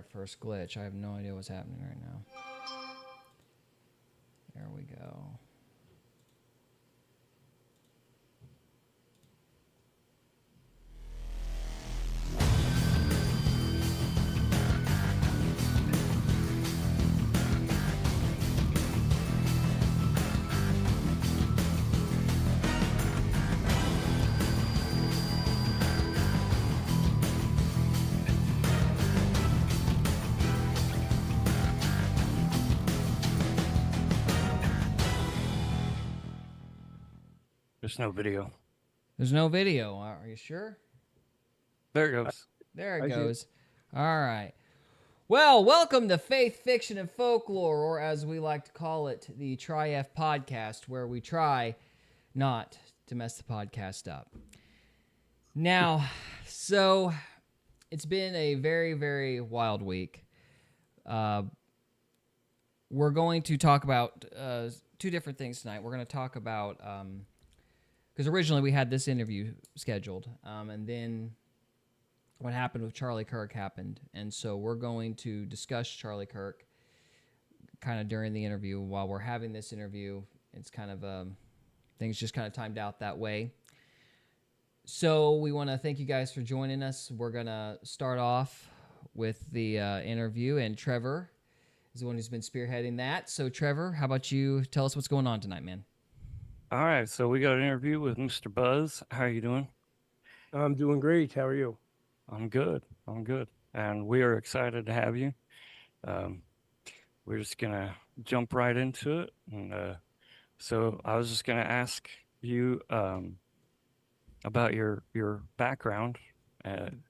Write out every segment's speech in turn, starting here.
our first glitch. I have no idea what's happening right now. There we go. There's no video. There's no video. Are you sure? There it goes. There it goes. All right. Well, welcome to Faith, Fiction, and Folklore, or as we like to call it, the Tri-F podcast, where we try not to mess the podcast up. Now, so it's been a very, very wild week. We're going to talk about two different things tonight. We're going to talk about, because originally we had this interview scheduled, and then what happened with Charlie Kirk happened. And so we're going to discuss Charlie Kirk kind of during the interview. While we're having this interview, it's kind of, things just kind of timed out that way. So we want to thank you guys for joining us. We're going to start off with the interview, and Trevor is the one who's been spearheading that. So Trevor, how about you tell us what's going on tonight, man? All right, so we got an interview with Mr. Buzz. How are you doing? I'm doing great. How are you? I'm good. And we are excited to have you. We're just going to jump right into it. And so I was just going to ask you about your background, and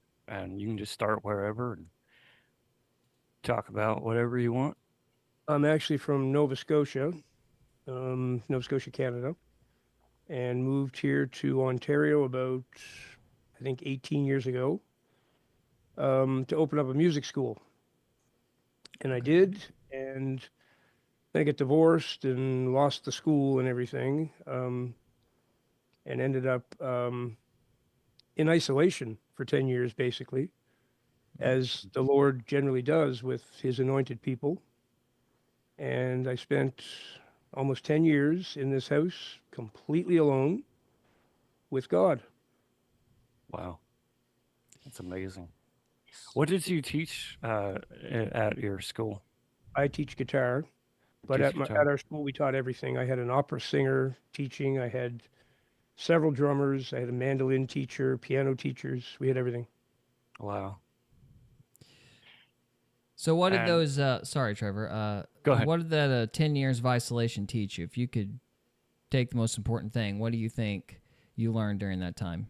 you can just start wherever and talk about whatever you want. I'm actually from Nova Scotia, Canada, and moved here to Ontario about, I think, 18 years ago to open up a music school. And I did, and then I got divorced and lost the school and everything, and ended up in isolation for 10 years, basically, as the Lord generally does with his anointed people. And I spent almost 10 years in this house completely alone with God. Wow. That's amazing. What did you teach at your school? I teach guitar, but at our school we taught everything. I had an opera singer teaching. I had several drummers. I had a mandolin teacher, piano teachers. We had everything. Wow. So what did those, sorry, Trevor. Go ahead. What did that 10 years of isolation teach you? If you could take the most important thing, what do you think you learned during that time?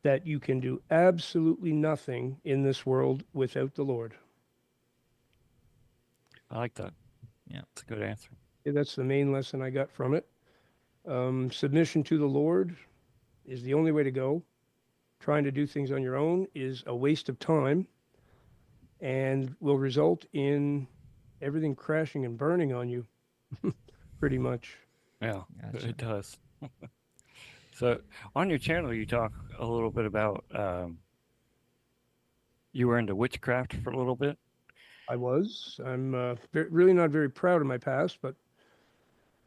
That you can do absolutely nothing in this world without the Lord. I like that. Yeah. That's a good answer. Yeah, that's the main lesson I got from it. Submission to the Lord is the only way to go. Trying to do things on your own is a waste of time and will result in everything crashing and burning on you, pretty much. Yeah, Gotcha. It does. So on your channel, you talk a little bit about you were into witchcraft for a little bit. I was. I'm really not very proud of my past, but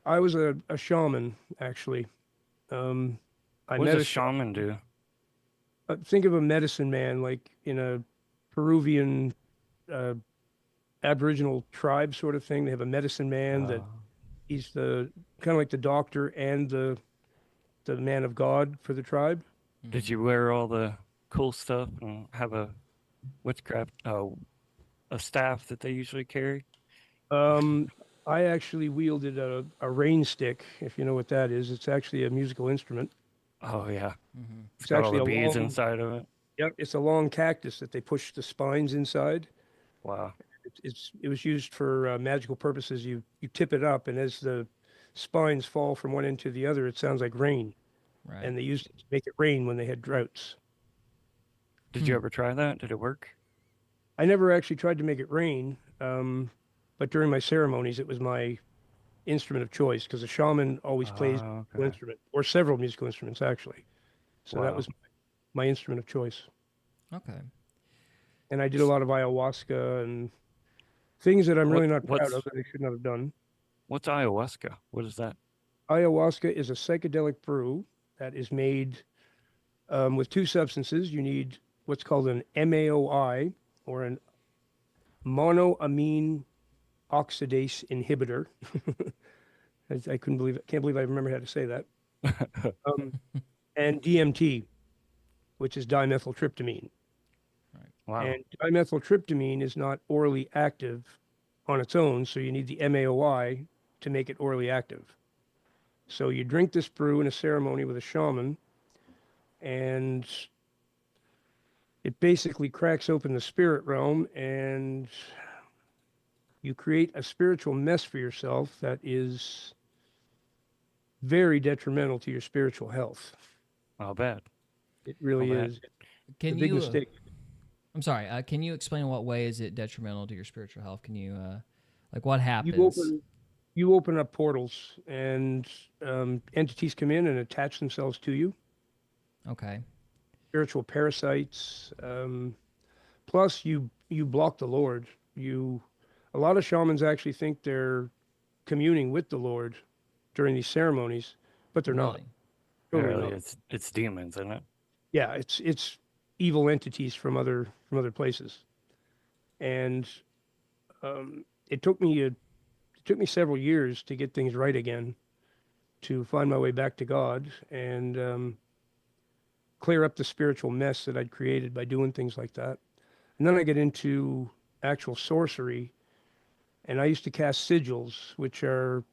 I was a shaman, actually. What does a shaman do? Think of a medicine man, like in a Peruvian Aboriginal tribe sort of thing. They have a medicine man that he's the kind of like the doctor and the man of God for the tribe. Did you wear all the cool stuff and have a witchcraft a staff that they usually carry? I actually wielded a rain stick, if you know what that is. It's actually a musical instrument. Oh yeah, It's got actually all the a beads long, inside of it. Yep, it's a long cactus that they push the spines inside. Wow. It was used for magical purposes. You tip it up, and as the spines fall from one end to the other, it sounds like rain. Right. And they used it to make it rain when they had droughts. Did you ever try that? Did it work? I never actually tried to make it rain, but during my ceremonies, it was my instrument of choice because a shaman always plays a musical instrument, or several musical instruments, actually. So that was my instrument of choice. Okay. and I did a lot of ayahuasca and things that I'm What really not proud of what's that I should not have done. what's ayahuasca? What is that? Ayahuasca is a psychedelic brew that is made with two substances. You need what's called an MAOI, or an monoamine oxidase inhibitor. I couldn't believe it. Can't believe I remember how to say that. Um, and DMT, which is dimethyltryptamine. Right. Wow. And dimethyltryptamine is not orally active on its own, so you need the MAOI to make it orally active. So you drink this brew in a ceremony with a shaman, and it basically cracks open the spirit realm, and you create a spiritual mess for yourself that is very detrimental to your spiritual health. I'll bet. It I'll really bet. is. It's a Can big you? mistake. I'm sorry. Can you explain what way is it detrimental to your spiritual health? Can you, like, what You happens? open you open up portals, and entities come in and attach themselves to you. Okay. Spiritual parasites. Plus, you block the Lord. A lot of shamans actually think they're communing with the Lord during these ceremonies, but they're not. Really? Totally Really, not. it's demons, isn't it? Yeah, it's evil entities from other places, and it took me several years to get things right again, to find my way back to God, and clear up the spiritual mess that I'd created by doing things like that. And then I get into actual sorcery, and I used to cast sigils, which are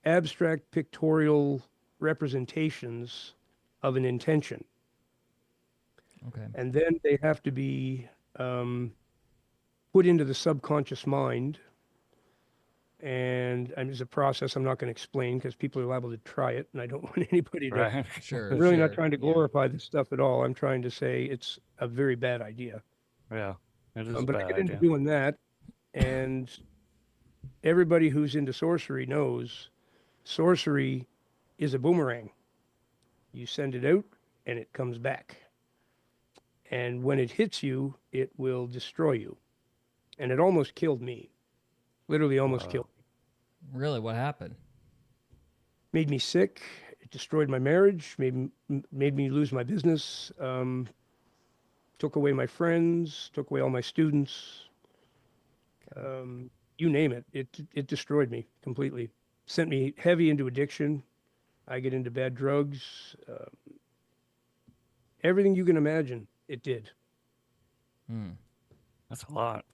abstract pictorial representations of an intention. Okay. And then they have to be um, put into the subconscious mind. And it's a process I'm not going to explain because people are liable to try it, and I don't want anybody to. Right. Sure. I'm really not Sure. trying to Yeah. glorify this stuff at all. I'm trying to say it's a very bad idea. Yeah. It is a But I bad get into idea. doing that, and everybody who's into sorcery knows sorcery is a boomerang. You send it out, and it comes back. And when it hits you, it will destroy you. And it almost killed me. Literally almost Uh, killed me. Really? What happened? Made me sick. It destroyed my marriage. Made me lose my business. Took away my friends. Took away all my students. Okay. You name it. It destroyed me completely. Sent me heavy into addiction. I get into bad drugs. Everything you can imagine, it did. Hmm. that's a lot.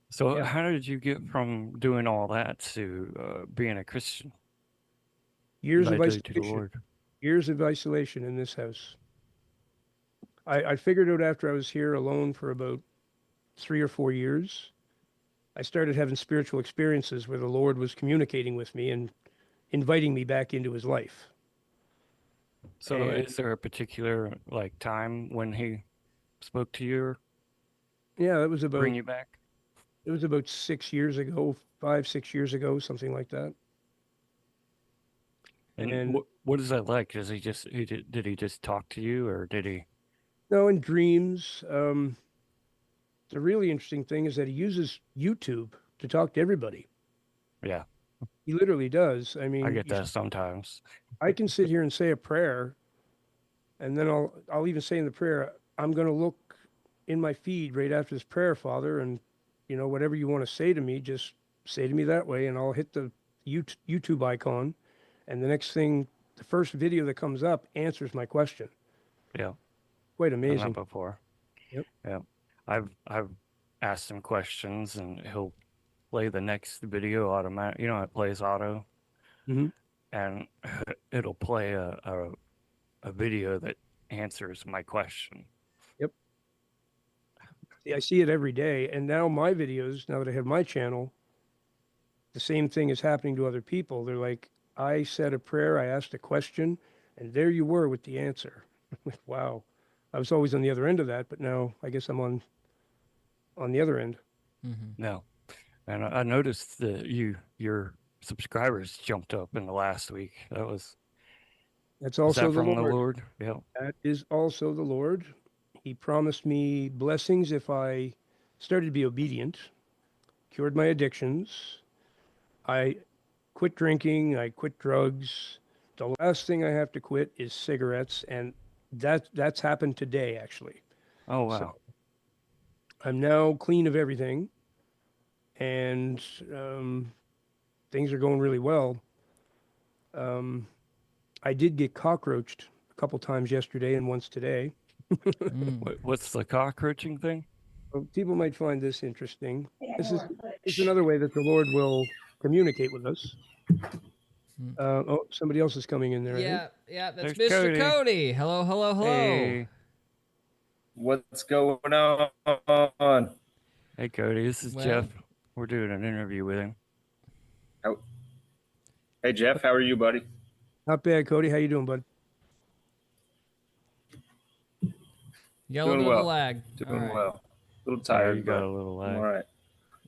So, Yeah. how did you get from doing all that to being a Christian, Years of to the isolation. Lord? Years of isolation in this house. I figured out after I was here alone for about 3 or 4 years, I started having spiritual experiences where the Lord was communicating with me and inviting me back into his life. So, And is there a particular like time when he spoke to you or yeah, bring you back? it was about 6 years ago, 5, 6 years ago, something like that. And And what is that like? Does did he just talk to you or did he? no, in dreams, the really interesting thing is that he uses YouTube to talk to everybody. Yeah, He literally does. I I mean, get that sometimes. I can sit here and say a prayer, and then I'll even say in the prayer, I'm going to look in my feed right after this prayer, Father, and whatever you want to say to me, just say to me that way, and I'll hit the YouTube icon, and the next thing, the first video that comes up answers my question. Yeah, Quite done that amazing. before. Yep. Yeah, I've asked him questions and he'll play the next video automatic. You know, it plays auto, Hmm. and it'll play a video that answers my question. Yep. See, I see it every day, and now my videos, now that I have my channel, the same thing is happening to other people. They're like, I said a prayer, I asked a question, and there you were with the answer. Like, wow. I was always on the other end of that, but now I guess I'm on the other end. Mm-hmm. No, and I noticed that your subscribers jumped up in the last week. That's Was also that the from the Lord. Lord? Yeah. That is also the Lord. He promised me blessings if I started to be obedient, cured my addictions. I quit drinking, I quit drugs. The last thing I have to quit is cigarettes, and that's happened today actually. Oh, So wow. I'm now clean of everything, and things are going really well. Um, I did get cockroached a couple times yesterday and once today. Mm. What's the cockroaching thing? Well, people might find this interesting. This is another way that the Lord will communicate with us. Mm. Oh, somebody else is coming in there, I think. Yeah, that's There's Mr. Cody. Cody. Hello, hello, hello. Hey. What's going on? Hey, Cody. This is Jeff. Well, We're doing an interview with him. How, hey Jeff, how are you, buddy? Not bad, Cody. How you doing, bud? you got a little Doing bit of a well. lag. All Doing right. well. A little Yeah, tired, you got but a little I'm lag. all right.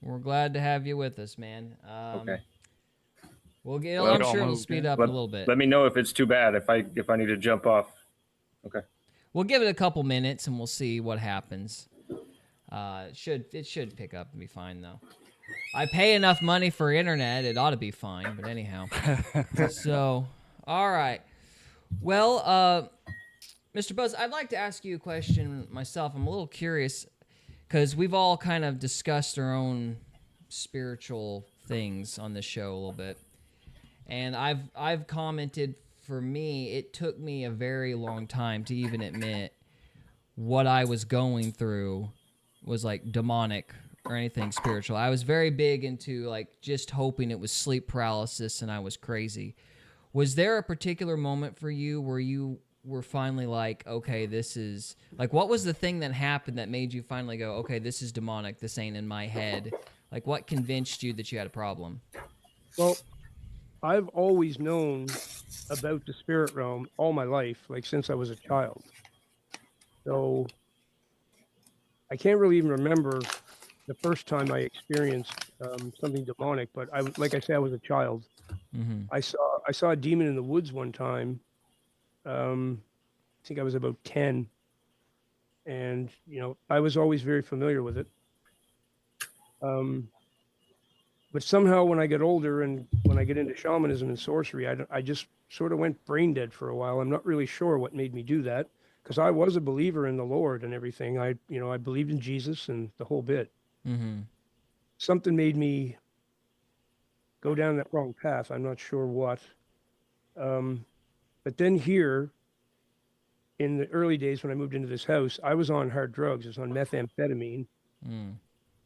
We're glad to have you with us, man. Okay. We'll get. Well, I'm it all sure it'll moved speed in? up a little bit. Let me know if it's too bad if I need to jump off. Okay. We'll give it a couple minutes and we'll see what happens. It should pick up and be fine though. I pay enough money for internet; it ought to be fine. But anyhow, so all right. Well, Mr. Buzz, I'd like to ask you a question myself. I'm a little curious because we've all kind of discussed our own spiritual things on this show a little bit, and I've commented. For me, it took me a very long time to even admit what I was going through was like demonic or anything spiritual. I was very big into like just hoping it was sleep paralysis and I was crazy. Was there a particular moment for you where you were finally like, okay, this is like, what was the thing that happened that made you finally go, okay, this is demonic, this ain't in my head? Like, what convinced you that you had a problem? Well, I've always known about the spirit realm all my life, like since I was a child. So I can't really even remember the first time I experienced something demonic, but like I said, I was a child. Mm-hmm. I saw a demon in the woods one time. I think I was about 10, and I was always very familiar with it. But somehow when I get older and when I get into shamanism and sorcery, I just sort of went brain dead for a while. I'm not really sure what made me do that because I was a believer in the Lord and everything. I believed in Jesus and the whole bit. Mm-hmm. Something made me go down that wrong path. I'm not sure what. But then here in the early days when I moved into this house, I was on hard drugs. I was on methamphetamine. Mm.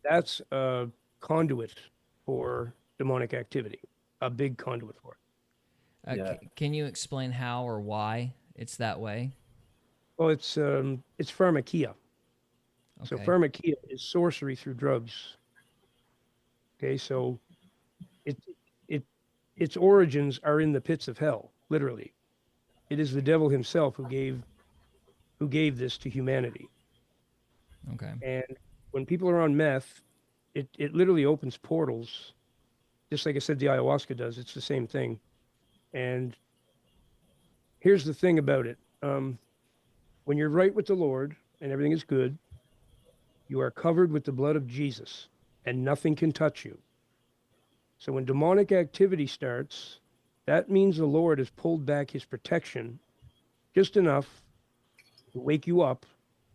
That's a conduit for demonic activity, a big conduit for it. Yeah. Can you explain how or why it's that way? Well, it's pharmakia. So Okay. pharmakia is sorcery through drugs. Okay, so it it its origins are in the pits of hell, literally. It is the devil himself who gave this to humanity. Okay. And when people are on meth, it literally opens portals, just like I said the ayahuasca does. It's the same thing. And here's the thing about it. When you're right with the Lord and everything is good, you are covered with the blood of Jesus and nothing can touch you. So when demonic activity starts, that means the Lord has pulled back his protection just enough to wake you up.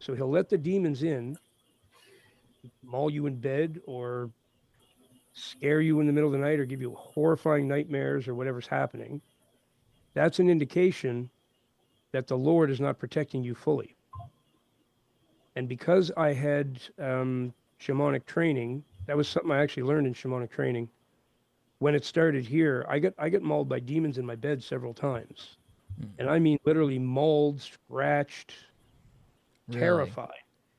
So he'll let the demons in, maul you in bed or scare you in the middle of the night or give you horrifying nightmares or whatever's happening. That's an indication that the Lord is not protecting you fully. And because I had shamanic training, that was something I actually learned in shamanic training. When it started here, I got mauled by demons in my bed several times. And I mean literally mauled, scratched, Really? terrified.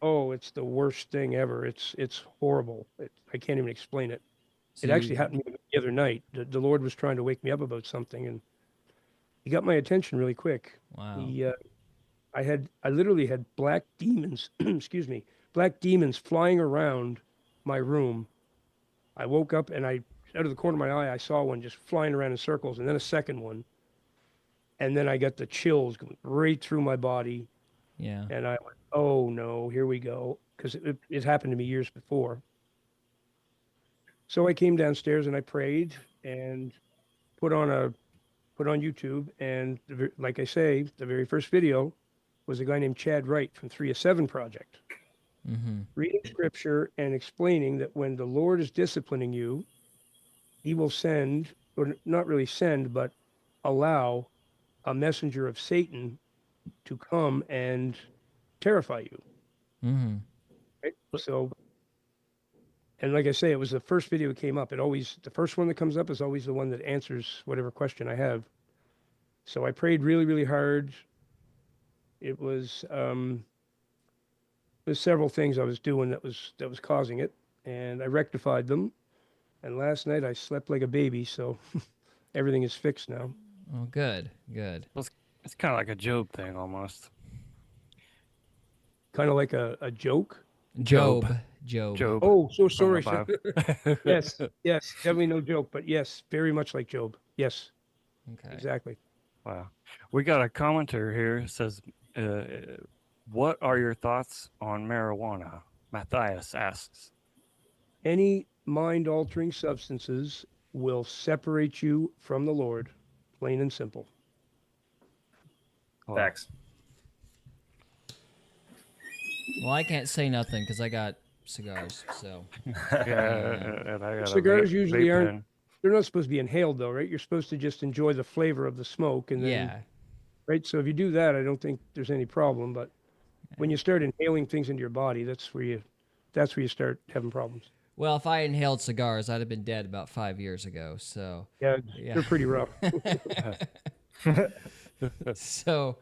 Oh, it's the worst thing ever. It's horrible. I can't even explain it. So It actually happened to me the other night. The Lord was trying to wake me up about something, and he got my attention really quick. Wow. I literally had black demons, excuse me, black demons flying around my room. I woke up and out of the corner of my eye, I saw one just flying around in circles, and then a second one. And then I got the chills going right through my body. Yeah. And I went, oh no, here we go. Because it happened to me years before. So I came downstairs and I prayed and put on YouTube. And like I say, the very first video was a guy named Chad Wright from 3 of 7 Project, Mm-hmm. reading scripture and explaining that when the Lord is disciplining you, he will send, or not really send, but allow a messenger of Satan to come and terrify you. Mm-hmm. Right? So, and like I say, it was the first video that came up. The first one that comes up is always the one that answers whatever question I have. So I prayed really, really hard. It was, there's several things I was doing that was causing it, and I rectified them. And last night I slept like a baby, so everything is fixed now. Oh, good. Good. Well, it's kind of like a Job thing almost. Kind of like a joke. Job. Job. Oh, so from the sorry. Sir. Bible. Yes, yes, definitely no joke, but yes, very much like Job. Yes, Okay. exactly. Wow. We got a commenter here. It says, what are your thoughts on marijuana? Matthias asks. Any mind-altering substances will separate you from the Lord, plain and simple. Wow. Facts. Well, I can't say nothing because I got cigars. So Yeah, and I got Cigars a usually vape aren't- pen. They're not supposed to be inhaled, though, right? You're supposed to just enjoy the flavor of the smoke, and then, yeah. right? So if you do that, I don't think there's any problem. But when you start inhaling things into your body, that's where you start having problems. Well, if I inhaled cigars, I'd have been dead about 5 years ago. So Yeah, yeah. they're pretty rough. So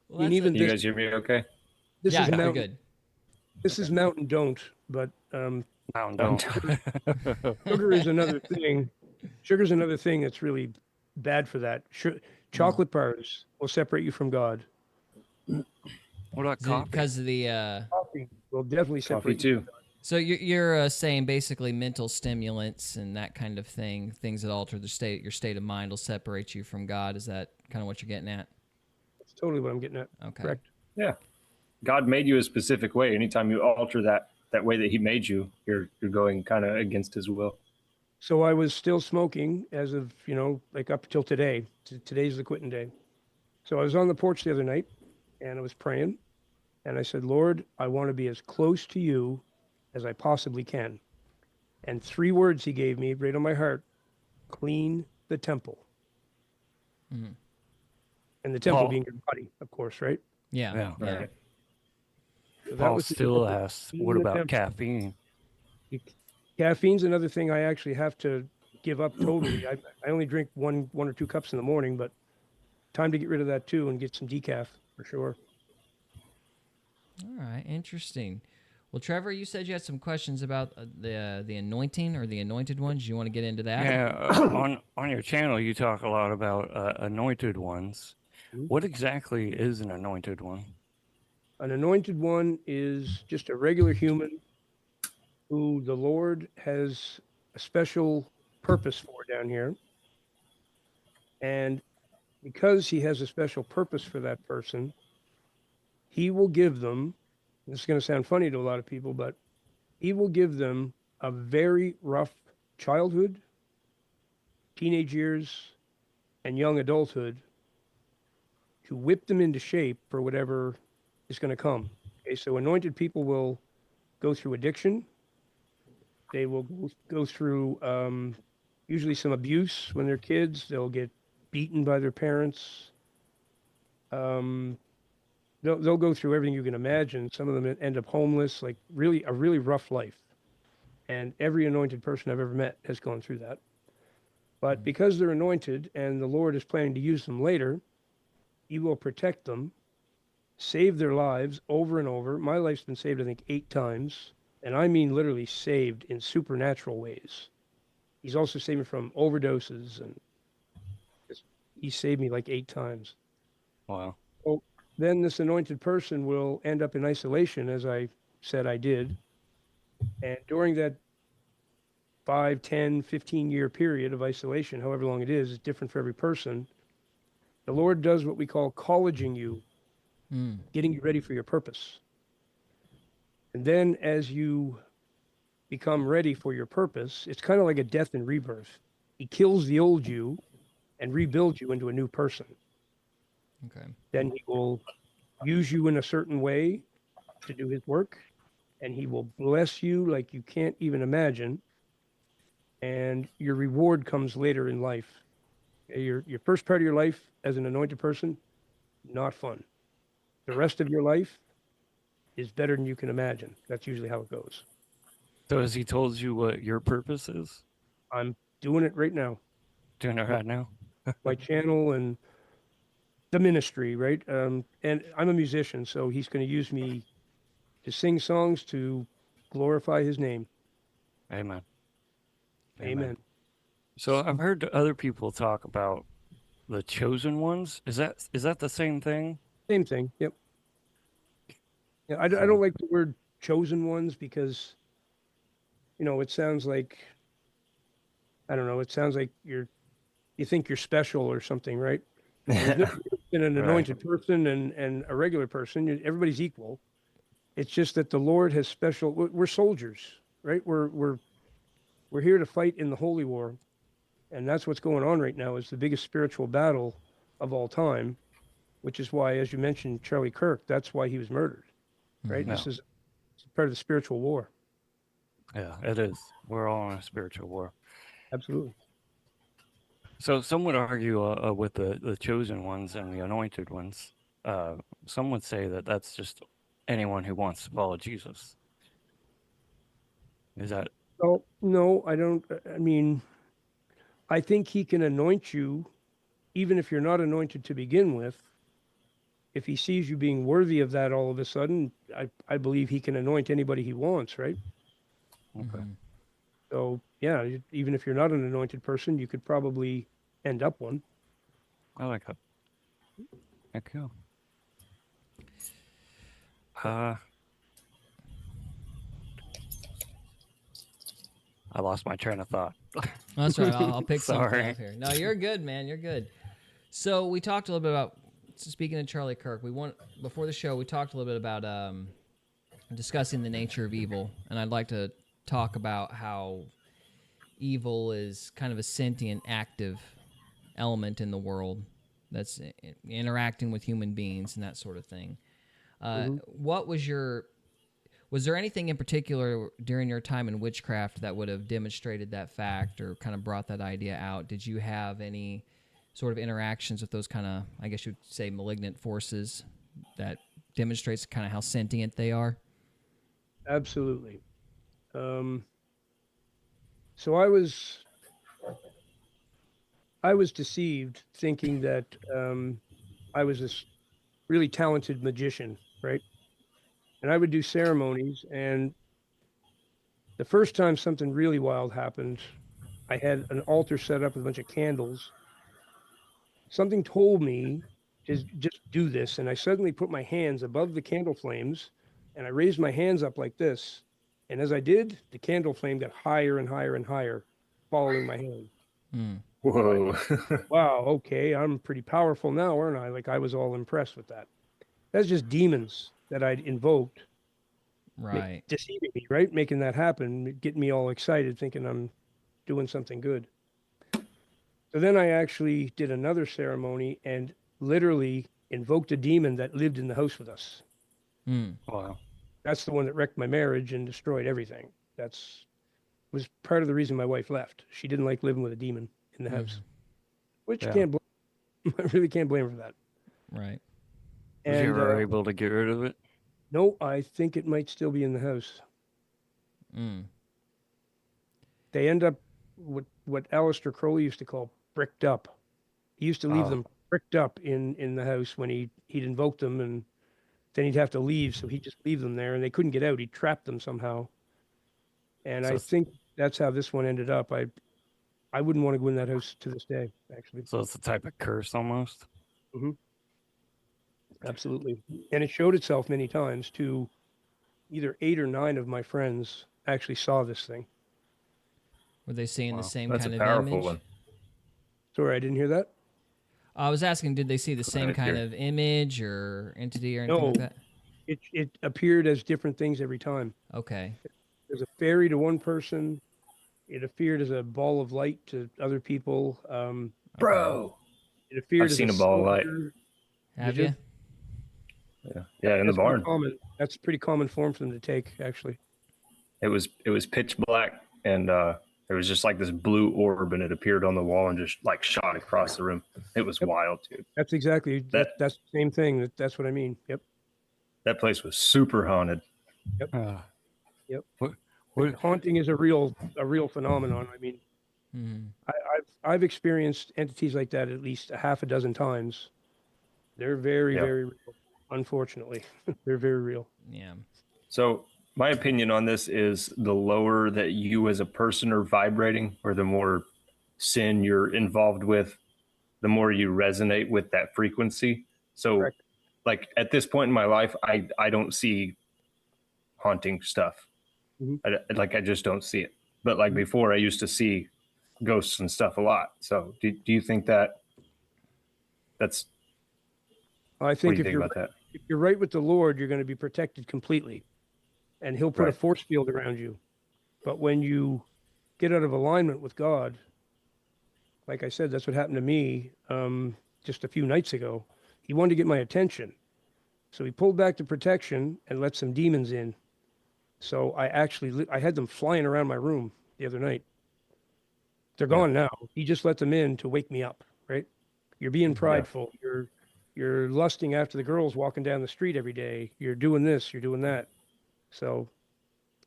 well, And that's even Can you this, guys hear me okay? this yeah, is you're mountain. good. This is mountain don't, but Mountain don't. sugar is another thing. Sugar's another thing that's really bad for that. Chocolate bars will separate you from God. What about coffee? Because of the Coffee will definitely Coffee separate you. too. so you're saying basically mental stimulants and that kind of thing, things that alter your state of mind will separate you from God. Is that kind of what you're getting at? That's totally what I'm getting at. Okay. Correct. Yeah. God made you a specific way. Anytime you alter that way that he made you, you're going kind of against his will. So I was still smoking as of, like up till today. Today's the quitting day. So I was on the porch the other night and I was praying and I said, Lord, I want to be as close to you as I possibly can. And 3 words he gave me right on my heart: clean the temple. Mhm. And the temple Paul- being your body, of course, right? Yeah. Yeah. Yeah. Right. So that Paul was the still temple. asks, Clean what the about temple. caffeine? Caffeine's another thing I actually have to give up totally. I only drink one or 2 cups in the morning, but time to get rid of that too and get some decaf for sure. All right. Interesting. Well, Trevor, you said you had some questions about the anointing or the anointed ones. You want to get into that? Yeah, on your channel, you talk a lot about anointed ones. Mhm. What exactly is an anointed one? An anointed one is just a regular human who the Lord has a special purpose for down here. And because he has a special purpose for that person, he will give them, this is going to sound funny to a lot of people, but he will give them a very rough childhood, teenage years, and young adulthood to whip them into shape for whatever is going to come. Okay, so anointed people will go through addiction. They will go through usually some abuse when they're kids. They'll get beaten by their parents. They'll go through everything you can imagine. Some of them end up homeless, like really a really rough life. And every anointed person I've ever met has gone through that. But because they're anointed and the Lord is planning to use them later, he will protect them, save their lives over and over. My life's been saved, I think, 8 times. And I mean literally saved in supernatural ways. He's also saved me from overdoses, and he saved me like 8 times. Wow. Well, then this anointed person will end up in isolation, as I said I did. And during that 5, 10, 15-year period of isolation, however long it is, it's different for every person. The Lord does what we call collaging you getting you ready for your purpose. And then as you become ready for your purpose, it's kind of like a death and rebirth. He kills the old you and rebuilds you into a new person. Okay. Then he will use you in a certain way to do his work, and he will bless you like you can't even imagine. And your reward comes later in life. Your first part of your life as an anointed person, not fun. The rest of your life is better than you can imagine. That's usually how it goes. So has he told you what your purpose is? I'm doing it right now. Doing it right now? My channel and the ministry, right? And I'm a musician, so he's going to use me to sing songs to glorify his name. Amen. Amen. So I've heard other people talk about the chosen ones. Is that the same thing? Same thing. Yep. Yeah, I So- don't like the word chosen ones because, it sounds like, I don't know, it sounds like you think you're special or something, right? There's no difference in an Right. anointed person and a regular person. Everybody's equal. It's just that the Lord has special. We're soldiers, right? We're here to fight in the holy war, and that's what's going on right now. Is the biggest spiritual battle of all time, which is why, as you mentioned, Charlie Kirk. That's why he was murdered, right? No. This is part of the spiritual war. Yeah, it is. We're all in a spiritual war. Absolutely. So some would argue with the chosen ones and the anointed ones. Some would say that that's just anyone who wants to follow Jesus. Is that Well, no, I don't. I mean, I think he can anoint you, even if you're not anointed to begin with. If he sees you being worthy of that all of a sudden, I believe he can anoint anybody he wants, right? okay? So, yeah, even if you're not an anointed person, you could probably end up one. I like that. Heck yeah. I lost my train of thought. That's right. I'll pick something Sorry. up here. No, you're good, man. You're good. So we talked a little bit about speaking of Charlie Kirk. Before the show, we talked a little bit about discussing the nature of evil, and I'd like to talk about how evil is kind of a sentient, active element in the world that's interacting with human beings and that sort of thing. What was there anything in particular during your time in witchcraft that would have demonstrated that fact or kind of brought that idea out? Did you have any sort of interactions with those kind of, I guess you'd say, malignant forces that demonstrates kind of how sentient they are? Absolutely. So I was deceived thinking that I was this really talented magician, right? And I would do ceremonies, and the first time something really wild happened, I had an altar set up with a bunch of candles. Something told me just do this, and I suddenly put my hands above the candle flames, and I raised my hands up like this. And as I did, the candle flame got higher and higher and higher, following my hand. Whoa. Wow, okay, I'm pretty powerful now, aren't I? Like I was all impressed with that. That's just demons that I'd invoked, Right. deceiving me, right? Making that happen, getting me all excited, thinking I'm doing something good. So then I actually did another ceremony and literally invoked a demon that lived in the house with us. Wow. That's the one that wrecked my marriage and destroyed everything. Was part of the reason my wife left. She didn't like living with a demon in the house, which Yeah. can't blame. I really can't blame her for that. Right. Was you And ever able to get rid of it? no, I think it might still be in the house. They end up what Aleister Crowley used to call bricked up. He used to leave Oh. them bricked up in the house when he'd invoke them, and then he'd have to leave, so he'd just leave them there, and they couldn't get out. He trapped them somehow. And So I it's- think that's how this one ended up. I wouldn't want to go in that house to this day, actually. So it's a type of curse almost. Absolutely. And it showed itself many times to either 8 or 9 of my friends actually saw this thing. Were they seeing the Wow. same That's kind a of powerful image? one. Sorry, I didn't hear that. I was asking, did they see the same Right kind here. of image or entity or anything No, like that? it appeared as different things every time. Okay. There's a fairy to one person. It appeared as a ball of light to other people. Bro, It appeared I've as a seen a ball of light. soldier. Have Did you? you? Yeah, in the That's pretty barn. common. That's a pretty common form for them to take, actually. It was pitch black, and there was just like this blue orb, and it appeared on the wall and just like shot across the room. It was Yep. wild, dude. That's exactly That that's the same thing. That's what I mean. Yep. that place was super haunted. Uh, Yep. what, what, Haunting is a real phenomenon. I mean, Mhm. I've experienced entities like that at least a half a dozen times. They're very, Yeah. very real. Unfortunately, they're very real. Yeah. So my opinion on this is the lower that you as a person are vibrating, or the more sin you're involved with, the more you resonate with that frequency. So Correct. like at this point in my life, I don't see haunting stuff. Mhm. I just don't see it. But like Mhm. before, I used to see ghosts and stuff a lot. So do you think that's I what do think you think about that? if you're right with the Lord, you're going to be protected completely, and He'll put a Right. force field around you. But when you get out of alignment with God, like I said, that's what happened to me just a few nights ago. He wanted to get my attention, so he pulled back the protection and let some demons in. So I had them flying around my room the other night. They're Yeah. gone now. He just let them in to wake me up, right? You're being Yeah. prideful. You're lusting after the girls walking down the street every day. You're doing this, you're doing that. So,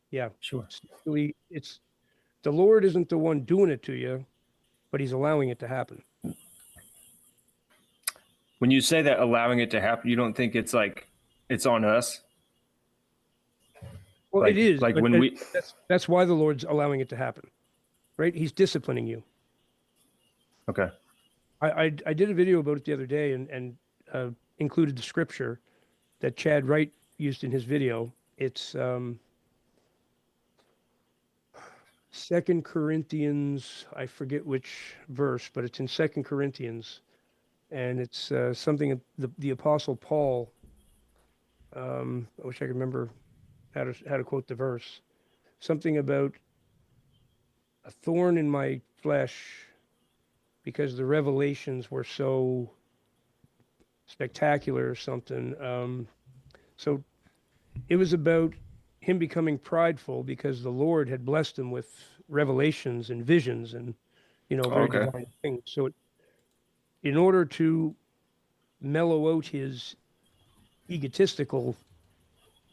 yeah, Sure. it's the Lord isn't the one doing it to you, but he's allowing it to happen. When you say that allowing it to happen, you don't think it's like it's on us? Well, it is, Like but when we that's why the Lord's allowing it to happen, right? He's disciplining you. okay. I did a video about it the other day and included the scripture that Chad Wright used in his video. It's 2 Corinthians, I forget which verse, but it's in 2 Corinthians, and it's something the Apostle Paul. I wish I could remember how to quote the verse. Something about a thorn in my flesh because the revelations were so spectacular or something. So it was about him becoming prideful because the Lord had blessed him with revelations and visions and, very Okay. divine things. So in order to mellow out his egotistical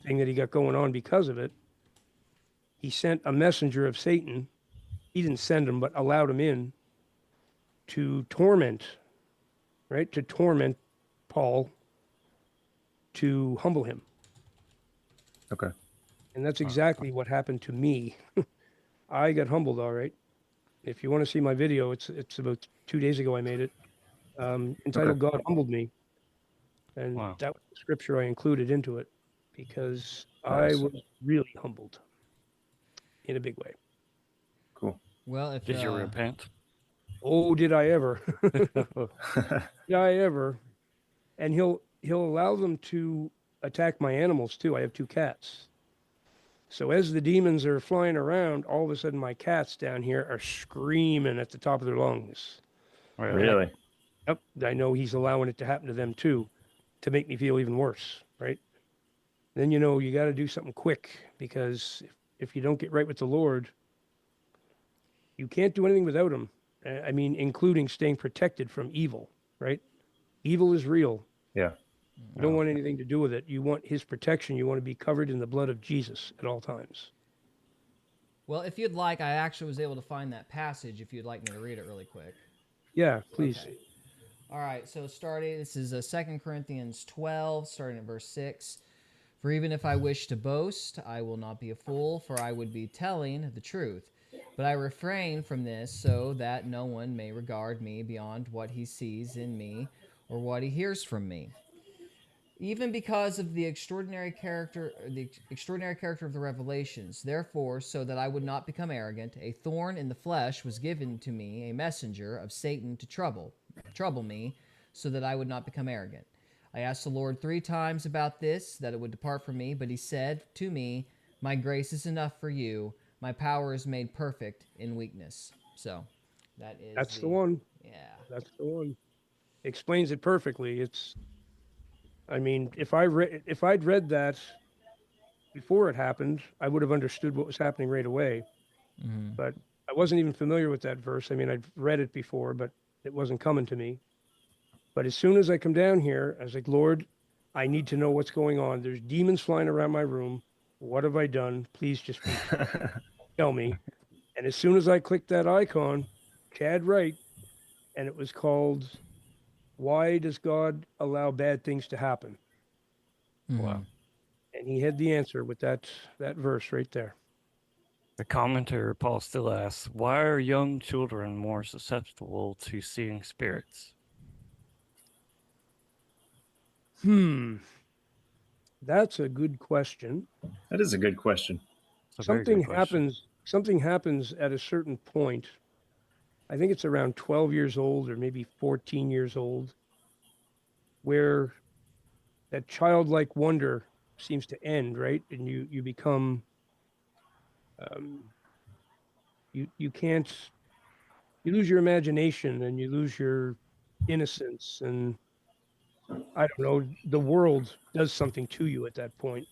thing that he got going on because of it, he sent a messenger of Satan. He didn't send him, but allowed him in to torment, right? To torment Paul, to humble him. Okay. And that's exactly what happened to me. I got humbled, all right. If you want to see my video, it's about 2 days ago I made it, entitled "God Humbled Me," and wow. that was the scripture I included into it because I Nice. was really humbled in a big way. Cool. Well, if Did you repent? Oh, did I ever? Did I ever? And he'll allow them to attack my animals too. I have 2 cats. So as the demons are flying around, all of a sudden my cats down here are screaming at the top of their lungs. Really? Yep, I know he's allowing it to happen to them too, to make me feel even worse, right? Then you got to do something quick because if you don't get right with the Lord, you can't do anything without him. I mean, including staying protected from evil, right? Evil is real. Yeah. You don't want anything to do with it. You want his protection. You want to be covered in the blood of Jesus at all times. well, if you'd like, I actually was able to find that passage. If you'd like me to read it really quick. Yeah, please. Okay. All right. So this is 2 Corinthians 12, starting at verse 6. For even if I wish to boast, I will not be a fool, for I would be telling the truth. But I refrain from this so that no one may regard me beyond what he sees in me or what he hears from me. Even because of the extraordinary character of the revelations. Therefore, so that I would not become arrogant, a thorn in the flesh was given to me, a messenger of Satan to trouble me, so that I would not become arrogant. I asked the Lord 3 times about this, that it would depart from me, but he said to me, my grace is enough for you. My power is made perfect in weakness. So that is That's the one. Yeah. That's the one. Explains it perfectly. I mean, if I'd read that before it happened, I would have understood what was happening right away. Mm-hmm. But I wasn't even familiar with that verse. I mean, I'd read it before, but it wasn't coming to me. But as soon as I come down here, I was like, Lord, I need to know what's going on. There's demons flying around my room. What have I done? Please just tell me. And as soon as I clicked that icon, Chad Wright, and it was called, Why Does God Allow Bad Things to Happen? Mm-hmm. Wow. And he had the answer with that verse right there. The commentator Paul still asks, why are young children more susceptible to seeing spirits? That's a good question. That is a good question. It's a very good question. Something happens at a certain point. I think it's around 12 years old or maybe 14 years old, where that childlike wonder seems to end, right? And you become you can't you lose your imagination and you lose your innocence, and I don't know, the world does something to you at that point.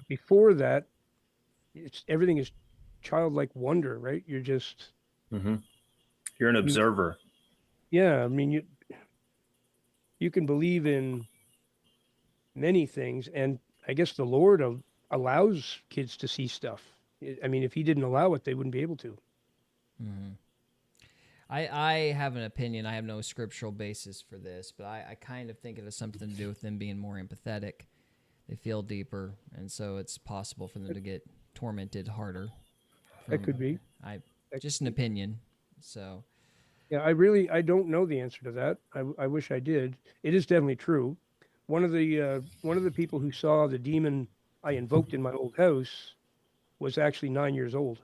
Before that, everything is childlike wonder, right? You're just Hmm. You're an you observer. yeah, I mean you can believe in many things, and I guess the Lord allows kids to see stuff. I mean, if he didn't allow it, they wouldn't be able to. Mm-hmm. I have an opinion. I have no scriptural basis for this, but I kind of think it has something to do with them being more empathetic. They feel deeper, and so it's possible for them to get tormented harder. That could be. Just an opinion. So Yeah, I don't know the answer to that. I wish I did. It is definitely true. One of the people who saw the demon I invoked in my old house was actually 9 years old.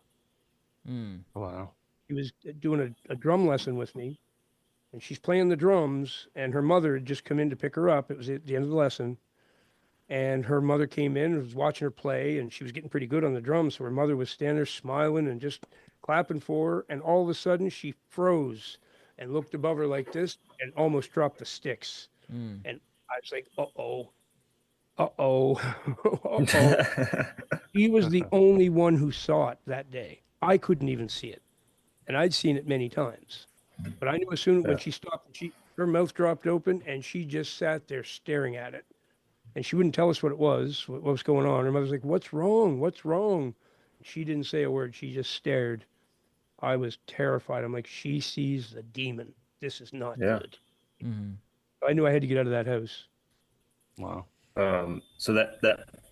Wow. He was doing a drum lesson with me, and she's playing the drums, and her mother had just come in to pick her up. It was at the end of the lesson, and her mother came in and was watching her play, and she was getting pretty good on the drums. So her mother was standing there smiling and just clapping for her, and all of a sudden she froze and looked above her like this and almost dropped the sticks. And I was like, uh-oh, uh-oh, uh-oh. He was the only one who saw it that day. I couldn't even see it, and I'd seen it many times. But I knew as soon when she stopped, her mouth dropped open, and she just sat there staring at it. And she wouldn't tell us what it was, what was going on. Her mother's like, "What's wrong? What's wrong?" She didn't say a word. She just stared. I was terrified. I'm like, she sees the demon. This is not Yeah. good. mm-hmm. I knew I had to get out of that house. Wow. So that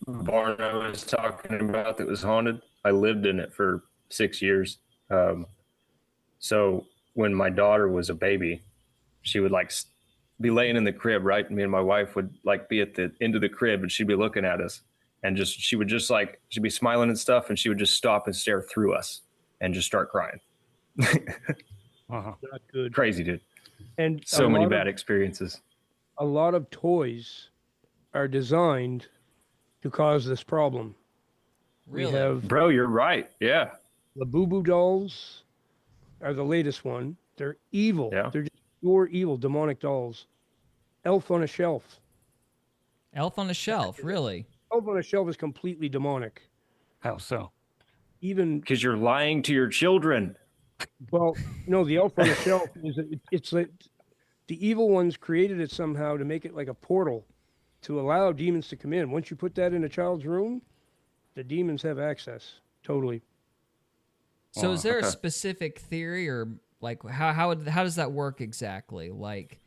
barn I was talking about that was haunted, I lived in it for 6 years. So when my daughter was a baby, she would like be laying in the crib, right? Me and my wife would like be at the end of the crib, and she'd be looking at us, and she'd be smiling and stuff, and she would just stop and stare through us and just start crying. Wow. Not good. Crazy, dude. And So many bad experiences. a lot of toys are designed to cause this problem. Really? We have Bro, you're right. Yeah. the Boo Boo dolls are the latest one. They're evil. Yeah. They're just pure evil, demonic dolls. Elf on a Shelf. Elf on a Shelf. Really? Elf on a Shelf is completely demonic. How so? Even Because you're lying to your children. well, no, the Elf on a Shelf it's like the evil ones created it somehow to make it like a portal to allow demons to come in. Once you put that in a child's room, the demons have access. Totally. So is there a okay. specific theory, or like how does that work exactly? Like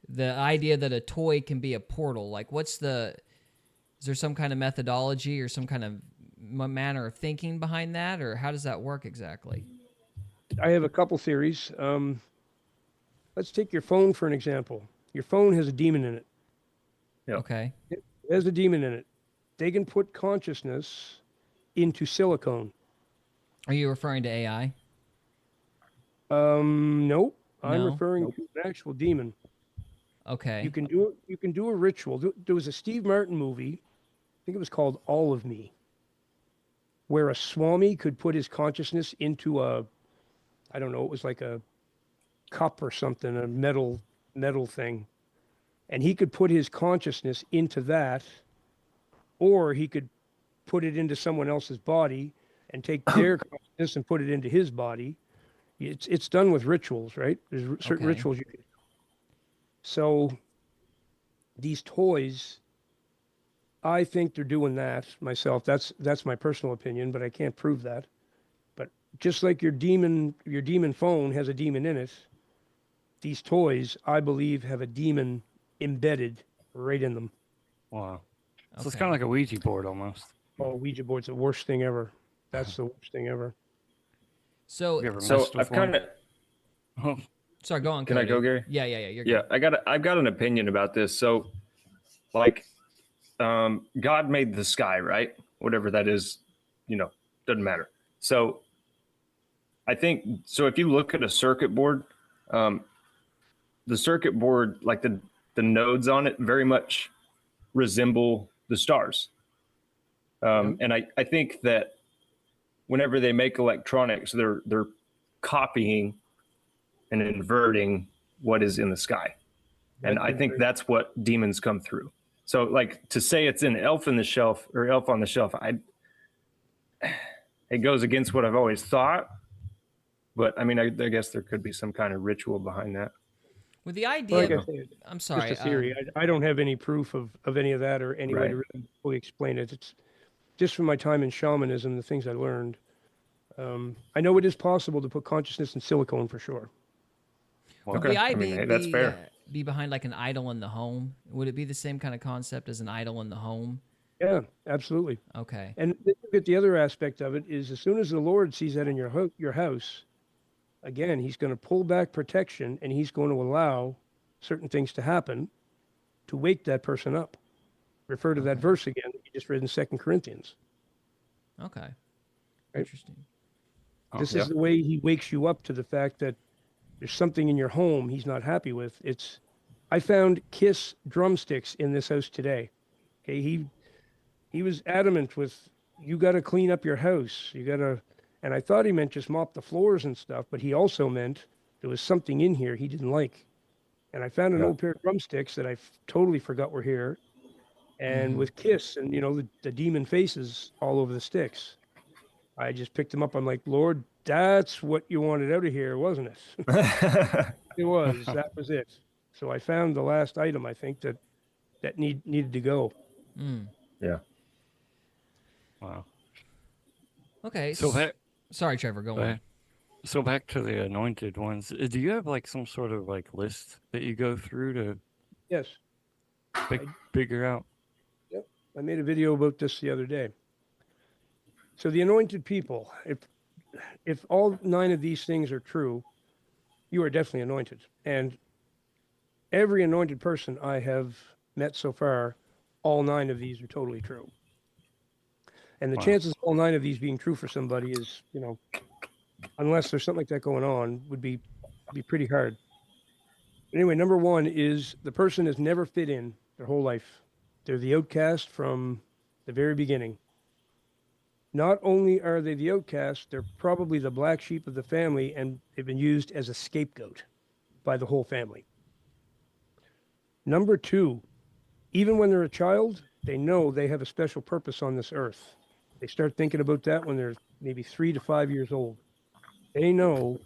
the idea that a toy can be a portal. Like is there some kind of methodology or some kind of manner of thinking behind that, or how does that work exactly? I have a couple theories. Let's take your phone for an example. Your phone has a demon in it. Yep. Okay. It has a demon in it. They can put consciousness into silicone. Are you referring to AI? Nope. I'm No? referring to an actual demon. Okay. You can do a ritual. There was a Steve Martin movie, I think it was called All of Me, where a Swami could put his consciousness into I don't know, it was like a cup or something, a metal thing. And he could put his consciousness into that, or he could put it into someone else's body and take their consciousness and put it into his body. It's done with rituals, right? There's certain Okay. rituals you can. So these toys, I think they're doing that myself. That's my personal opinion, but I can't prove that. But just like your demon phone has a demon in it, these toys, I believe, have a demon embedded right in them. Wow. So it's Okay. kind of like a Ouija board almost. Oh, Ouija board's the worst thing ever. That's the worst thing ever. So, Have you ever So messed with I've kind of. Oh, sorry, go on. Can I Cody. go, Gary? Yeah. You're Yeah, good. I've got an opinion about this. So, like, God made the sky, right? Whatever that is, doesn't matter. So, I think so. If you look at a circuit board, the circuit board, like the nodes on it, very much resemble the stars. And I think that whenever they make electronics, they're copying and inverting what is in the sky. And I think that's what demons come through. So, like, to say it's an elf in the shelf or elf on the shelf, it goes against what I've always thought. But I mean, I guess there could be some kind of ritual behind that. With the Well, idea, like I say, it's I'm sorry. just a theory. I don't have any proof of any of that or any way Right. to really fully explain it. It's just from my time in shamanism, the things I learned. I know it is possible to put consciousness in silicone for sure. Would Okay. the I idea mean, hey, that's fair. be behind like an idol in the home? Would it be the same kind of concept as an idol in the home? Yeah, absolutely. Okay. And then you get the other aspect of it is as soon as the Lord sees that in your house, again, he's going to pull back protection and he's going to allow certain things to happen to wake that person up. Refer to that Okay. verse again that you just read in 2 Corinthians. Okay. Right. Interesting. This yeah. is the way he wakes you up to the fact that there's something in your home he's not happy with. I found Kiss drumsticks in this house today. Okay, he was adamant with, you got to clean up your house. You got to, and I thought he meant just mop the floors and stuff, but he also meant there was something in here he didn't like. And I found an Yeah. old pair of drumsticks that I totally forgot were here. And with Kiss and, the demon faces all over the sticks. I just picked them up. I'm like, Lord, that's what you wanted out of here, wasn't it? It was. That was it. So I found the last item, I think, that needed to go. Yeah. wow. Okay. So back, Sorry, Trevor. Go on. back, so back to the anointed ones. Do you have like some sort of like list that you go through to Yes. figure out? Yep. I made a video about this the other day. So the anointed people, if all 9 of these things are true, you are definitely anointed. And every anointed person I have met so far, all 9 of these are totally true. And the Wow. chances of all 9 of these being true for somebody is, unless there's something like that going on, would be pretty hard. Anyway, number 1 is the person has never fit in their whole life. They're the outcast from the very beginning. Not only are they the outcast, they're probably the black sheep of the family, and they've been used as a scapegoat by the whole family. Number 2, even when they're a child, they know they have a special purpose on this earth. They start thinking about that when they're maybe 3 to 5 years old. They know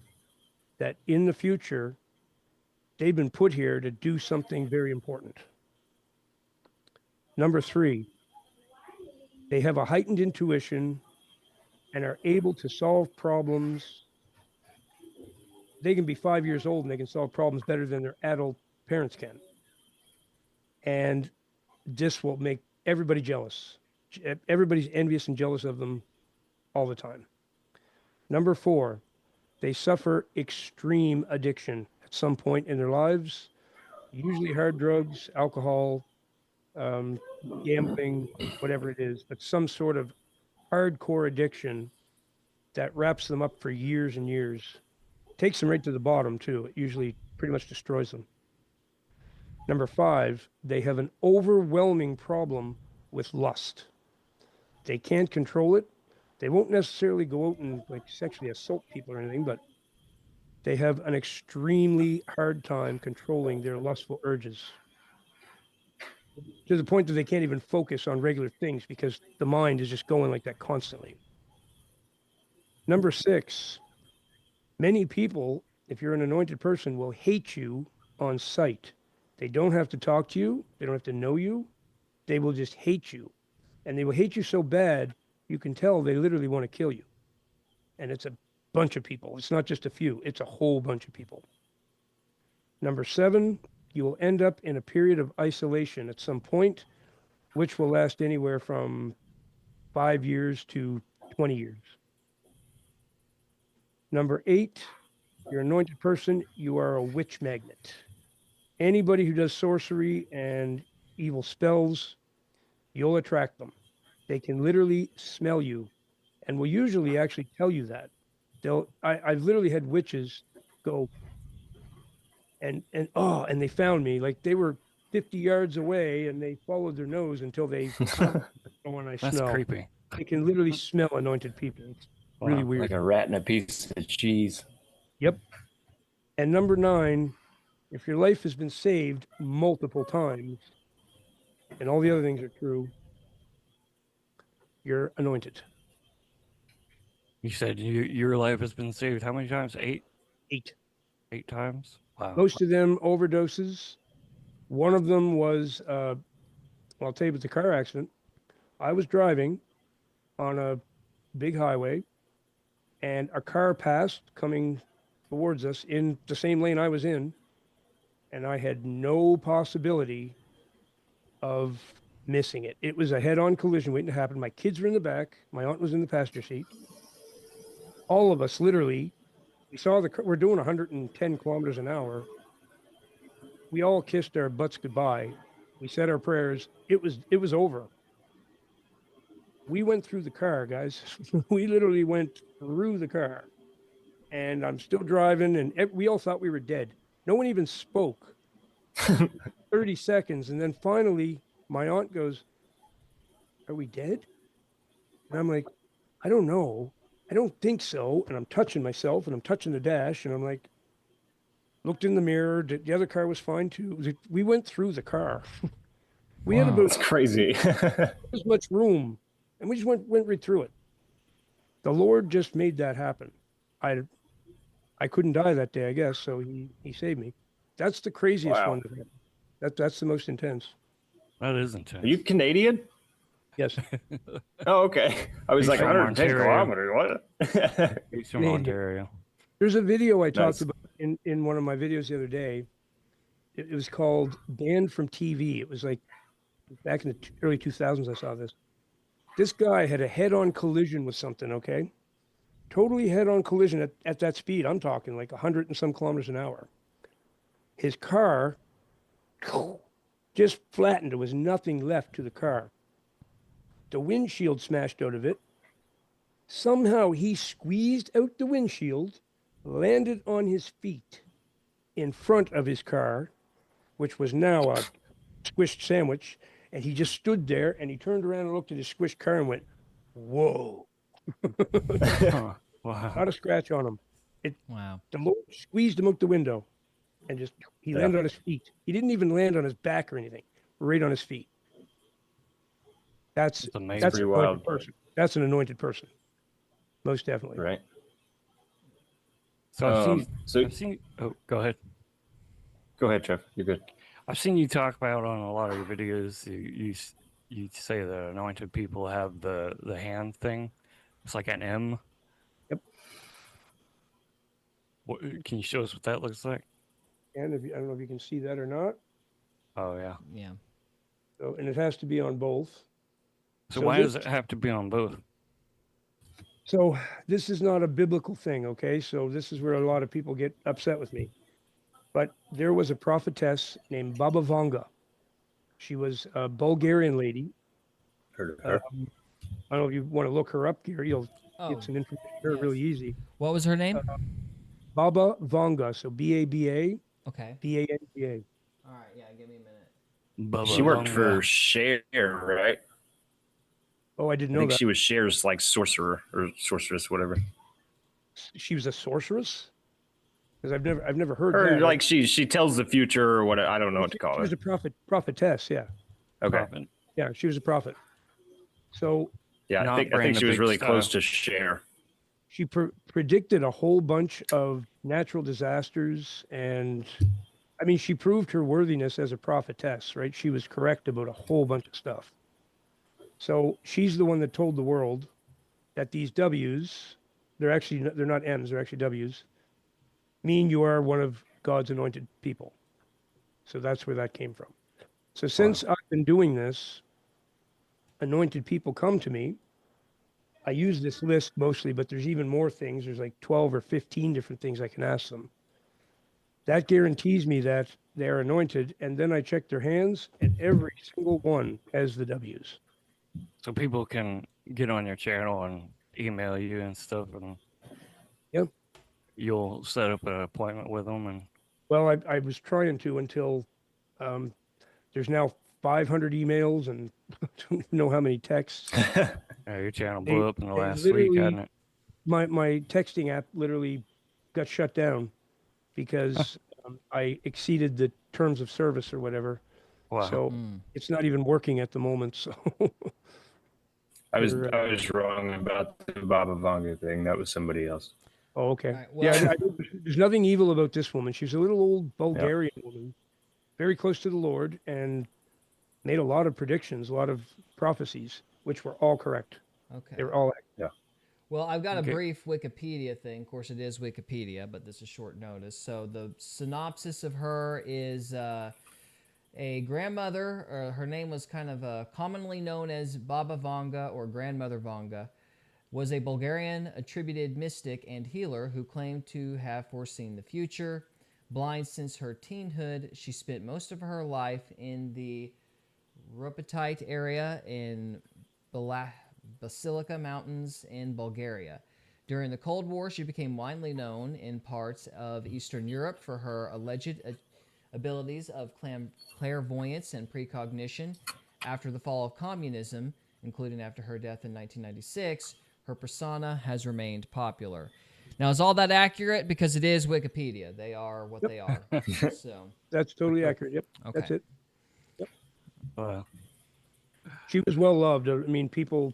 that in the future, they've been put here to do something very important. Number 3, they have a heightened intuition and are able to solve problems. They can be 5 years old and they can solve problems better than their adult parents can. And this will make everybody jealous. Everybody's envious and jealous of them all the time. Number 4, they suffer extreme addiction at some point in their lives, usually hard drugs, alcohol, gambling, whatever it is, but some sort of hardcore addiction that wraps them up for years and years. Takes them right to the bottom, too. It usually pretty much destroys them. Number 5, they have an overwhelming problem with lust. They can't control it. They won't necessarily go out and like sexually assault people or anything, but they have an extremely hard time controlling their lustful urges to the point that they can't even focus on regular things because the mind is just going like that constantly. Number 6, many people, if you're an anointed person, will hate you on sight. They don't have to talk to you. They don't have to know you. They will just hate you. And they will hate you so bad, you can tell they literally want to kill you. And it's a bunch of people. It's not just a few, it's a whole bunch of people. Number 7, you will end up in a period of isolation at some point, which will last anywhere from 5 years to 20 years. Number 8, you're an anointed person, you are a witch magnet. Anybody who does sorcery and evil spells, you'll attract them. They can literally smell you and will usually actually tell you that. I've literally had witches go and they found me. Like they were 50 yards away and they followed their nose until they found when I That's smell. creepy. They can literally smell anointed people. It's really Wow. weird. Like a rat in a piece of cheese. Yep. And number 9, if your life has been saved multiple times, and all the other things are true, you're anointed. You said your life has been saved how many times? 8? 8. 8 times? Wow. Most of them overdoses. One of them was, well, I'll tell you, it was a car accident. I was driving on a big highway, and a car passed coming towards us in the same lane I was in, and I had no possibility of missing it. It was a head-on collision waiting to happen. My kids were in the back. My aunt was in the passenger seat. All of us, literally, we saw we're doing 110 kilometers an hour. We all kissed our butts goodbye. We said our prayers. It was over. We went through the car, guys. We literally went through the car. And I'm still driving, and we all thought we were dead. No one even spoke. 30 seconds. And then finally, my aunt goes, "Are we dead?" And I'm like, "I don't know. I don't think so." And I'm touching myself and I'm touching the dash. And I'm like, looked in the mirror. The other car was fine too. We went through the car. We had Wow. about It's crazy. as much room, and we just went right through it. The Lord just made that happen. I couldn't die that day, I guess, so he saved me. That's the craziest Wow. one. That's the most intense. That is intense. Are you Canadian? Yes. Oh, okay. I was He's like from 110 Ontario. kilometers. What? He's from Canadian. Ontario. There's a video I talked Nice. about in one of my videos the other day. It was called Banned from TV. It was like back in the early 2000s I saw this. This guy had a head-on collision with something, okay? Totally head-on collision at that speed. I'm talking like 100 and some kilometers an hour. His car just flattened. There was nothing left to the car. The windshield smashed out of it. Somehow he squeezed out the windshield, landed on his feet in front of his car, which was now a squished sandwich. And he just stood there and he turned around and looked at his squished car and went, "Whoa." Huh. Wow. Not a scratch on him. Wow. The Lord squeezed him out the window and just, he landed on his feet. He didn't even land on his back or anything, right on his feet. That's amazing. that's Pretty an anointed wild. person. That's an anointed person. Most definitely. Right. So So oh, go ahead. go ahead, Jeff. You're good. I've seen you talk about on a lot of your videos. You say that anointed people have the hand thing. It's like an M. Yep. What, can you show us what that looks like? And I don't know if you can see that or not. Oh yeah. Yeah. So, and it has to be on both. So, So why this- does it have to be on both? So this is not a biblical thing, okay? So this is where a lot of people get upset with me. But there was a prophetess named Baba Vanga. She was a Bulgarian lady. Heard of her. I don't know if you want to look her up, Gary. You'll Oh, get some information there yes. really easy. what was her name? Baba Vanga. So Baba Okay. Vanga. All All right, yeah, give me a minute. Bubba She worked Vanga. for Cher, right? Oh, I didn't I know think that. she was Cher's like sorcerer or sorceress, whatever. She was a sorceress? Because I've never heard Or that. like she tells the future or what, I don't know Oh, what to call she her. was a prophetess, yeah. Okay. Prophet. Yeah, she was a prophet. So Yeah, Not I think Brand the she was Big really Style. close to Cher. she predicted a whole bunch of natural disasters, and I mean, she proved her worthiness as a prophetess, right? She was correct about a whole bunch of stuff. So she's the one that told the world that these W's, they're not M's, they're actually W's, mean you are one of God's anointed people. So that's where that came from. So since I've been doing this, anointed people come to me. I use this list mostly, but there's even more things. There's like 12 or 15 different things I can ask them. That guarantees me that they're anointed. And then I check their hands, and every single one has the W's. So people can get on your channel and email you and stuff, and Yep. you'll set up an appointment with them. And Well, I was trying to until there's now 500 emails and I don't know how many texts. your channel They- blew up in the they last week, literally- hadn't it? My texting app literally got shut down because I exceeded the terms of service or whatever. Wow. So Mm. it's not even working at the moment. So I was They're, wrong about the Baba Vanga thing. That was somebody else. oh, okay. All right, Yeah, well- there's nothing evil about this woman. She's a little old Bulgarian woman, very close to the Lord, and made a lot of predictions, a lot of prophecies, which were all correct. Okay. They were all Well, I've got a Okay. brief Wikipedia thing. Of course, it is Wikipedia, but this is short notice. So the synopsis of her is a grandmother, or her name was kind of commonly known as Baba Vanga or Grandmother Vanga, was a Bulgarian attributed mystic and healer who claimed to have foreseen the future. Blind since her teenhood, she spent most of her life in the Rupatite area in Basilica Mountains in Bulgaria. During the Cold War, she became widely known in parts of Eastern Europe for her alleged abilities of clairvoyance and precognition. After the fall of communism, including after her death in 1996, her persona has remained popular. Now, is all that accurate? Because it is Wikipedia. They are what they are. So, that's totally accurate. Yep, okay. that's it. Wow. She was well loved. I mean, people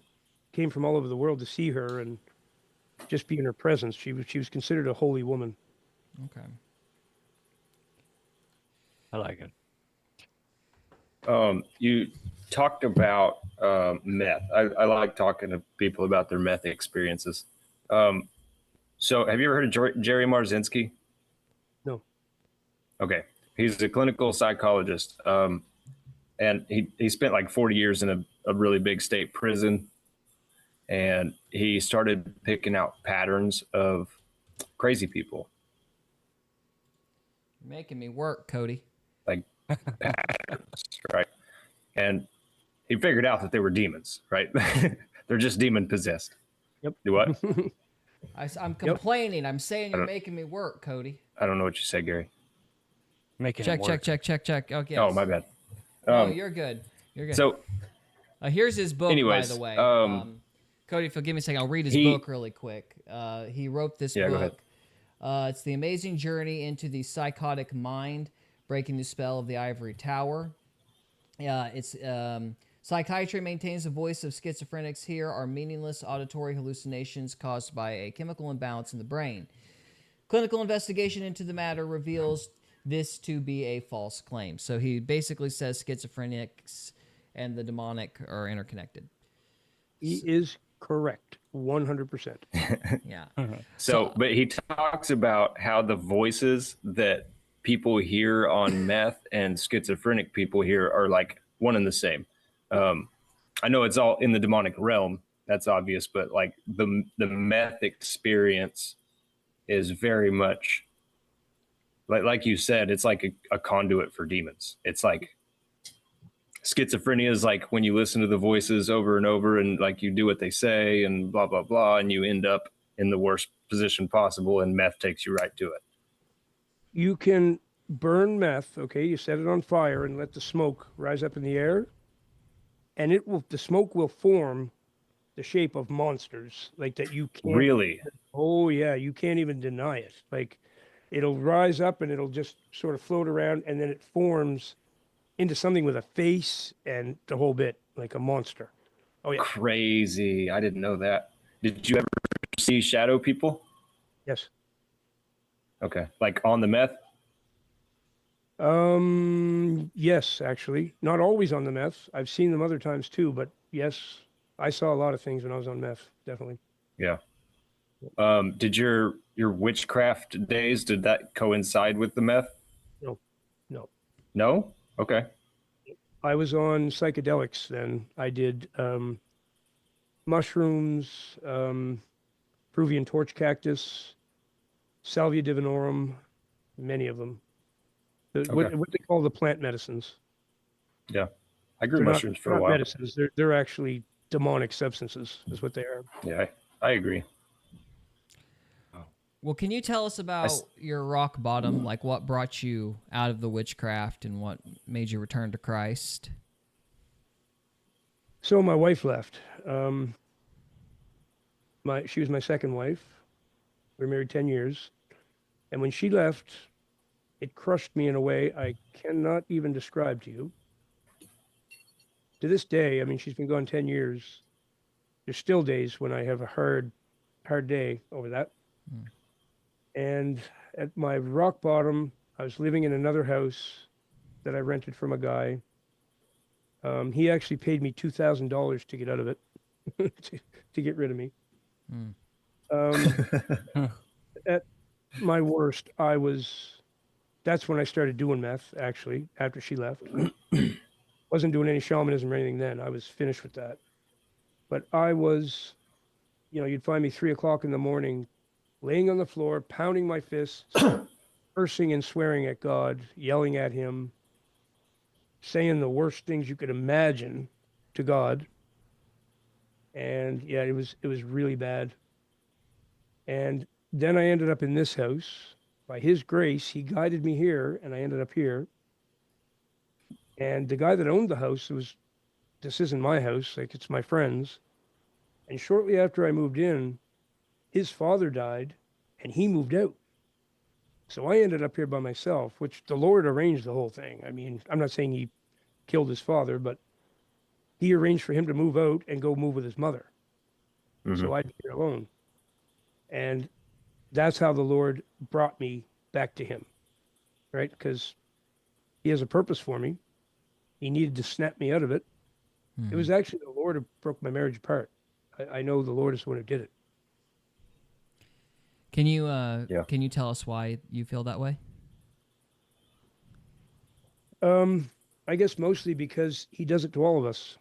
came from all over the world to see her and just be in her presence. She was considered a holy woman. Okay. I like it. You talked about meth. I like talking to people about their meth experiences. So have you ever heard of Jerry Marzinski? No. Okay. He's a clinical psychologist. And he spent like 40 years in a really big state prison. And he started picking out patterns of crazy people. You're making me work, Cody. Like patterns, right? And he figured out that they were demons, right? They're just demon possessed. Yep. Do what? I'm complaining. I'm saying you're making me work, Cody. I don't know what you said, Gary. Making Check, it check, work. check, check, check. Okay. Oh, my bad. No, you're good. You're good. So here's his book, anyways, by the way. Cody, if you'll give me a second, I'll read his he- book really quick. He wrote this Yeah, go ahead. book. It's The Amazing Journey into the Psychotic Mind, Breaking the Spell of the Ivory Tower. It's psychiatry maintains the voice of schizophrenics here are meaningless auditory hallucinations caused by a chemical imbalance in the brain. Clinical investigation into the matter reveals this to be a false claim. So he basically says schizophrenics and the demonic are interconnected. He is correct, 100%. Yeah. So, but he talks about how the voices that people hear on meth and schizophrenic people hear are like one and the same. I know it's all in the demonic realm. That's obvious, but like the meth experience is very much like you said, it's like a conduit for demons. It's like schizophrenia is like when you listen to the voices over and over and like you do what they say and blah, blah, blah, and you end up in the worst position possible and meth takes you right to it. You can burn meth, okay, you set it on fire and let the smoke rise up in the air, and the smoke will form the shape of monsters like that you can't. Really? Oh yeah, you can't even deny it. Like it'll rise up and it'll just sort of float around, and then it forms into something with a face and the whole bit, like a monster. Oh yeah. Crazy. I didn't know that. Did you ever see shadow people? Yes. Okay. Like on the meth? Yes, actually. Not always on the meth. I've seen them other times too, but yes, I saw a lot of things when I was on meth, definitely. Yeah. Did your witchcraft days, did that coincide with the meth? No, no. No? Okay. I was on psychedelics then. I did mushrooms, Peruvian torch cactus, Salvia divinorum, many of them. Okay. What they call the plant medicines. Yeah. I grew They're not mushrooms for they're a not while. medicines. They're actually demonic substances, is what they are. Yeah, I agree. Well, can you tell us about your rock bottom? Like what brought you out of the witchcraft and what made you return to Christ? So my wife left. She was my second wife. We were married 10 years. And when she left, it crushed me in a way I cannot even describe to you. To this day, I mean, she's been gone 10 years. There's still days when I have a hard day over that. Mm. And at my rock bottom, I was living in another house that I rented from a guy. He actually paid me $2,000 to get out of it, to get rid of me. Mm. At my worst, that's when I started doing meth, actually, after she left. Wasn't doing any shamanism or anything then. I was finished with that. But I was, you'd find me 3 o'clock in the morning, laying on the floor, pounding my fists, cursing and swearing at God, yelling at him, saying the worst things you could imagine to God. And yeah, it was really bad. And then I ended up in this house. By his grace, he guided me here, and I ended up here. And the guy that owned the house this isn't my house, like it's my friend's. And shortly after I moved in, his father died and he moved out. So I ended up here by myself, which the Lord arranged the whole thing. I mean, I'm not saying he killed his father, but he arranged for him to move out and go move with his mother. Mm-hmm. So I'd be here alone. And that's how the Lord brought me back to him, right? Because he has a purpose for me. He needed to snap me out of it. Mm. It was actually the Lord who broke my marriage apart. I know the Lord is the one who did it. Can you tell us why you feel that way? I guess mostly because he does it to all of us.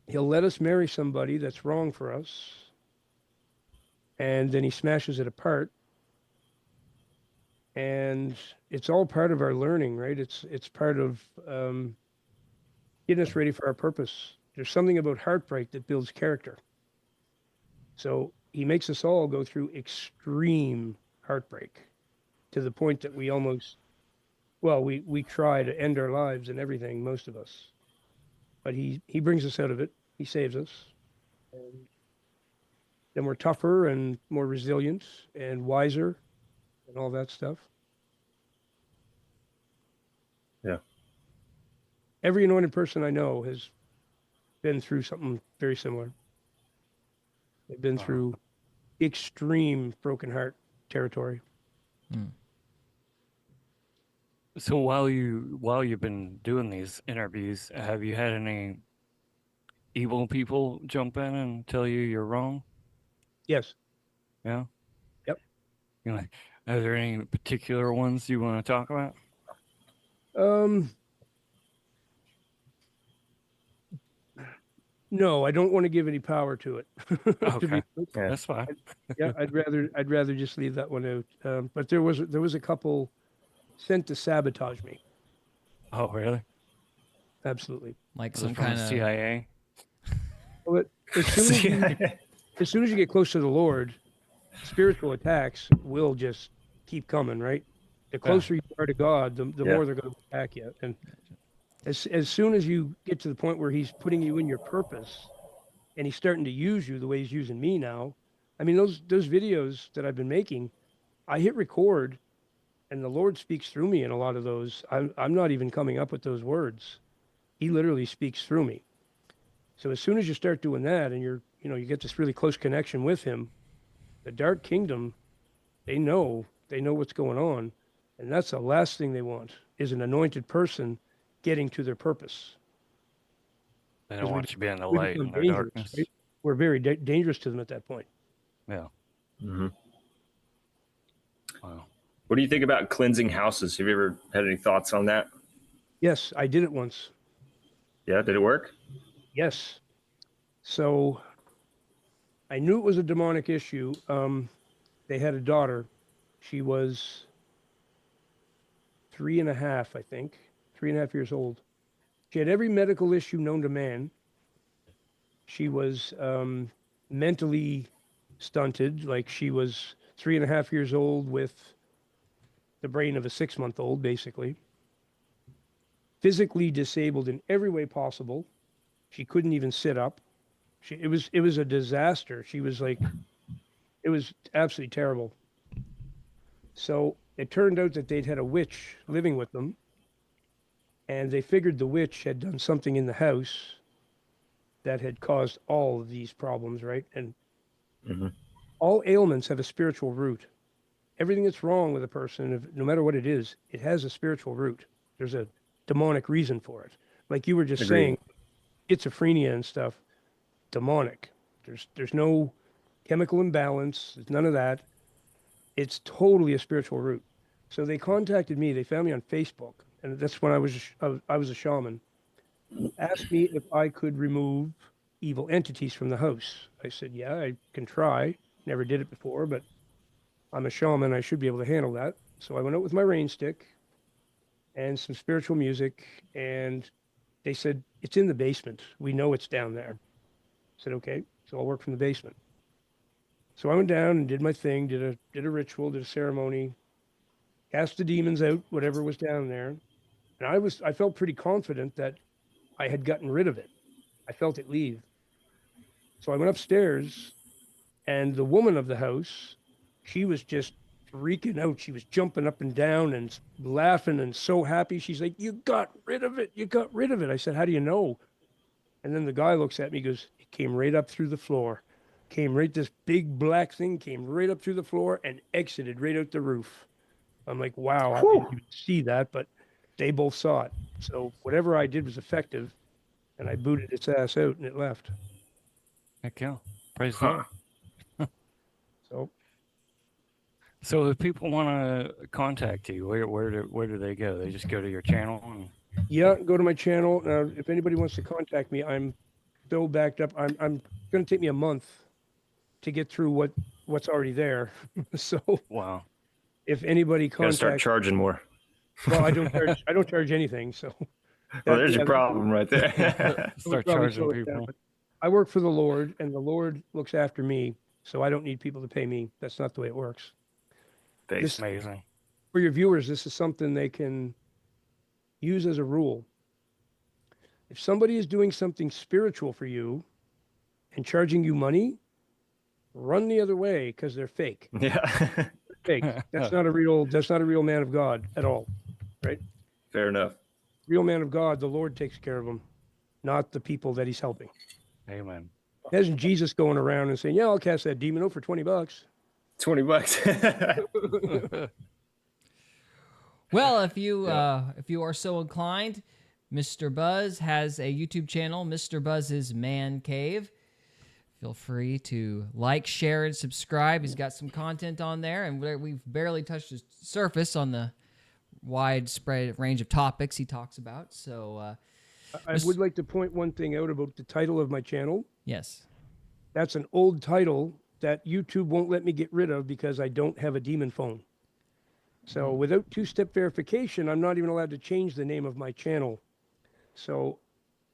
He'll let us marry somebody that's wrong for us, and then he smashes it apart. And it's all part of our learning, right? It's part of getting us ready for our purpose. There's something about heartbreak that builds character. So he makes us all go through extreme heartbreak to the point that we almost, we try to end our lives and everything, most of us. But he brings us out of it. He saves us. And then we're tougher and more resilient and wiser and all that stuff. Yeah. Every anointed person I know has been through something very similar. They've been through extreme broken heart territory. Mm. So while you've been doing these interviews, have you had any evil people jump in and tell you you're wrong? Yes. Yeah. Yep. Are there any particular ones you want to talk about? No, I don't want to give any power to it. Okay, Yeah. that's fine. I'd rather just leave that one out. But there was a couple sent to sabotage me. Oh, really? Absolutely. Like Was some it from kind the of CIA? But as soon as you get close to the Lord, spiritual attacks will just keep coming, right? The closer you are to God, the Yeah. more they're going to attack you. And as soon as you get to the point where he's putting you in your purpose and he's starting to use you the way he's using me now, I mean, those videos that I've been making, I hit record and the Lord speaks through me in a lot of those. I'm not even coming up with those words. He literally speaks through me. So as soon as you start doing that and you get this really close connection with him, the dark kingdom, they know what's going on. And that's the last thing they want is an anointed person getting to their purpose. They don't want you being the We light become in their dangerous, darkness. right? We're very dangerous to them at that point. Yeah. Hmm. Wow. What do you think about cleansing houses? Have you ever had any thoughts on that? Yes, I did it once. Yeah, did it work? Yes. So I knew it was a demonic issue. They had a daughter. She was 3.5, I think, 3.5 years old. She had every medical issue known to man. She was mentally stunted, like she was 3.5 years old with the brain of a 6-month-old, basically. Physically disabled in every way possible. She couldn't even sit up. It was a disaster. She was like, it was absolutely terrible. So it turned out that they'd had a witch living with them, and they figured the witch had done something in the house that had caused all of these problems, right? And Hmm. all ailments have a spiritual root. Everything that's wrong with a person, no matter what it is, it has a spiritual root. There's a demonic reason for it. Like you were just Agreed. saying, schizophrenia and stuff, demonic. There's no chemical imbalance. There's none of that. It's totally a spiritual root. So they contacted me. They found me on Facebook, and that's when I was a shaman. Asked me if I could remove evil entities from the house. I said, yeah, I can try. Never did it before, but I'm a shaman. I should be able to handle that. So I went out with my rain stick and some spiritual music, and they said, it's in the basement. We know it's down there. I said, okay, so I'll work from the basement. So I went down and did my thing, did a ritual, did a ceremony, cast the demons out, whatever was down there. And I felt pretty confident that I had gotten rid of it. I felt it leave. So I went upstairs, and the woman of the house, she was just freaking out. She was jumping up and down and laughing and so happy. She's like, you got rid of it. You got rid of it. I said, how do you know? And then the guy looks at me, goes, it came right up through the floor. This big black thing came right up through the floor and exited right out the roof. I'm like, wow, I didn't even see that, but they both saw it. So whatever I did was effective, and I booted its ass out and it left. Heck yeah. Praise the Huh. Lord. So So if people want to contact you, where do they go? They just go to your channel and yeah, go to my channel. Now, if anybody wants to contact me, I'm so backed up. I'm going to take me a month to get through what's already there. So wow. if anybody Got to start contacts, charging more. well, I don't charge anything. So Well, there's yeah, your problem right there. that would Start probably charging slow it down, people. but I work for the Lord, and the Lord looks after me, so I don't need people to pay me. That's not the way it works. Thanks. Amazing. For your viewers, this is something they can use as a rule. If somebody is doing something spiritual for you and charging you money, run the other way because they're fake. Yeah. Fake. That's not a real man of God at all, right? Fair enough. Real man of God, the Lord takes care of him, not the people that he's helping. Amen. It isn't Jesus going around and saying, yeah, I'll cast that demon out for $20. $20. Well, if you are so inclined, Mr. Buzz has a YouTube channel, Mr. Buzz's Man Cave. Feel free to like, share, and subscribe. He's got some content on there, and we've barely touched the surface on the widespread range of topics he talks about. So, I would like to point one thing out about the title of my channel. yes. That's an old title that YouTube won't let me get rid of because I don't have a demon phone. So without two-step verification, I'm not even allowed to change the name of my channel. So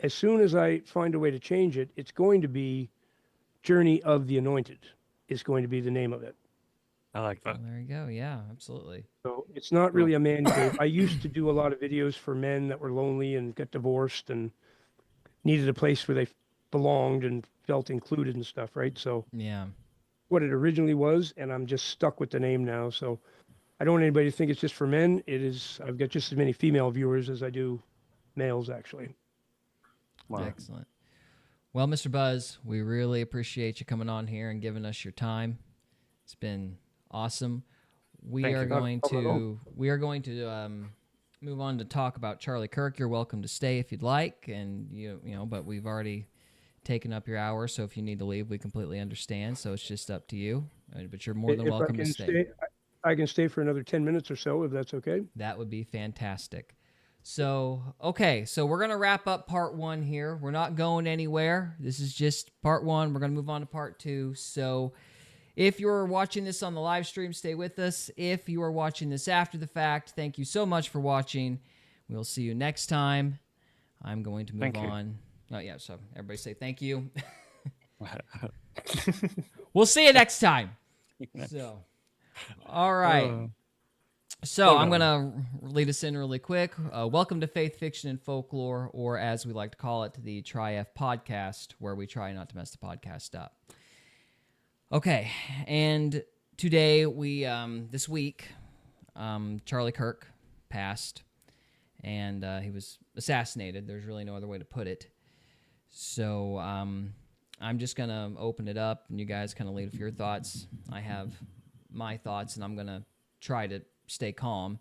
as soon as I find a way to change it, it's going to be Journey of the Anointed is going to be the name of it. I like that. Well, there you go. Yeah, absolutely. So it's not Cool. really a man cave. I used to do a lot of videos for men that were lonely and got divorced and needed a place where they belonged and felt included and stuff, right? So Yeah. what it originally was, and I'm just stuck with the name now. So I don't want anybody to think it's just for men. It is. I've got just as many female viewers as I do males, actually. Wow. Excellent. Well, Mr. Buzz, we really appreciate you coming on here and giving us your time. It's been awesome. We Thank are you. Not a going problem at all. to move on to talk about Charlie Kirk. You're welcome to stay if you'd like, and but we've already taken up your hour, so if you need to leave, we completely understand. So it's just up to you. But you're more than If I welcome to can stay. stay, I can stay for another 10 minutes or so, if that's okay. That would be fantastic. So, okay, so we're going to wrap up part 1 here. We're not going anywhere. This is just part 1. We're going to move on to part 2. So, if you're watching this on the live stream, stay with us. If you are watching this after the fact, thank you so much for watching. We'll see you next time. I'm going to move Thank you. on. Oh, yeah, so everybody say thank you. We'll see you next time. So, all right. So Hold I'm on. going to lead us in really quick. Welcome to Faith, Fiction, and Folklore, or as we like to call it, the Tri-F podcast, where we try not to mess the podcast up. Okay, and today this week, Charlie Kirk passed, and he was assassinated. There's really no other way to put it. So I'm just going to open it up, and you guys kind of lead with your thoughts. I have my thoughts, and I'm going to try to stay calm,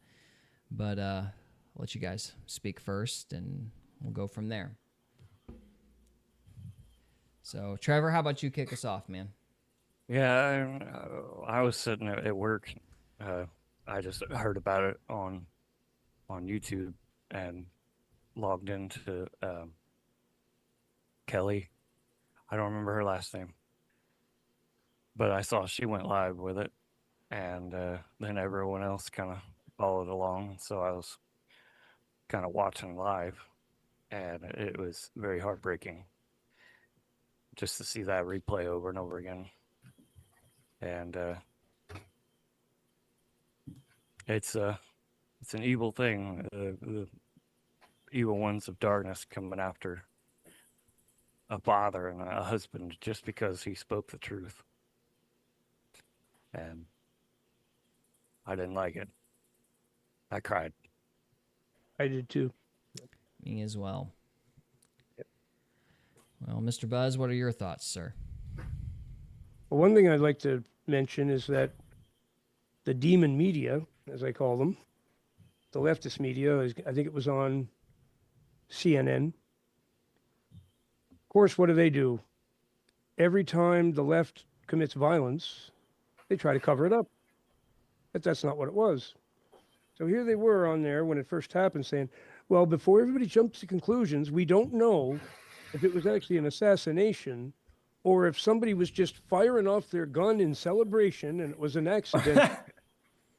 but I'll let you guys speak first, and we'll go from there. So, Trevor, how about you kick us off, man? Yeah, I was sitting at work. I just heard about it on YouTube and logged into Kelly. I don't remember her last name, but I saw she went live with it, and then everyone else kind of followed along. So I was kind of watching live, and it was very heartbreaking just to see that replay over and over again. And it's an evil thing. The evil ones of darkness coming after a father and a husband just because he spoke the truth. And I didn't like it. I cried. I did too. Me as well. Well, Mr. Buzz, what are your thoughts, sir? Well, one thing I'd like to mention is that the demon media, as I call them, the leftist media, I think it was on CNN. Of course, what do? Every time the left commits violence, they try to cover it up. But that's not what it was. So here they were on there when it first happened saying, well, before everybody jumps to conclusions, we don't know if it was actually an assassination or if somebody was just firing off their gun in celebration and it was an accident.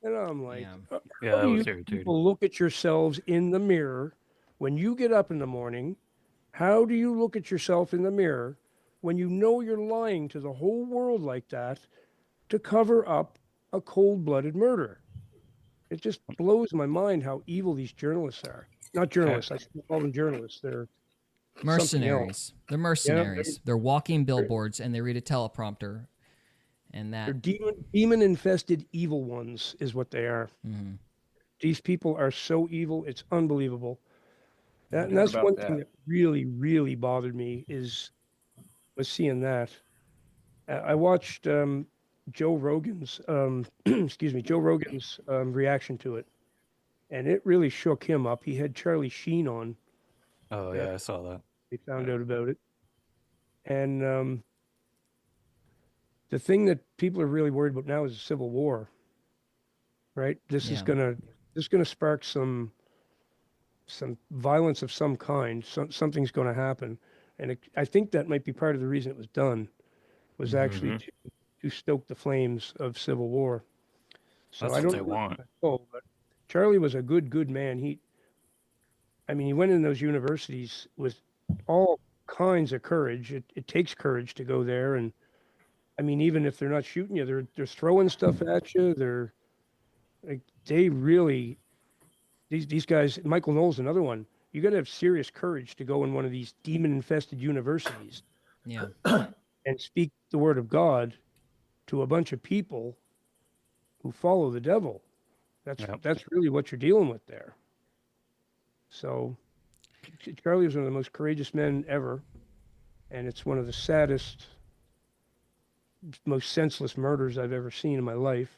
And I'm like, Yeah. Yeah, how that do was you irritating. people look at yourselves in the mirror when you get up in the morning? How do you look at yourself in the mirror when you know you're lying to the whole world like that to cover up a cold-blooded murder? It just blows my mind how evil these journalists are. Not journalists, I still call them journalists. They're something else. Mercenaries. They're mercenaries. They're walking billboards, and they read a teleprompter, and They're that. demon-infested evil ones is what they are. Mhm. These people are so evil, it's unbelievable. No And doubt that's about one that. thing that really, really bothered me was seeing that. I watched Joe Rogan's Joe Rogan's reaction to it, and it really shook him up. He had Charlie Sheen on. Oh, yeah, I saw that. They found out about it, and the thing that people are really worried about now is a civil war. Right? This is Yeah. gonna spark some violence of some kind. Something's going to happen, and I think that might be part of the reason it was done, was actually to stoke the flames of civil war. So That's I what don't they know want. but Charlie was a good man. He went in those universities with all kinds of courage. It takes courage to go there, and I mean, even if they're not shooting you, they're throwing stuff at you. They're like, they really, these guys, Michael Knowles, another one. You got to have serious courage to go in one of these demon-infested universities Yeah. and speak the word of God to a bunch of people who follow the devil. Yep. That's really what you're dealing with there. So Charlie was one of the most courageous men ever, and it's one of the saddest, most senseless murders I've ever seen in my life,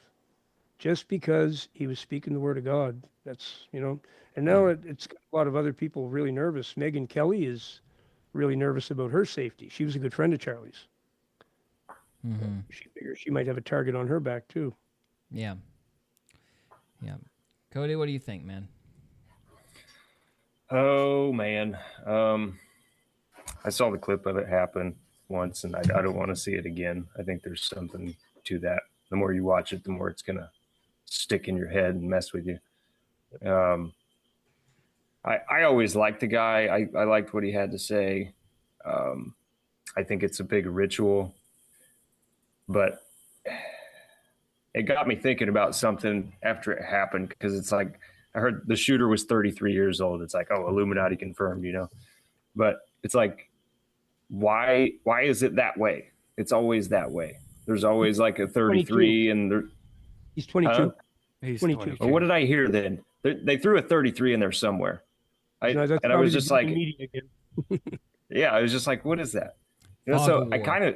just because he was speaking the word of God. That's, and now it's got a lot of other people really nervous. Megan Kelly is really nervous about her safety. She was a good friend of Charlie's. Mm-hmm. She figures she might have a target on her back too. Yeah. Yeah. Cody, what do you think, man? Oh man, I saw the clip of it happen once, and I don't want to see it again. I think there's something to that. The more you watch it, the more it's gonna stick in your head and mess with you. I always liked the guy. I liked what he had to say. I think it's a big ritual, but it got me thinking about something after it happened, because it's like, I heard the shooter was 33 years old. It's like, oh, Illuminati confirmed, but it's like, why is it that way? It's always that way. There's always like a 33 and there. He's 22. Huh? He's 22. 22. Well, what did I hear then? They threw a 33 in there somewhere. That's and I was probably the just like, media again. yeah, I was just like, what is that? Fog So of I war. kind of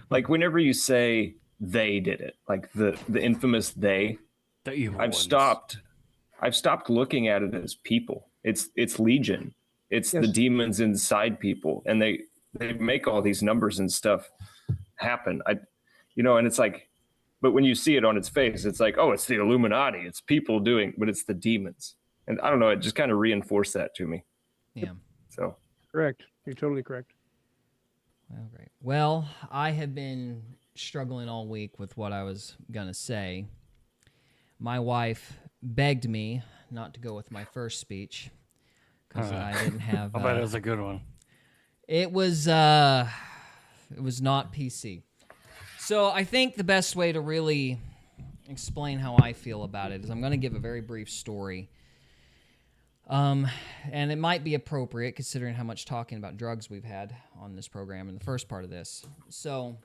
like, whenever you say they did it, like the infamous they, The evil I've ones. stopped looking at it as people. It's legion. It's the Yes. demons inside people, and they make all these numbers and stuff happen. And it's like, but when you see it on its face, it's like, oh, it's the Illuminati. It's people doing, but it's the demons. And I don't know, it just kind of reinforced that to me. Yeah. So Correct. You're totally correct. Well, great. Well, I have been struggling all week with what I was going to say. My wife begged me not to go with my first speech because I didn't have... I bet it was a good one. It was not PC. So I think the best way to really explain how I feel about it is I'm going to give a very brief story. And it might be appropriate considering how much talking about drugs we've had on this program in the first part of this. So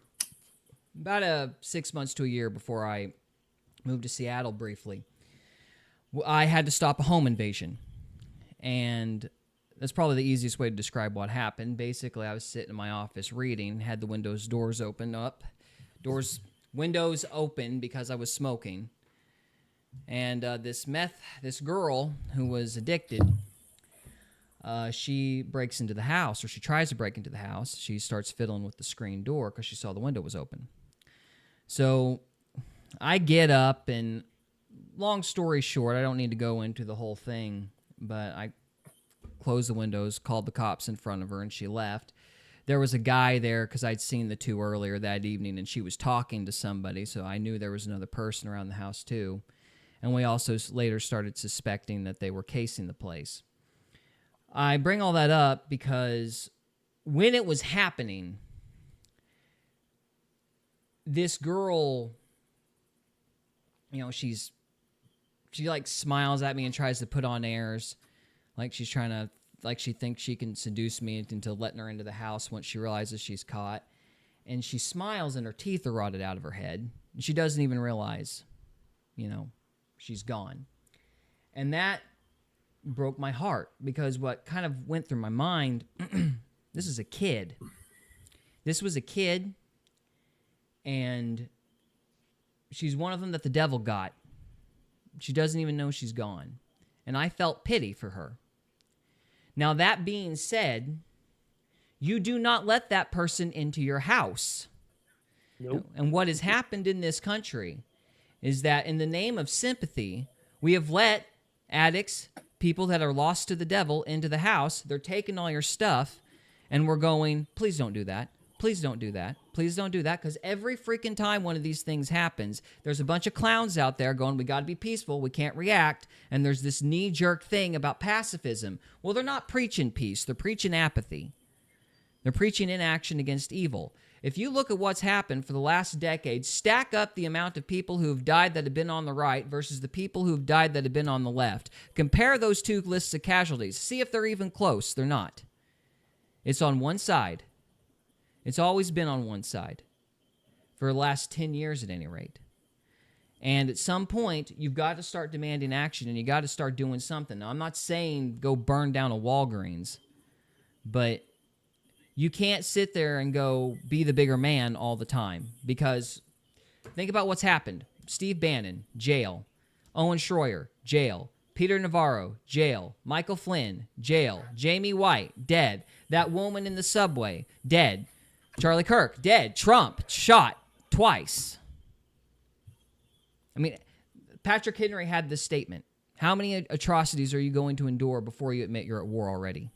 about 6 months to a year before I moved to Seattle briefly, I had to stop a home invasion. And that's probably the easiest way to describe what happened. Basically, I was sitting in my office reading, had the windows open because I was smoking. And this girl who was addicted, she breaks into the house, or she tries to break into the house. She starts fiddling with the screen door because she saw the window was open. So I get up, and long story short, I don't need to go into the whole thing, but I closed the windows, called the cops in front of her, and she left. There was a guy there because I'd seen the two earlier that evening, and she was talking to somebody, so I knew there was another person around the house too. And we also later started suspecting that they were casing the place. I bring all that up because when it was happening, this girl, she like smiles at me and tries to put on airs, like she's trying to, like she thinks she can seduce me into letting her into the house once she realizes she's caught. And she smiles and her teeth are rotted out of her head. And she doesn't even realize, she's gone. And that broke my heart because what kind of went through my mind, this is a kid. This was a kid, and she's one of them that the devil got. She doesn't even know she's gone. And I felt pity for her. Now, that being said, you do not let that person into your house. Nope. And what has happened in this country is that in the name of sympathy, we have let addicts, people that are lost to the devil, into the house. They're taking all your stuff, and we're going, please don't do that. Please don't do that. Please don't do that, because every freaking time one of these things happens, there's a bunch of clowns out there going, we got to be peaceful, we can't react, and there's this knee-jerk thing about pacifism. Well, they're not preaching peace. They're preaching apathy. They're preaching inaction against evil. If you look at what's happened for the last decade, stack up the amount of people who have died that have been on the right versus the people who have died that have been on the left. Compare those two lists of casualties. See if they're even close. They're not. It's on one side. It's always been on one side. For the last 10 years at any rate. And at some point, you've got to start demanding action, and you got to start doing something. Now, I'm not saying go burn down a Walgreens, but you can't sit there and go be the bigger man all the time, because think about what's happened. Steve Bannon, jail. Owen Schroyer, jail. Peter Navarro, jail. Michael Flynn, jail. Jamie White, dead. That woman in the subway, dead. Charlie Kirk, dead. Trump, shot twice. I mean, Patrick Henry had this statement. How many atrocities are you going to endure before you admit you're at war already?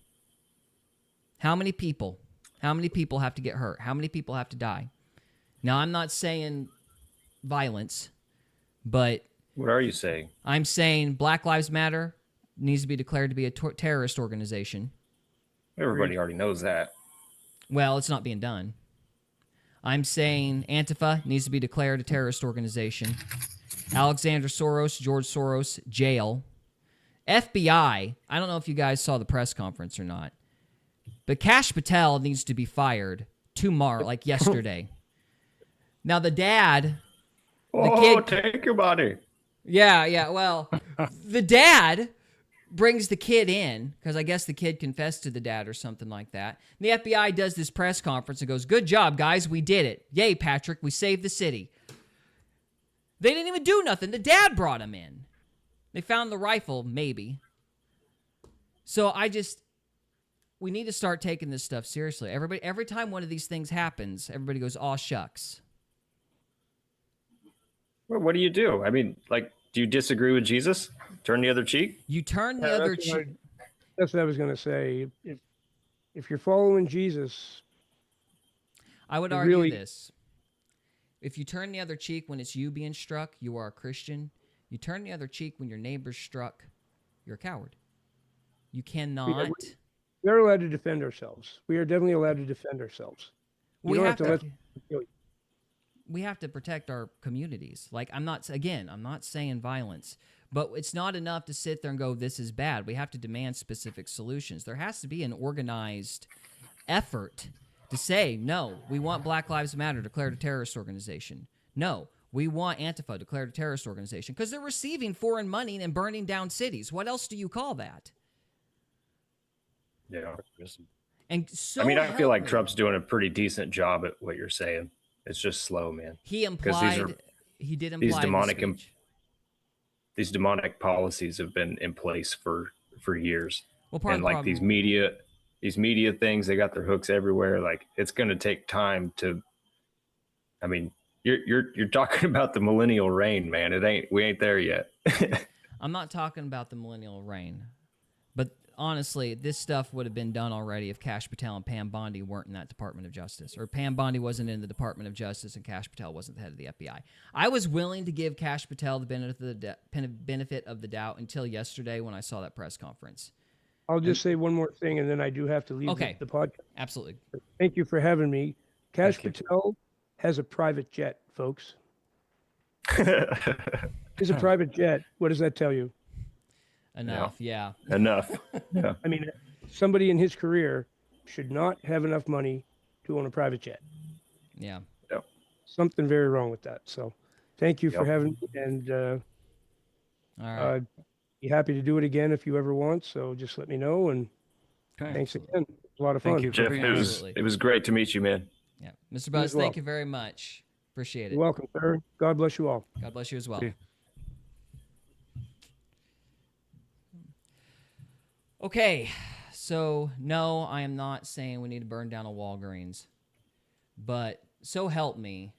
How many people? How many people have to get hurt? How many people have to die? Now, I'm not saying violence, but... What are you saying? I'm saying Black Lives Matter needs to be declared to be a terrorist organization. Everybody already knows that. Well, it's not being done. I'm saying Antifa needs to be declared a terrorist organization. Alexander Soros, George Soros, jail. FBI, I don't know if you guys saw the press conference or not, but Kash Patel needs to be fired tomorrow, like yesterday. Now, the dad... Take your body. Yeah, well, the dad brings the kid in, because I guess the kid confessed to the dad or something like that. And the FBI does this press conference and goes, good job, guys, we did it. Yay, Patrick, we saved the city. They didn't even do nothing. The dad brought him in. They found the rifle, maybe. So we need to start taking this stuff seriously. Every time one of these things happens, everybody goes, aw, shucks. Well, what do you do? I mean, like, do you disagree with Jesus? Turn the other cheek? You turn the other cheek. That's what I was going to say. If you're following Jesus, I would argue this. If you turn the other cheek when it's you being struck, you are a Christian. You turn the other cheek when your neighbor's struck, you're a coward. You cannot. We're allowed to defend ourselves. We are definitely allowed to defend ourselves. We have to protect our communities. Like, I'm not saying violence, but it's not enough to sit there and go, this is bad. We have to demand specific solutions. There has to be an organized effort to say, no, we want Black Lives Matter declared a terrorist organization. No, we want Antifa declared a terrorist organization, because they're receiving foreign money and burning down cities. What else do you call that? Yeah. And so I mean, I feel like Trump's doing a pretty decent job at what you're saying. It's just slow, man. He did imply these demonic policies have been in place for years. Well, part and of the like these media things, they got their hooks everywhere. Like, it's going to take time to. I mean, you're talking about the millennial reign, man. We ain't there yet. I'm not talking about the millennial reign, but honestly, this stuff would have been done already if Kash Patel and Pam Bondi weren't in that Department of Justice, or Pam Bondi wasn't in the Department of Justice and Kash Patel wasn't the head of the FBI. I was willing to give Kash Patel the benefit of the doubt until yesterday when I saw that press conference. I'll just say one more thing, and then I do have to leave the podcast. Absolutely. Thank you for having me. Kash Patel has a private jet, folks. It's a private jet. What does that tell you? Enough, yeah. Enough. Yeah. I mean, somebody in his career should not have enough money to own a private jet. Yeah. Yep. Something very wrong with that. So thank you for having me, and all right. Be happy to do it again if you ever want. So just let me know, and thanks again. It was a lot of fun. Thank you, Jeff. It was great to meet you, man. Yeah. Mr. Buzz, thank you very much. Appreciate it. You're welcome, sir. God bless you all. God bless you as well. Okay, so no, I am not saying we need to burn down a Walgreens, but so help me.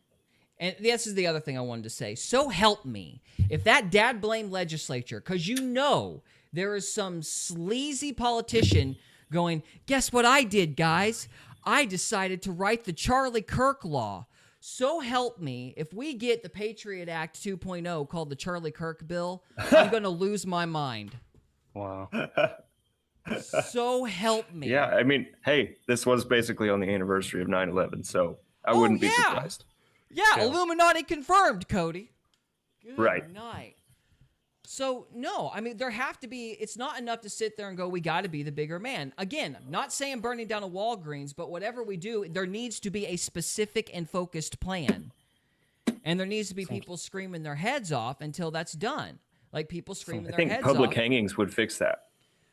And this is the other thing I wanted to say. So help me. If that dad blame legislature, because you know there is some sleazy politician going, guess what I did, guys? I decided to write the Charlie Kirk law. So help me, if we get the Patriot Act 2.0 called the Charlie Kirk bill, I'm going to lose my mind. Wow. So help me. Yeah, I mean, hey, this was basically on the anniversary of 9/11, so I Oh, wouldn't be yeah. surprised. Yeah, Yeah. Illuminati confirmed, Cody. Good Right. night. So, no, I mean, there have to be, it's not enough to sit there and go, we got to be the bigger man. Again, I'm not saying burning down a Walgreens, but whatever we do, there needs to be a specific and focused plan. And there needs to be people screaming their heads off until that's done. Like people screaming I their think heads public off. hangings would fix that.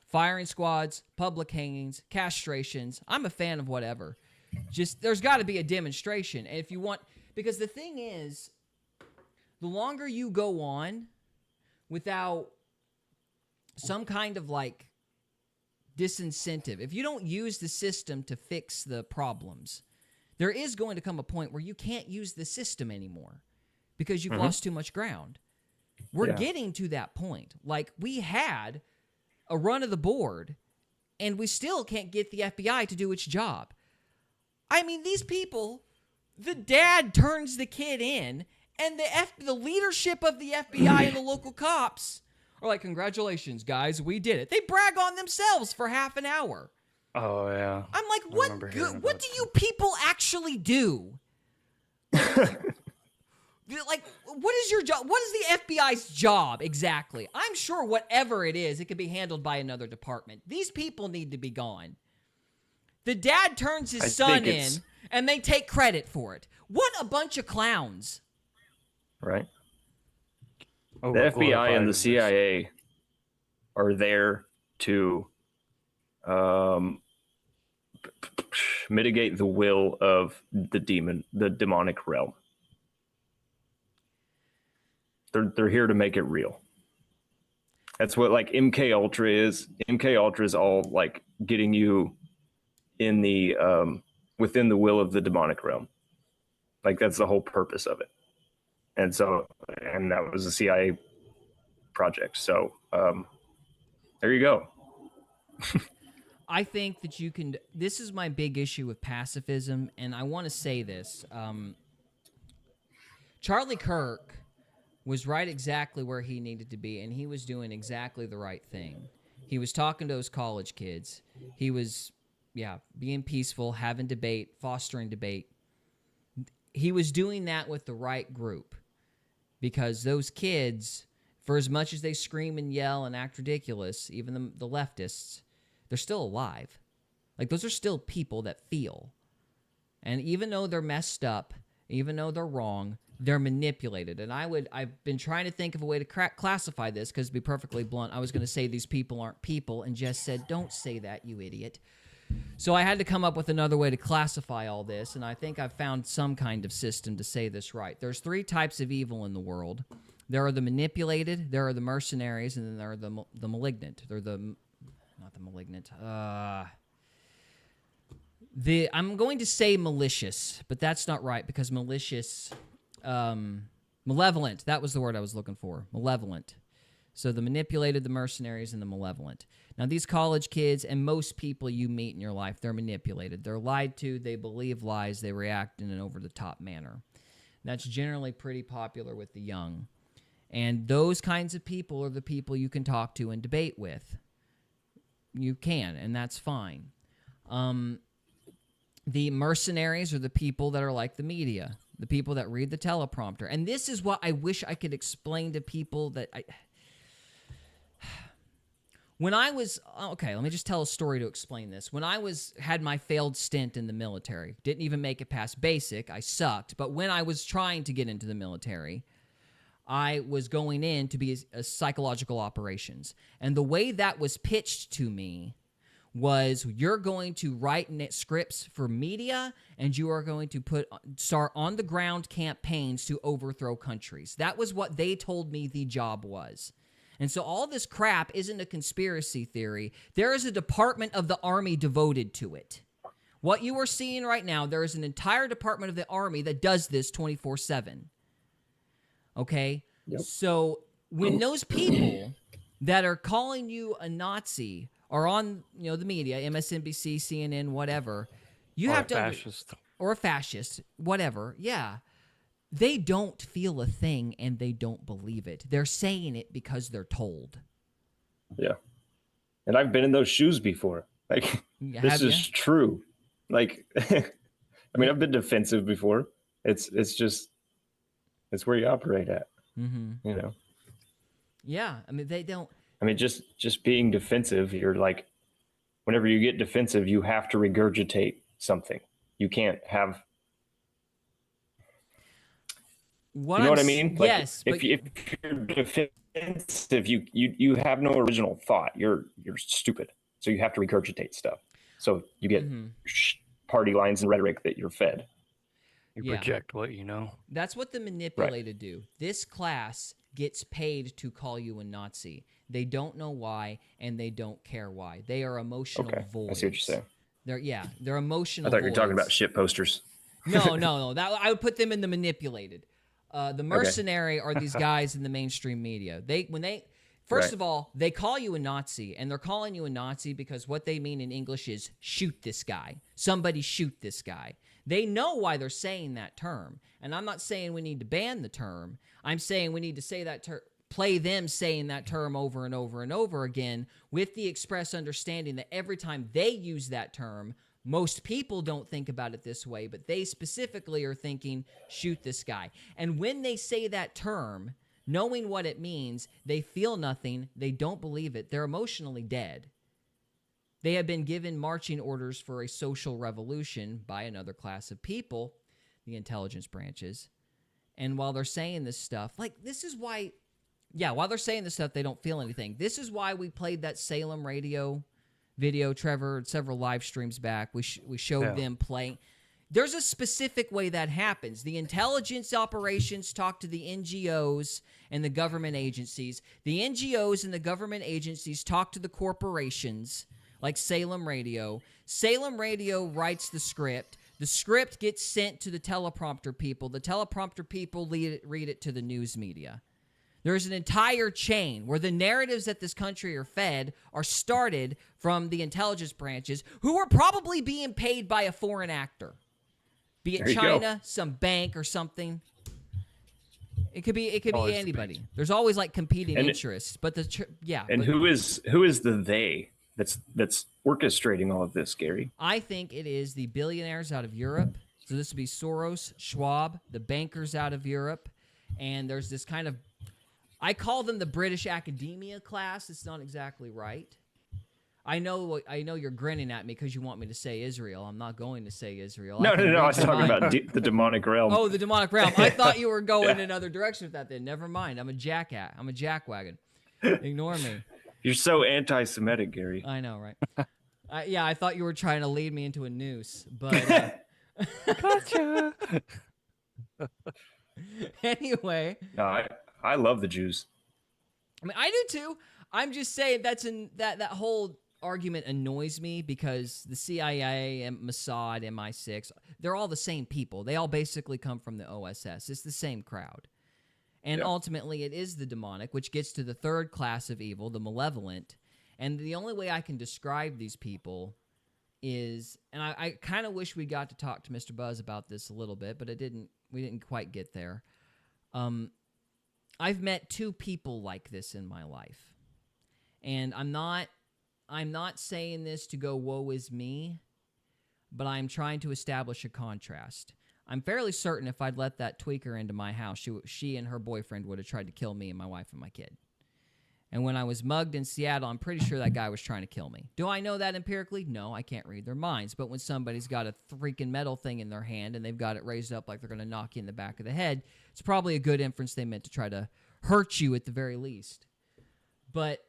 Firing squads, public hangings, castrations. I'm a fan of whatever. Just, there's got to be a demonstration. And if you want, because the thing is, the longer you go on without some kind of like disincentive, if you don't use the system to fix the problems, there is going to come a point where you can't use the system anymore because you've lost too much ground. We're Yeah. getting to that point. Like, we had a run of the board, and we still can't get the FBI to do its job. I mean, these people, the dad turns the kid in, and the leadership of the FBI and the local cops are like, congratulations, guys, we did it. They brag on themselves for half an hour. Oh yeah. I'm like, remember hearing what about do you people actually do? Like, what is your job? What is the FBI's job exactly? I'm sure whatever it is, it could be handled by another department. These people need to be gone. The dad turns his I son think in, it's- and they take credit for it. What a bunch of clowns. Right? The Overglorified FBI and the as this. CIA are there to mitigate the will of the demonic realm. They're here to make it real. That's what like MK Ultra is. MK Ultra is all like getting you in the within the will of the demonic realm. Like that's the whole purpose of it. And that was a CIA project. So there you go. I think that you can. This is my big issue with pacifism, and I want to say this. Charlie Kirk was right exactly where he needed to be, and he was doing exactly the right thing. He was talking to those college kids. He was, being peaceful, having debate, fostering debate. He was doing that with the right group, because those kids, for as much as they scream and yell and act ridiculous, even the leftists, they're still alive. Like, those are still people that feel. And even though they're messed up, even though they're wrong, they're manipulated. And I've been trying to think of a way to classify this, because to be perfectly blunt, I was going to say these people aren't people, and Jess said, don't say that, you idiot. So I had to come up with another way to classify all this, and I think I've found some kind of system to say this right. There's 3 types of evil in the world. There are the manipulated, there are the mercenaries, and then there are the malignant. They're not the malignant. I'm going to say malicious, but that's not right, because malicious, malevolent. That was the word I was looking for. Malevolent. So the manipulated, the mercenaries, and the malevolent. Now, these college kids and most people you meet in your life, they're manipulated. They're lied to. They believe lies. They react in an over-the-top manner. That's generally pretty popular with the young. And those kinds of people are the people you can talk to and debate with. You can, and that's fine. The mercenaries are the people that are like the media, the people that read the teleprompter. And this is what I wish I could explain to people that when I was, okay, let me just tell a story to explain this. When I had my failed stint in the military, didn't even make it past basic, I sucked. But when I was trying to get into the military, I was going in to be a psychological operations. And the way that was pitched to me was, you're going to write scripts for media, and you are going to start on-the-ground campaigns to overthrow countries. That was what they told me the job was. And so all this crap isn't a conspiracy theory. There is a department of the Army devoted to it. What you are seeing right now, there is an entire department of the Army that does this 24/7. Okay? Yep. So when those people that are calling you a Nazi are on, the media, MSNBC, CNN, whatever, you Or have a to... fascist. Or a fascist, whatever, yeah. They don't feel a thing, and they don't believe it. They're saying it because they're told. Yeah. And I've been in those shoes before. Like, this Have is you? true. Like, I mean, I've been defensive before. It's just, it's where you operate at, Mm-hmm. you know? Yeah. I mean, they don't. I mean, just being defensive, you're like, whenever you get defensive, you have to regurgitate something. You can't have, What you know I'm what I mean? Like, yes, but if you're defensive, you have no original thought. You're stupid. So you have to regurgitate stuff. So you get mhm. party lines and rhetoric that you're fed. You Yeah. project what you know. That's what the manipulated do. This class gets paid to call you a Nazi. They don't know why, and they don't care why. They are emotional Okay, voids. I see what you're saying. They're emotional. I thought you were talking about voids. shit posters. No. That I would put them in the manipulated. The mercenary are these guys in the mainstream media. First Right. of all, they call you a Nazi, and they're calling you a Nazi because what they mean in English is shoot this guy. Somebody shoot this guy. They know why they're saying that term. And I'm not saying we need to ban the term. I'm saying we need to say that play them saying that term over and over and over again with the express understanding that every time they use that term, most people don't think about it this way, but they specifically are thinking, shoot this guy. And when they say that term, knowing what it means, they feel nothing, they don't believe it, they're emotionally dead. They have been given marching orders for a social revolution by another class of people, the intelligence branches. And while they're saying this stuff, like, this is why, while they're saying this stuff, they don't feel anything. This is why we played that Salem radio video, Trevor, several live streams back. We showed them playing. There's a specific way that happens. The intelligence operations talk to the NGOs and the government agencies. The NGOs and the government agencies talk to the corporations, like Salem Radio. Salem Radio writes the script. The script gets sent to the teleprompter people. The teleprompter people read it to the news media. There's an entire chain where the narratives that this country are fed are started from the intelligence branches, who are probably being paid by a foreign actor, be it China, some bank or something. It could be anybody. There's always like competing interests, but who is the they that's orchestrating all of this, Gary? I think it is the billionaires out of Europe. So this would be Soros, Schwab, the bankers out of Europe, and there's this kind of, I call them the British academia class. It's not exactly right. I know you're grinning at me because you want me to say Israel. I'm not going to say Israel. No. I was talking about the demonic realm. Oh, the demonic realm. I thought you were going another direction with that then. Never mind. I'm a jackwagon. Ignore me. You're so anti-Semitic, Gary. I know, right? I thought you were trying to lead me into a noose, but... Gotcha. Anyway. No, I love the Jews. I mean, I do too. I'm just saying that whole argument annoys me because the CIA and Mossad, MI6, they're all the same people. They all basically come from the OSS. It's the same crowd. And ultimately, it is the demonic, which gets to the third class of evil, the malevolent. And the only way I can describe these people is, and I kind of wish we got to talk to Mr. Buzz about this a little bit, but we didn't quite get there. I've met two people like this in my life. And I'm not saying this to go, woe is me, but I'm trying to establish a contrast. I'm fairly certain if I'd let that tweaker into my house, she and her boyfriend would have tried to kill me and my wife and my kid. And when I was mugged in Seattle, I'm pretty sure that guy was trying to kill me. Do I know that empirically? No, I can't read their minds. But when somebody's got a freaking metal thing in their hand and they've got it raised up like they're going to knock you in the back of the head, it's probably a good inference they meant to try to hurt you at the very least. But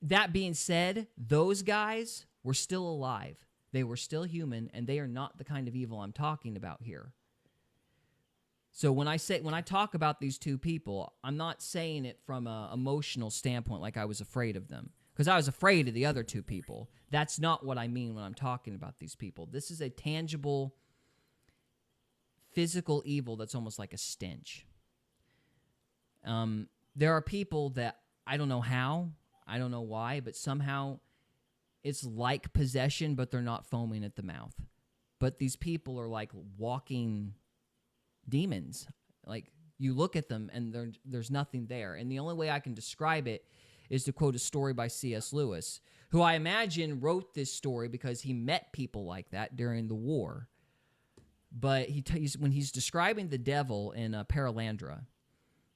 that being said, those guys were still alive. They were still human, and they are not the kind of evil I'm talking about here. So when I talk about these two people, I'm not saying it from an emotional standpoint like I was afraid of them, because I was afraid of the other two people. That's not what I mean when I'm talking about these people. This is a tangible, physical evil that's almost like a stench. There are people that I don't know how, I don't know why, but somehow it's like possession, but they're not foaming at the mouth. But these people are like walking demons. Like, you look at them and there's nothing there. And the only way I can describe it is to quote a story by C.S. Lewis, who I imagine wrote this story because he met people like that during the war. But when he's describing the devil in Paralandra,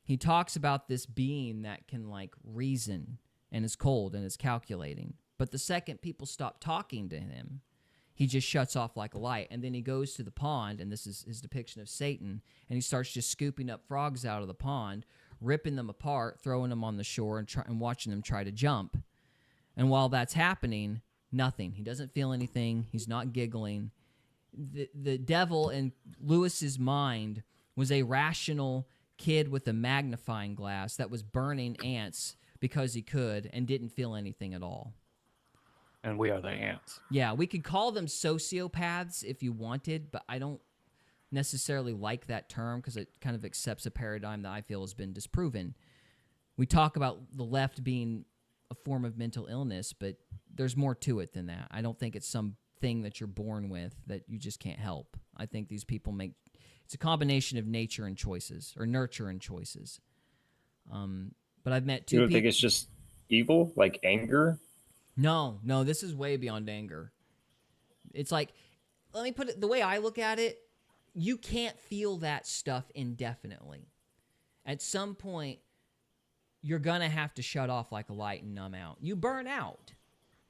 he talks about this being that can like reason and is cold and is calculating. But the second people stop talking to him, he just shuts off like a light. And then he goes to the pond, and this is his depiction of Satan, and he starts just scooping up frogs out of the pond, ripping them apart, throwing them on the shore, and watching them try to jump. And while that's happening, nothing. He doesn't feel anything. He's not giggling. The devil in Lewis's mind was a rational kid with a magnifying glass that was burning ants because he could and didn't feel anything at all. And we are the ants. Yeah, we could call them sociopaths if you wanted, but I don't necessarily like that term because it kind of accepts a paradigm that I feel has been disproven. We talk about the left being a form of mental illness, but there's more to it than that. I don't think it's some thing that you're born with that you just can't help. I think these people it's a combination of nature and choices, or nurture and choices. But I've met two You people. don't think it's just evil, like anger? No, this is way beyond anger. It's like, let me put it, the way I look at it, you can't feel that stuff indefinitely. At some point, you're going to have to shut off like a light and numb out. You burn out.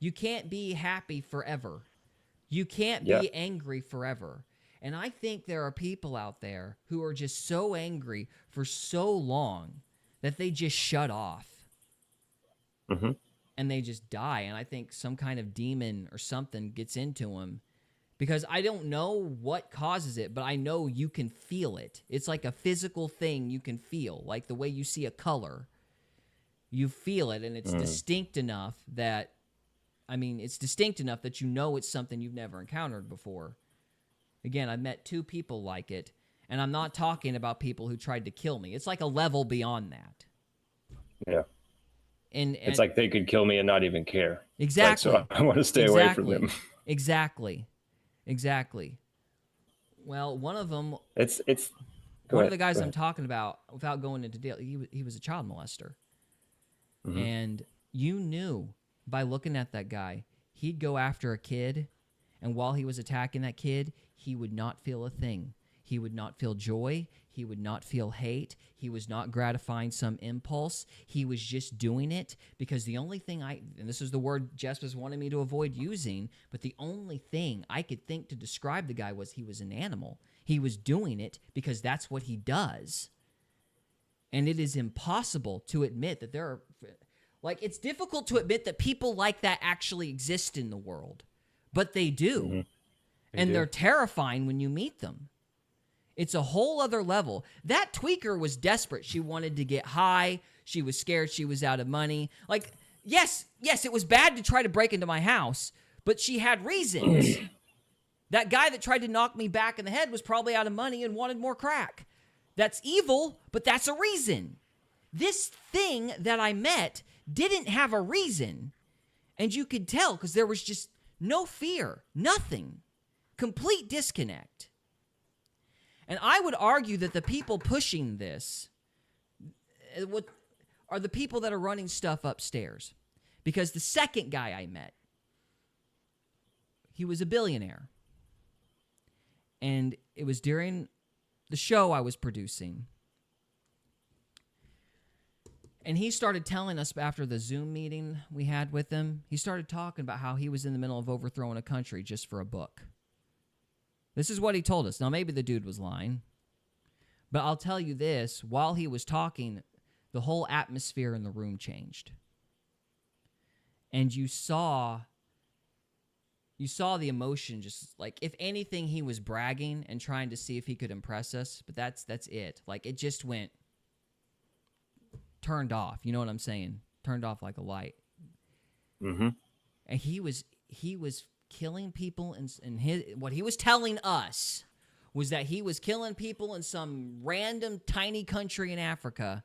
You can't be happy forever. You can't be angry forever. And I think there are people out there who are just so angry for so long that they just shut off. Mm-hmm. And they just die. And I think some kind of demon or something gets into them, because I don't know what causes it, but I know you can feel it. It's like a physical thing you can feel, like the way you see a color. You feel it, and it's distinct enough that, it's distinct enough that you know it's something you've never encountered before. Again, I've met two people like it, and I'm not talking about people who tried to kill me. It's like a level beyond that. Yeah. And It's like they could kill me and not even care. Exactly. Like, so I want to stay away from them. Exactly. Well, one of them, Go of the guys ahead. I'm talking about, without going into detail, he was a child molester. Mm-hmm. And you knew by looking at that guy, he'd go after a kid, and while he was attacking that kid, he would not feel a thing. He would not feel joy. He would not feel hate. He was not gratifying some impulse. He was just doing it because the only thing and this is the word Jess was wanting me to avoid using, but the only thing I could think to describe the guy was he was an animal. He was doing it because that's what he does. And it is impossible to admit that there are, it's difficult to admit that people like that actually exist in the world, but they do. Mm-hmm. They're terrifying when you meet them. It's a whole other level. That tweaker was desperate. She wanted to get high. She was scared she was out of money. Yes, it was bad to try to break into my house, but she had reasons. That guy that tried to knock me back in the head was probably out of money and wanted more crack. That's evil, but that's a reason. This thing that I met didn't have a reason, and you could tell because there was just no fear, nothing, complete disconnect. And I would argue that the people pushing this are the people that are running stuff upstairs. Because the second guy I met, he was a billionaire. And it was during the show I was producing. And he started telling us after the Zoom meeting we had with him, he started talking about how he was in the middle of overthrowing a country just for a book. This is what he told us. Now, maybe the dude was lying, but I'll tell you this. While he was talking, the whole atmosphere in the room changed. And you saw the emotion, just like, if anything, he was bragging and trying to see if he could impress us, but that's it. It just went turned off. You know what I'm saying? Turned off like a light. Mm-hmm. And he was killing people, and what he was telling us was that he was killing people in some random tiny country in Africa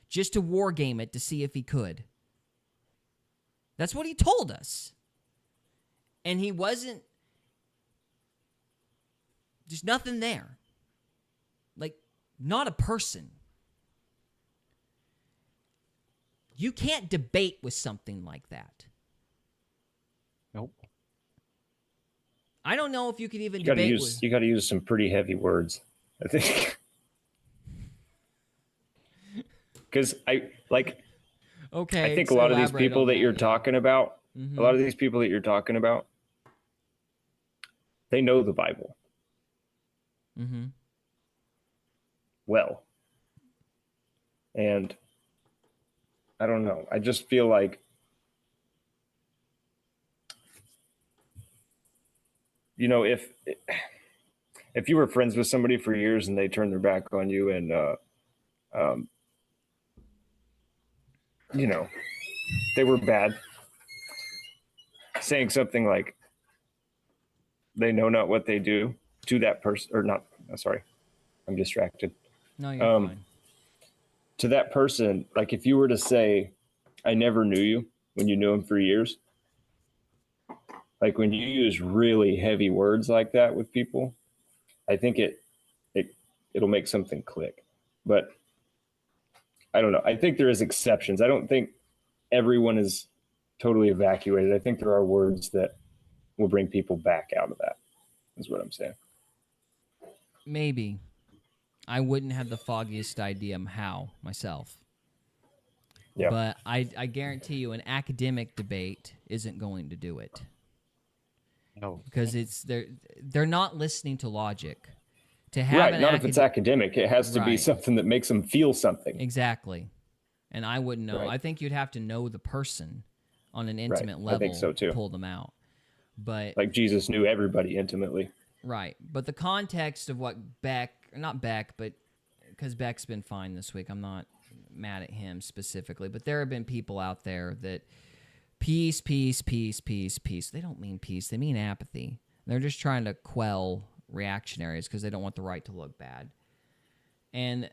just to war game it to see if he could. That's what he told us. And he wasn't, there's nothing there. Not a person. You can't debate with something like that. Nope. I don't know if you could even You gotta debate use with... you gotta use some pretty heavy words, I think. Because Okay, I think a lot of these people that you're talking about, Mm-hmm. a lot of these people that you're talking about, they know the Bible Mm-hmm. well. And I don't know. I just feel like, you know, if you were friends with somebody for years and they turned their back on you and you know, they were bad, saying something like they know not what they do to that person, or not, sorry, I'm distracted. No, you're fine. To that person, like if you were to say, I never knew you when you knew him for years, like when you use really heavy words like that with people, I think it'll make something click. But I don't know. I think there is exceptions. I don't think everyone is totally evacuated. I think there are words that will bring people back out of that, is what I'm saying. Maybe. I wouldn't have the foggiest idea how myself. Yeah. But I guarantee you an academic debate isn't going to do it. No. Because they're not listening to logic. To have Right. an Not if it's academic. It has to be Right. something that makes them feel something. Exactly. And I wouldn't know. Right. I think you'd have to know the person on an intimate I level think so, too. to pull them out. But Like Jesus knew everybody intimately. right. But the context of what not Beck, but because Beck's been fine this week, I'm not mad at him specifically, but there have been people out there that peace, peace, peace, peace, peace. They don't mean peace. They mean apathy. They're just trying to quell reactionaries because they don't want the right to look bad. And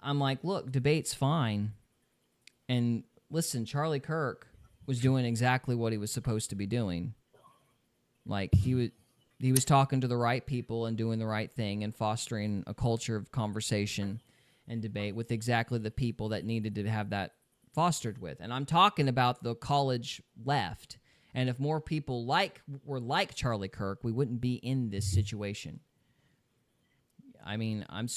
I'm like, look, debate's fine. And listen, Charlie Kirk was doing exactly what he was supposed to be doing. Like he was talking to the right people and doing the right thing and fostering a culture of conversation and debate with exactly the people that needed to have that fostered with. And I'm talking about the college left. And if more people were like Charlie Kirk, we wouldn't be in this situation. I mean, I'm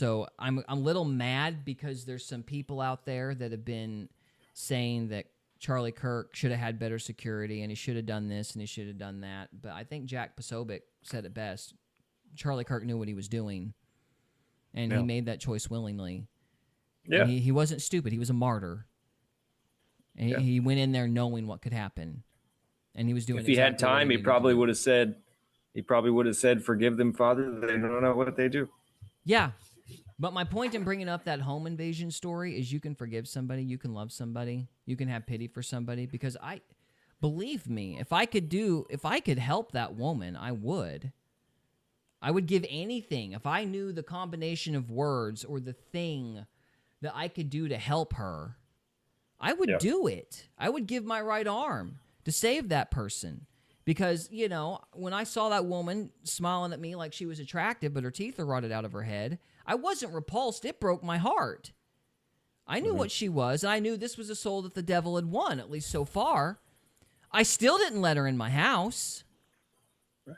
a little mad because there's some people out there that have been saying that Charlie Kirk should have had better security and he should have done this and he should have done that. But I think Jack Posobiec said it best. Charlie Kirk knew what he was doing, and he made that choice willingly. Yeah. And he wasn't stupid. He was a martyr. And he went in there knowing what could happen. And he was doing If he had time, he probably would have said, forgive them, Father. They don't know what they do. Yeah. But my point in bringing up that home invasion story is you can forgive somebody, you can love somebody, you can have pity for somebody, because believe me, if I could help that woman, I would. I would give anything. If I knew the combination of words or the thing that I could do to help her, I would do it. I would give my right arm to save that person. Because, you know, when I saw that woman smiling at me like she was attractive, but her teeth are rotted out of her head, I wasn't repulsed. It broke my heart. I knew what she was, and I knew this was a soul that the devil had won, at least so far. I still didn't let her in my house. Right.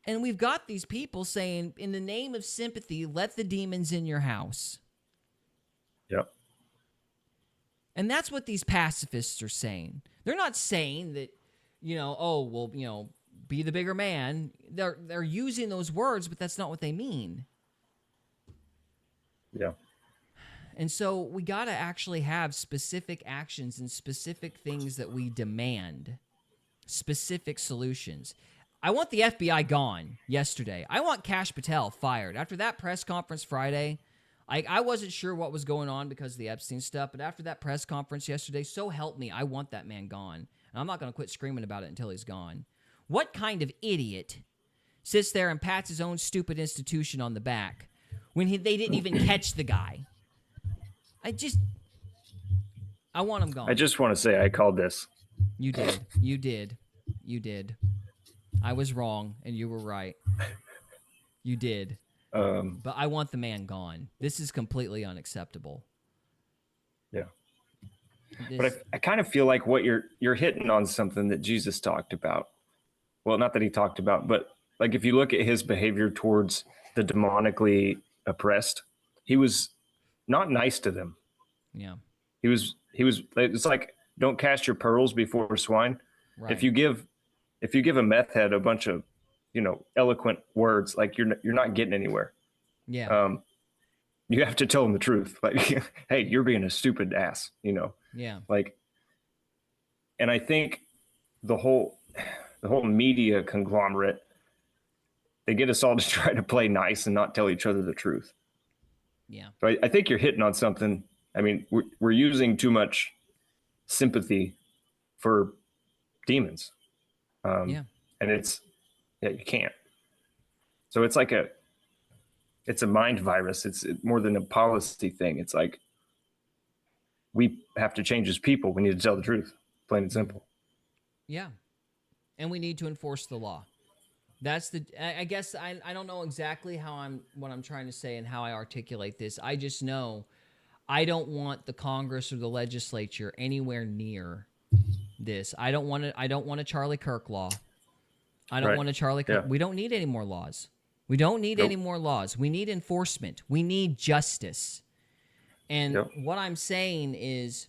And we've got these people saying, in the name of sympathy, let the demons in your house. Yep. And that's what these pacifists are saying. They're not saying that, you know, oh, well, you know, be the bigger man. They're using those words, but that's not what they mean. Yeah. And so we got to actually have specific actions and specific things that we demand, specific solutions. I want the FBI gone yesterday. I want Kash Patel fired. After that press conference Friday, I wasn't sure what was going on because of the Epstein stuff, but after that press conference yesterday, so help me, I want that man gone. And I'm not going to quit screaming about it until he's gone. What kind of idiot sits there and pats his own stupid institution on the back when they didn't even catch the guy? I want him gone. I just want to say I called this. You did. You did. You did. I was wrong, and you were right. You did. But I want the man gone. This is completely unacceptable. Yeah. This, I kind of feel like what you're hitting on something that Jesus talked about. Well, not that he talked about, but like if you look at his behavior towards the demonically oppressed, he was not nice to them. yeah, He was it's like, don't cast your pearls before swine. right. If you give a meth head a bunch of, eloquent words, like you're not getting anywhere. Yeah, You have to tell them the truth. Like, hey, you're being a stupid ass, yeah, like, and I think the whole media conglomerate, they get us all to try to play nice and not tell each other the truth. yeah, So I think you're hitting on something. I mean, we're using too much sympathy for demons. yeah, And you can't. So it's like it's a mind virus. It's more than a policy thing. It's like, we have to change as people. We need to tell the truth, plain and simple. yeah. And we need to enforce the law. That's I guess I don't know exactly what I'm trying to say and how I articulate this. I just know I don't want the Congress or the legislature anywhere near this. I don't want a Charlie Kirk law. I don't Right. want a Charlie Kirk. Yeah. We don't need any more laws. We don't need Nope. any more laws. We need enforcement. We need justice. And Yep. what I'm saying is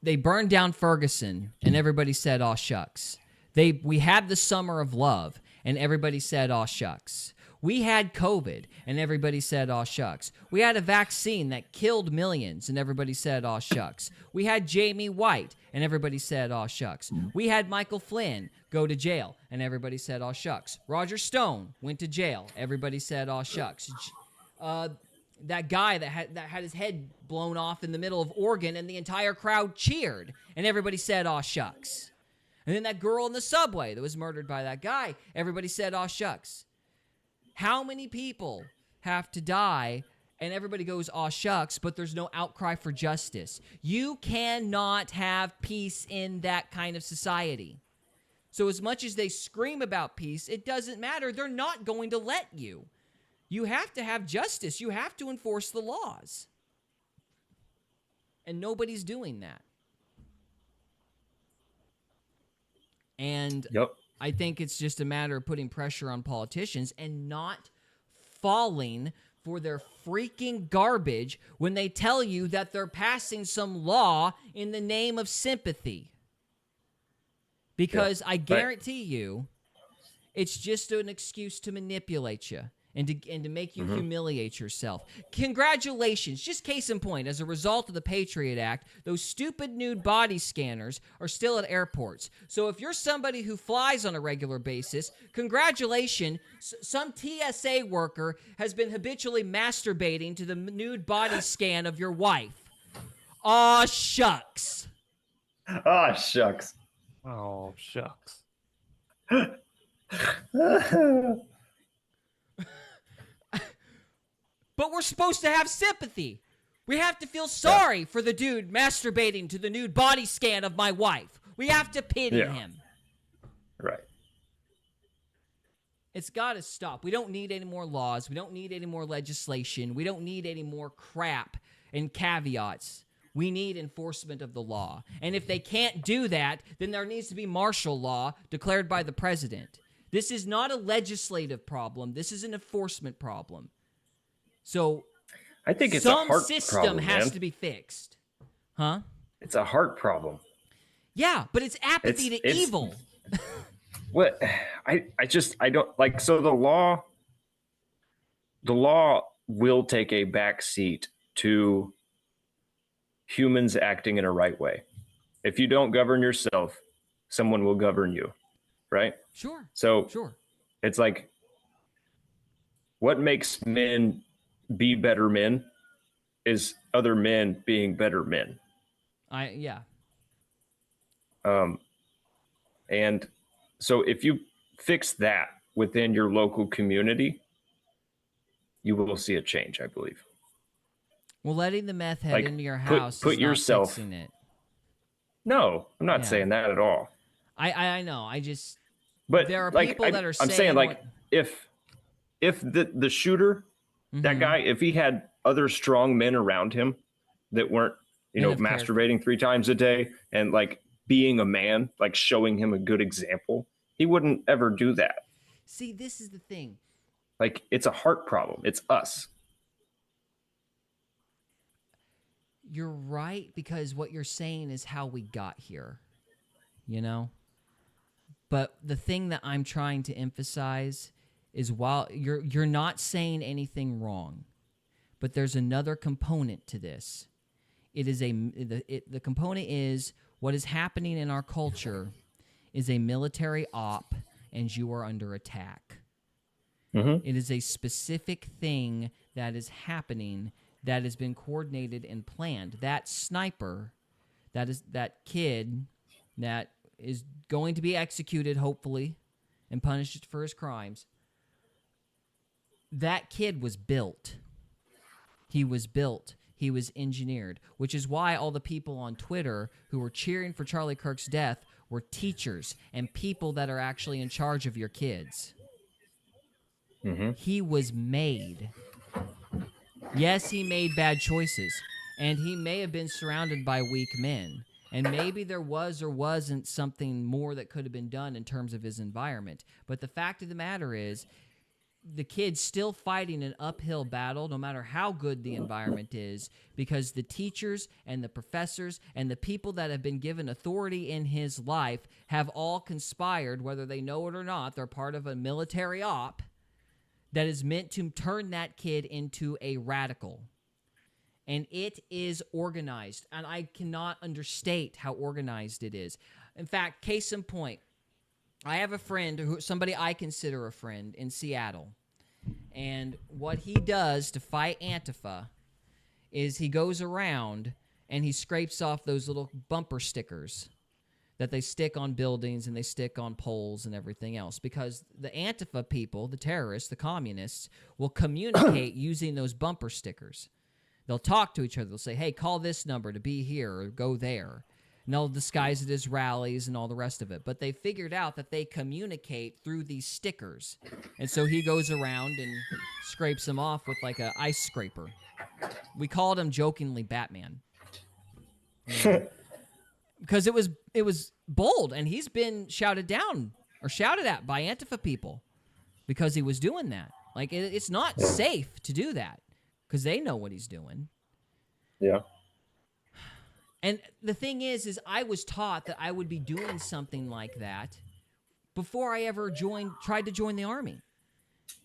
they burned down Ferguson and everybody said, "Aw shucks." We had the summer of love and everybody said, "Aw shucks." We had COVID and everybody said, "Aw shucks." We had a vaccine that killed millions and everybody said, "Aw shucks." We had Jamie White and everybody said, "Aw shucks." We had Michael Flynn go to jail and everybody said, "Aw shucks." Roger Stone went to jail. Everybody said, "Aw shucks." That guy that had his head blown off in the middle of Oregon and the entire crowd cheered and everybody said, "Aw shucks." And then that girl in the subway that was murdered by that guy, everybody said, "Aw shucks." How many people have to die and everybody goes, "Aw shucks," but there's no outcry for justice? You cannot have peace in that kind of society. So as much as they scream about peace, it doesn't matter. They're not going to let you. You have to have justice. You have to enforce the laws. And nobody's doing that. And Yep. I think it's just a matter of putting pressure on politicians and not falling for their freaking garbage when they tell you that they're passing some law in the name of sympathy. Because I guarantee you, it's just an excuse to manipulate you and to make you humiliate yourself. Congratulations. Just case in point, as a result of the Patriot Act, those stupid nude body scanners are still at airports. So if you're somebody who flies on a regular basis, congratulations, some TSA worker has been habitually masturbating to the nude body scan of your wife. Aw, shucks. Ah, shucks. Oh, shucks. But we're supposed to have sympathy. We have to feel sorry for the dude masturbating to the nude body scan of my wife. We have to pity him. Right. It's got to stop. We don't need any more laws. We don't need any more legislation. We don't need any more crap and caveats. We need enforcement of the law. And if they can't do that, then there needs to be martial law declared by the president. This is not a legislative problem. This is an enforcement problem. So I think it's a some heart system problem, has man. to be fixed. Huh? It's a heart problem. Yeah, but it's apathy to It's- evil. What I don't like. So the law will take a back seat to humans acting in a right way. If you don't govern yourself, someone will govern you, right? Sure. So Sure. it's like, what makes men be better men is other men being better men. Yeah. And so if you fix that within your local community, you will see a change, I believe. Well, letting the meth head Like, into your put house is yourself- not fixing it. No, I'm not Yeah. saying that at all. I know. I just But there are like, people that are I'm saying like, what- if the shooter, that Mhm. guy, if he had other strong men around him that weren't, Enough character. masturbating 3 times a day and like being a man, like showing him a good example, he wouldn't ever do that. See, this is the thing. Like, it's a heart problem. It's us. You're right, because what you're saying is how we got here, you know? But the thing that I'm trying to emphasize is while you're not saying anything wrong, but there's another component to this. It is the component is what is happening in our culture is a military op, and you are under attack. Mm-hmm. It is a specific thing that is happening that has been coordinated and planned. That sniper, that kid that is going to be executed, hopefully, and punished for his crimes. That kid was built. He was built. He was engineered, which is why all the people on Twitter who were cheering for Charlie Kirk's death were teachers and people that are actually in charge of your kids. Mm-hmm. He was made. Yes, he made bad choices, and he may have been surrounded by weak men, and maybe there was or wasn't something more that could have been done in terms of his environment. But the fact of the matter is, the kid's still fighting an uphill battle no matter how good the environment is, because the teachers and the professors and the people that have been given authority in his life have all conspired, whether they know it or not. They're part of a military op that is meant to turn that kid into a radical. And it is organized, and I cannot understate how organized it is. In fact, case in point, I have a friend, somebody I consider a friend, in Seattle. And what he does to fight Antifa is he goes around and he scrapes off those little bumper stickers that they stick on buildings and they stick on poles and everything else. Because the Antifa people, the terrorists, the communists, will communicate using those bumper stickers. They'll talk to each other. They'll say, hey, call this number to be here or go there. And they'll disguise it as rallies and all the rest of it. But they figured out that they communicate through these stickers. And so he goes around and scrapes them off with like an ice scraper. We called him jokingly Batman. Because it was bold, and he's been shouted down or shouted at by Antifa people because he was doing that. Like, it's not safe to do that because they know what he's doing. Yeah. And the thing is I was taught that I would be doing something like that before I ever tried to join the army.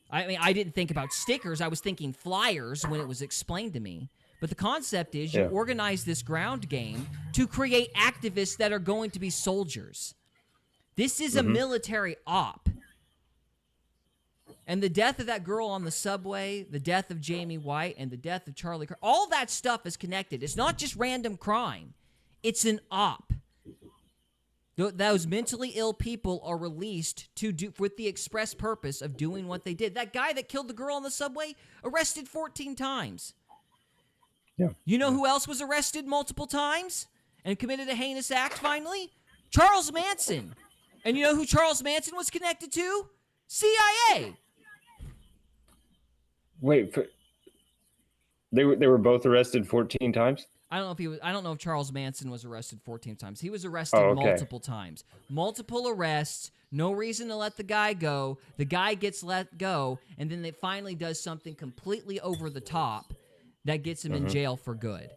I mean, I didn't think about stickers. I was thinking flyers when it was explained to me. But the concept is you organize this ground game to create activists that are going to be soldiers. This is a military op. And the death of that girl on the subway, the death of Jamie White, and the death of Charlie Kirk, all that stuff is connected. It's not just random crime. It's an op. Those mentally ill people are released with the express purpose of doing what they did. That guy that killed the girl on the subway, arrested 14 times. Yeah. You know who else was arrested multiple times and committed a heinous act finally? Charles Manson. And you know who Charles Manson was connected to? CIA. Wait, they were both arrested 14 times? I don't know if Charles Manson was arrested 14 times. He was arrested multiple times. Multiple arrests, no reason to let the guy go. The guy gets let go, and then it finally does something completely over the top that gets him in jail for good.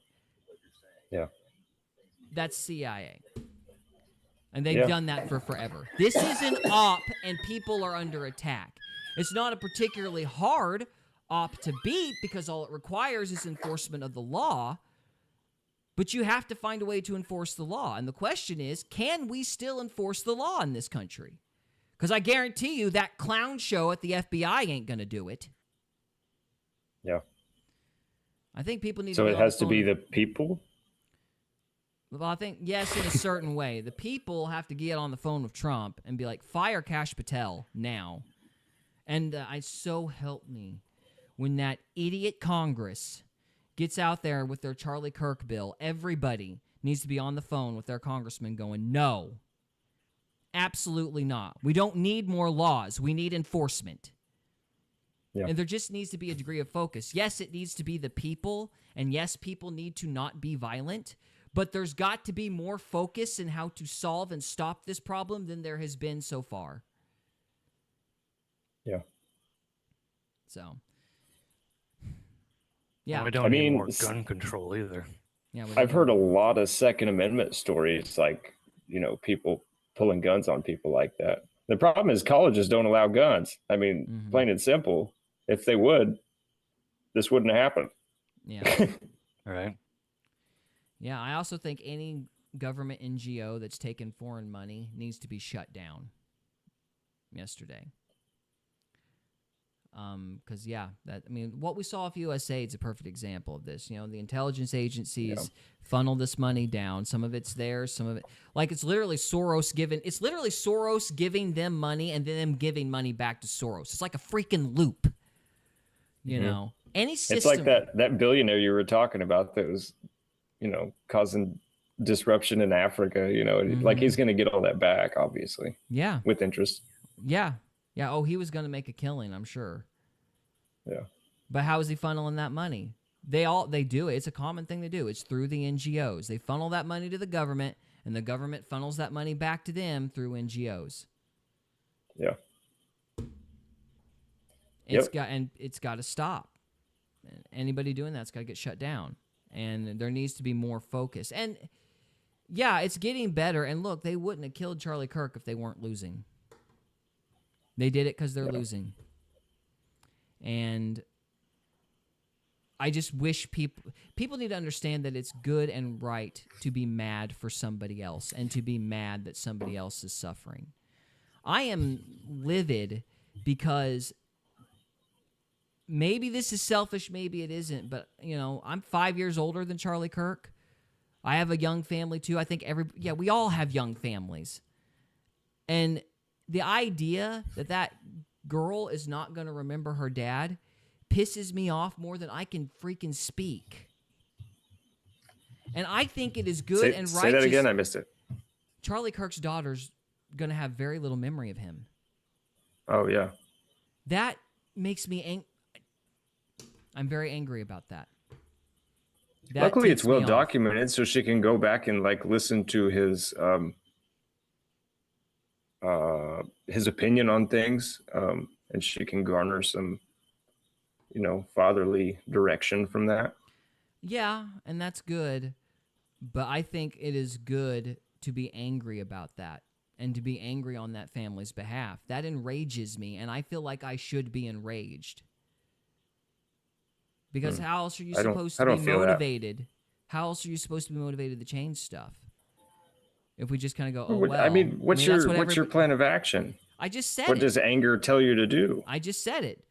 Yeah. That's CIA. And they've done that for forever. This is an op, and people are under attack. It's not a particularly hard op to beat because all it requires is enforcement of the law, but you have to find a way to enforce the law. And the question is, can we still enforce the law in this country? Because I guarantee you that clown show at the FBI ain't going to do it. Yeah. I think people need So to it has to be the people? Well, I think, yes, in a certain way. The people have to get on the phone with Trump and be like, fire Kash Patel now. And so help me, when that idiot Congress gets out there with their Charlie Kirk bill, everybody needs to be on the phone with their congressman going, no, absolutely not. We don't need more laws. We need enforcement. Yeah. And there just needs to be a degree of focus. Yes, it needs to be the people, and yes, people need to not be violent, but there's got to be more focus in how to solve and stop this problem than there has been so far. Yeah. So, Well, yeah. we don't I need mean, more gun control either. Yeah, we I've don't heard a need- lot of Second Amendment stories, like, people pulling guns on people like that. The problem is colleges don't allow guns. I mean, Mhm. plain and simple. If they would, this wouldn't happen. Yeah. Right. Yeah, I also think any government NGO that's taken foreign money needs to be shut down yesterday. Because what we saw with USA is a perfect example of this. The intelligence agencies funnel this money down. Some of it's theirs, some of it, like it's literally Soros giving them money and then them giving money back to Soros. It's like a freaking loop. Any system. It's like that billionaire you were talking about that was, causing disruption in Africa. Like he's going to get all that back, obviously. Yeah. With interest. Yeah. Yeah. Oh, he was going to make a killing, I'm sure. Yeah. But how is he funneling that money? They do it. It's a common thing to do. It's through the NGOs. They funnel that money to the government, and the government funnels that money back to them through NGOs. Yeah. It's got to stop. Anybody doing that's got to get shut down. And there needs to be more focus. And yeah, it's getting better. And look, they wouldn't have killed Charlie Kirk if they weren't losing. They did it because they're losing. And I just wish people need to understand that it's good and right to be mad for somebody else and to be mad that somebody else is suffering. I am livid because maybe this is selfish, maybe it isn't, but I'm 5 years older than Charlie Kirk. I have a young family too. I think we all have young families. And the idea that girl is not going to remember her dad pisses me off more than I can freaking speak. And I think it is good and righteous. Say that again. I missed it. Charlie Kirk's daughter's going to have very little memory of him. Oh, yeah. That makes me I'm very angry about that. Luckily, it's ticks me well off. documented, so she can go back and listen to his opinion on things, and she can garner some, fatherly direction from that. Yeah, and that's good. But I think it is good to be angry about that and to be angry on that family's behalf. That enrages me, and I feel like I should be enraged. Because how else are you supposed to be motivated? How else are you supposed to be motivated to change stuff? If we just kind of go, what's your plan of action? I just said What it. does anger tell you to do? I just said it.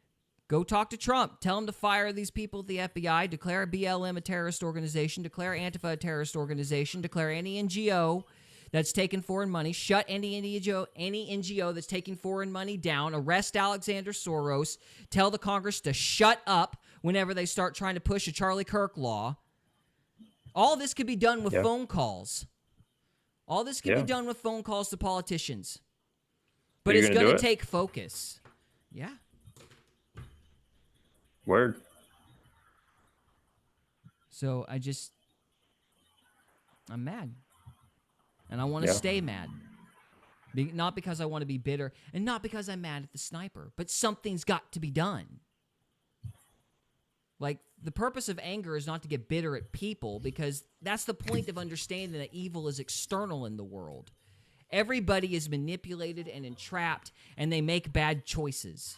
Go talk to Trump. Tell him to fire these people at the FBI, declare BLM a terrorist organization, declare Antifa a terrorist organization, declare any NGO that's taking foreign money, shut any NGO that's taking foreign money down, arrest Alexander Soros, tell the Congress to shut up whenever they start trying to push a Charlie Kirk law. All this could be done with phone calls. All this could be done with phone calls to politicians. But it's going to take focus. Yeah. Word. So I'm mad. And I want to stay mad. Not because I want to be bitter, and not because I'm mad at the sniper, but something's got to be done. Like, the purpose of anger is not to get bitter at people, because that's the point of understanding that evil is external in the world. Everybody is manipulated and entrapped, and they make bad choices.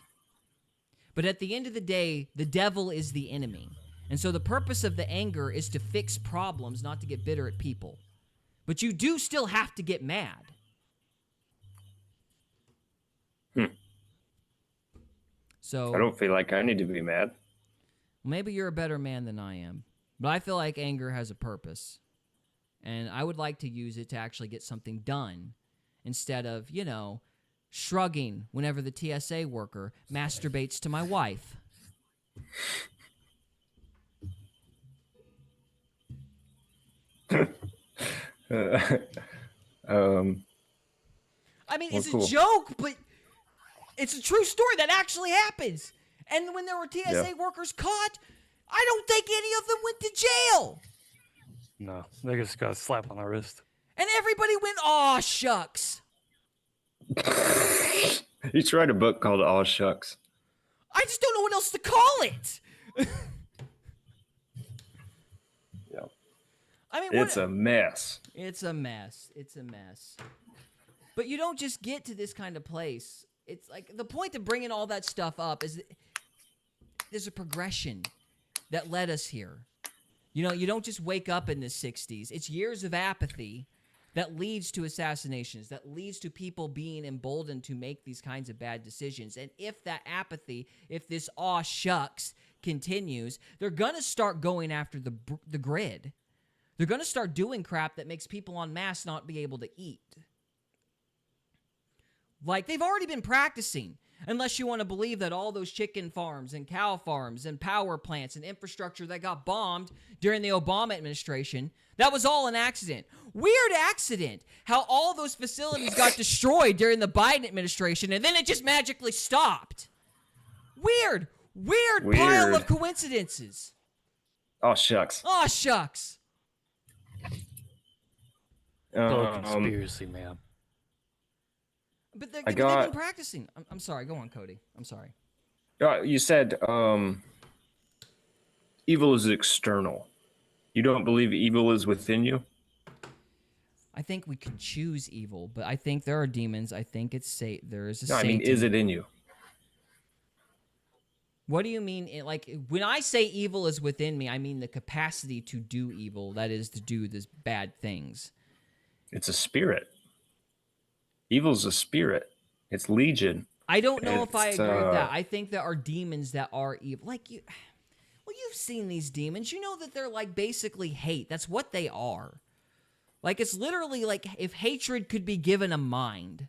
But at the end of the day, the devil is the enemy. And so the purpose of the anger is to fix problems, not to get bitter at people. But you do still have to get mad. So I don't feel like I need to be mad. Maybe you're a better man than I am. But I feel like anger has a purpose. And I would like to use it to actually get something done instead of, shrugging whenever the TSA worker masturbates to my wife. I mean, it's cool. a joke, but it's a true story that actually happens. And when there were TSA workers caught, I don't think any of them went to jail. No, they just got a slap on the wrist. And everybody went, aw, shucks. You should write a book called Aw Shucks. I just don't know what else to call it. Yeah. I mean, It's a mess. It's a mess. It's a mess. But you don't just get to this kind of place. It's like the point of bringing all that stuff up is that there's a progression that led us here. You know, you don't just wake up in the 60s. It's years of apathy that leads to assassinations, that leads to people being emboldened to make these kinds of bad decisions. And if that apathy, if this aw shucks continues, they're going to start going after the grid. They're going to start doing crap that makes people en masse not be able to eat. Like, they've already been practicing, unless you want to believe that all those chicken farms and cow farms and power plants and infrastructure that got bombed during the Obama administration, that was all an accident. Weird accident, how all those facilities got destroyed during the Biden administration, and then it just magically stopped. Weird pile of coincidences. Oh, shucks. Aw, shucks. Conspiracy, man. But they've been practicing. I'm sorry. Go on, Cody. I'm sorry. You said evil is external. You don't believe evil is within you? I think we can choose evil, but I think there are demons. I think it's there is a No, I mean, Satan. is it in you? What do you mean? Like, when I say evil is within me, I mean the capacity to do evil. That is, to do these bad things. It's a spirit. Evil's a spirit. It's legion. I don't know if I agree with that. uh, I think there are demons that are evil. Like, you've seen these demons. You know that they're like basically hate. That's what they are. Like, it's literally like if hatred could be given a mind.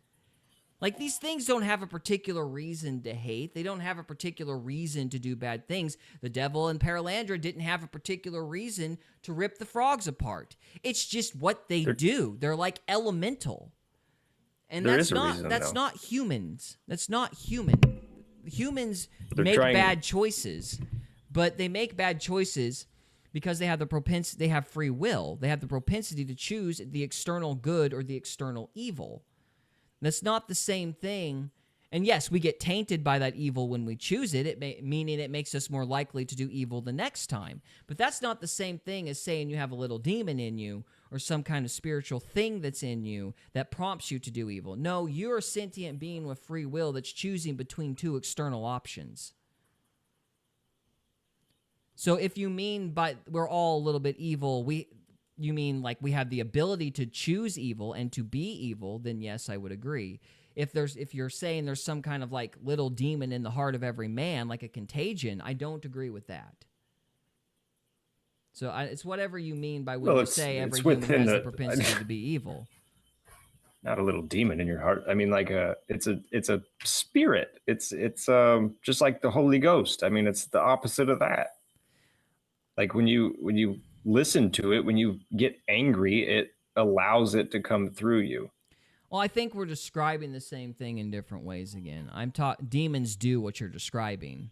Like, these things don't have a particular reason to hate. They don't have a particular reason to do bad things. The devil in Paralandra didn't have a particular reason to rip the frogs apart. It's just what they do. They're like elemental. And There that's is a not reason, that's though. not humans. That's not human. Humans They're make trying- bad choices, but they make bad choices because they have they have free will. They have the propensity to choose the external good or the external evil. That's not the same thing. And yes, we get tainted by that evil when we choose it, meaning it makes us more likely to do evil the next time. But that's not the same thing as saying you have a little demon in you or some kind of spiritual thing that's in you that prompts you to do evil. No, you're a sentient being with free will that's choosing between two external options. So if you mean by we're all a little bit evil, you mean like we have the ability to choose evil and to be evil, then yes, I would agree. If you're saying there's some kind of like little demon in the heart of every man, like a contagion, I don't agree with that. So it's whatever you mean by when you say every human has the propensity to be evil. Not a little demon in your heart. I mean, like it's a spirit. It's just like the Holy Ghost. I mean, it's the opposite of that. Like when you listen to it, when you get angry, it allows it to come through you. Well, I think we're describing the same thing in different ways again. Demons do what you're describing.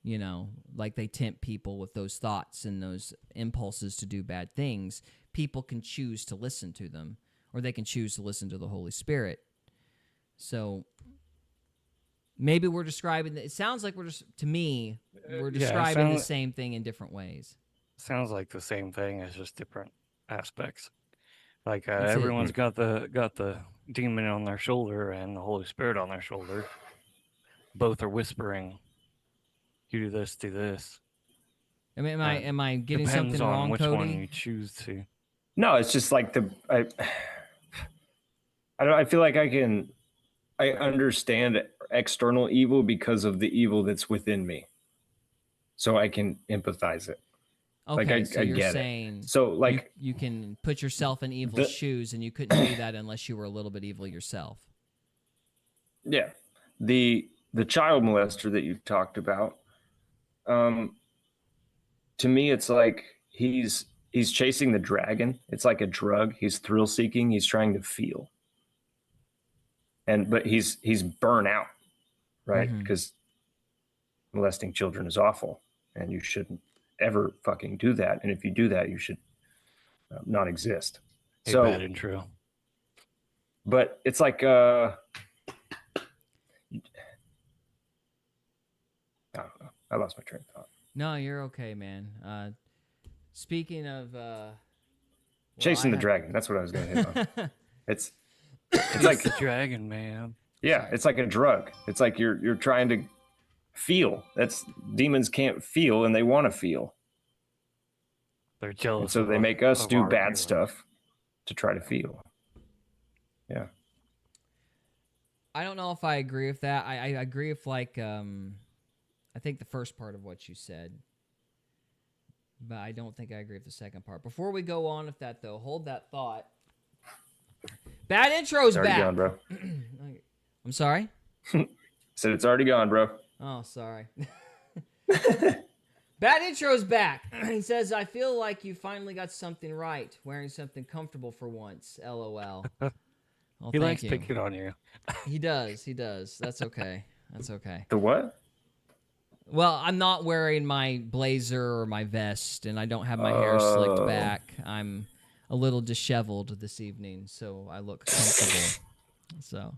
You know, like they tempt people with those thoughts and those impulses to do bad things. People can choose to listen to them, or they can choose to listen to the Holy Spirit. So maybe we're describing it sounds like to me, we're describing the same thing in different ways. Sounds like the same thing, as just different aspects. Like That's it. everyone's got the demon on their shoulder and the Holy Spirit on their shoulder. Both are whispering, "You do this, do this." I mean, am I getting Depends something on wrong, which Cody? one you choose to. No, it's just like I feel like I understand external evil because of the evil that's within me. So I can empathize it. Okay, Like so I you're get saying it. So like you can put yourself in evil's shoes, and you couldn't do that unless you were a little bit evil yourself. yeah, the child molester that you talked about, to me it's like he's chasing the dragon. It's like a drug. He's thrill seeking. He's trying to feel. But he's burnt out, right? Mhm. Because molesting children is awful, and you shouldn't ever fucking do that. And if you do that, you should not exist. A So, bad intro. but it's like, I don't know. I lost my train of thought. No, you're okay, man. Speaking of Chasing the dragon. That's what I was going to hit on. It's like the dragon, man. yeah, it's like a drug. It's like you're trying to feel. That's demons can't feel, and they want to feel. They're jealous. And so they make us do bad stuff to try to feel. Yeah. I don't know if I agree with that. I agree with like I think the first part of what you said, but I don't think I agree with the second part. Before we go on with that, though, hold that thought. Bad intro's It's already back. gone, bro. I'm sorry? Said it's already gone, bro. Oh, sorry. Bad intro's back. He says, I feel like you finally got something right, wearing something comfortable for once. LOL. Well, He thank likes you. picking on you. He does. That's okay. That's okay. The what? Well, I'm not wearing my blazer or my vest, and I don't have my hair slicked back. I'm a little disheveled this evening, so I look comfortable. So,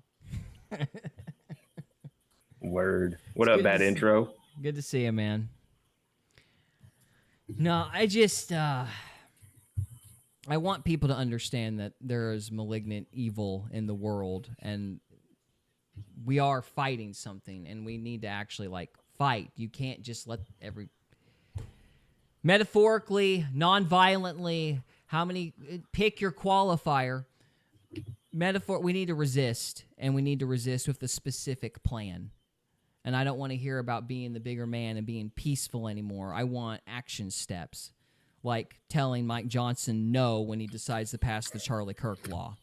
Word. What It's up, good bad to see- intro? good to see you, man. No, I just I want people to understand that there is malignant evil in the world, and we are fighting something, and we need to actually like fight. You can't just let every metaphorically, non-violently, pick your qualifier. We need to resist, and we need to resist with a specific plan. And I don't want to hear about being the bigger man and being peaceful anymore. I want action steps, like telling Mike Johnson no when he decides to pass the Charlie Kirk law.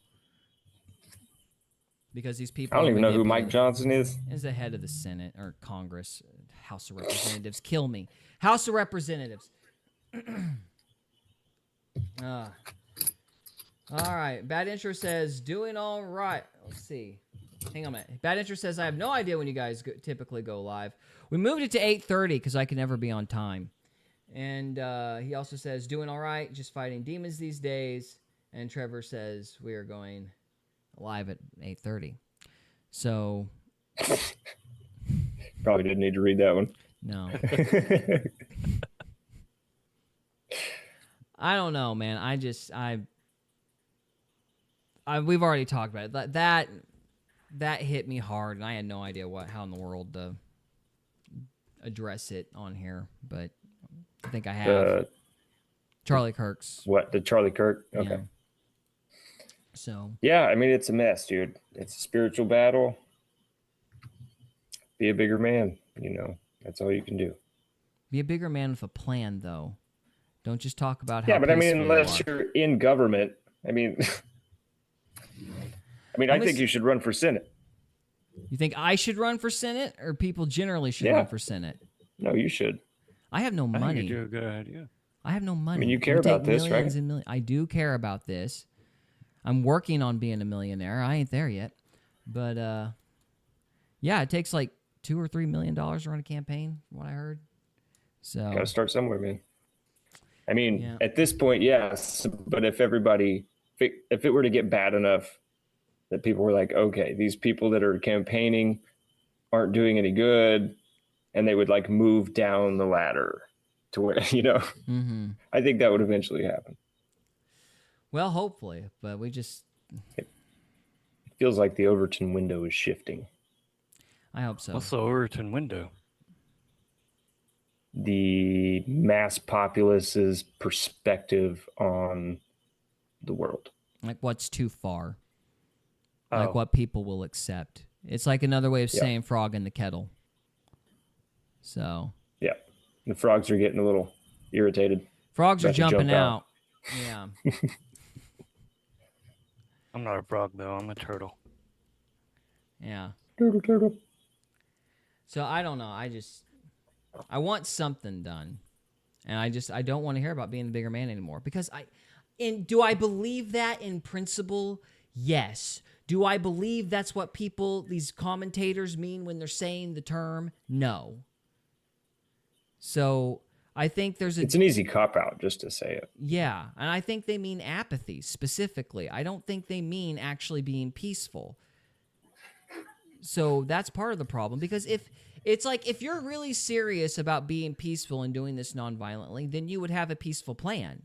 Because these people I don't even know who Mike manipulative. Johnson is. Is the head of the Senate or Congress, House of Representatives. Kill me. House of Representatives. All right. Bad Intro says, doing all right. Let's see. Hang on a minute. Bad Intro says, I have no idea when you guys typically go live. We moved it to 8:30 because I can never be on time. And he also says, doing all right, just fighting demons these days. And Trevor says, we are going live at 8:30. So, Probably didn't need to read that one. no. I don't know, man. We've already talked about it. That hit me hard, and I had no idea how in the world to address it on here, but I think I have. Charlie Kirk's. What? The Charlie Kirk? Okay. Yeah. So. Yeah, I mean, it's a mess, dude. It's a spiritual battle. Be a bigger man, That's all you can do. Be a bigger man with a plan, though. Don't just talk about how. Yeah, but I mean, peaceful unless you are. you're in government, I mean, I think you should run for Senate. You think I should run for Senate, or people generally should Yeah. run for Senate? No, you should. I have no I money. think you do a good idea. I have no money. I mean, you It care would take about this, right? millions and millions. I do care about this. I'm working on being a millionaire. I ain't there yet, but yeah, it takes like $2 or $3 million to run a campaign, from what I heard. So Got to start somewhere, man. I mean, Yeah. at this point, yes. But if it were to get bad enough that people were like, okay, these people that are campaigning aren't doing any good, and they would like move down the ladder to where, Mm-hmm. I think that would eventually happen. Well, hopefully, but It feels like the Overton window is shifting. I hope so. What's the Overton window? The mass populace's perspective on the world. Like what's too far? Oh. Like what people will accept. It's like another way of Yeah. saying frog in the kettle. So Yeah. The frogs are getting a little irritated. frogs are About to jump jumping out. out. Yeah. I'm not a frog, though. I'm a turtle. Yeah. Turtle. So I don't know. I want something done. And I don't want to hear about being the bigger man anymore. Because do I believe that in principle? Yes. Do I believe that's what these commentators mean when they're saying the term? No. So I think there's It's an easy cop out just to say it. yeah, and I think they mean apathy specifically. I don't think they mean actually being peaceful. So that's part of the problem, because if it's like, if you're really serious about being peaceful and doing this nonviolently, then you would have a peaceful plan.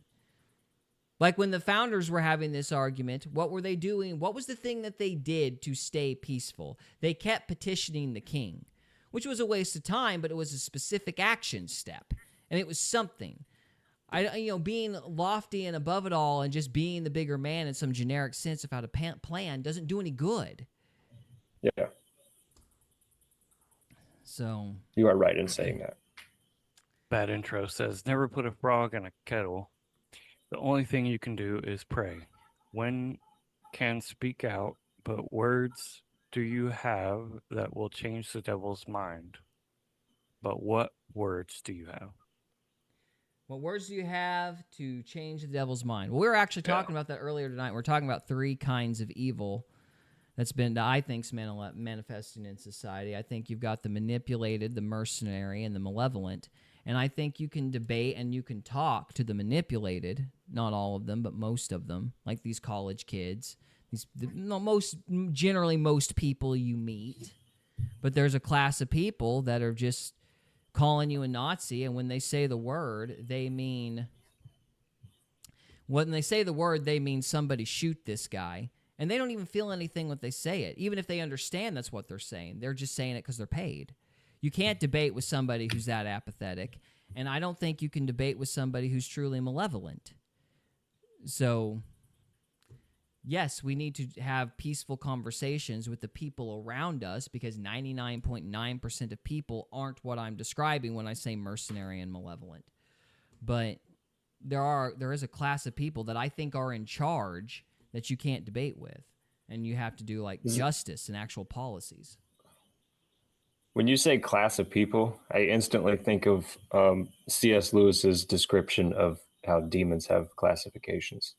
Like when the founders were having this argument, what were they doing? What was the thing that they did to stay peaceful? They kept petitioning the king, which was a waste of time, but it was a specific action step, and it was something. Being lofty and above it all and just being the bigger man in some generic sense of how to plan doesn't do any good. Yeah, So you are right in saying that. Bad intro says, never put a frog in a kettle. The only thing you can do is pray. When can speak out, but words do you have that will change the devil's mind? But what words do you have? what words do you have to change the devil's mind? Well, we were actually talking about that earlier tonight. We're talking about 3 kinds of evil that's been, I think, manifesting in society. I think you've got the manipulated, the mercenary, and the malevolent. And I think you can debate and you can talk to the manipulated, not all of them, but most of them, like these college kids. Generally most people you meet. But there's a class of people that are just calling you a Nazi, and when they say the word, they mean somebody shoot this guy. And they don't even feel anything when they say it. Even if they understand that's what they're saying, they're just saying it because they're paid. You can't debate with somebody who's that apathetic, and I don't think you can debate with somebody who's truly malevolent. So, yes, we need to have peaceful conversations with the people around us, because 99.9% of people aren't what I'm describing when I say mercenary and malevolent. But there is a class of people that I think are in charge that you can't debate with, and you have to do like justice and actual policies. When you say class of people, I instantly think of C.S. Lewis's description of how demons have classifications.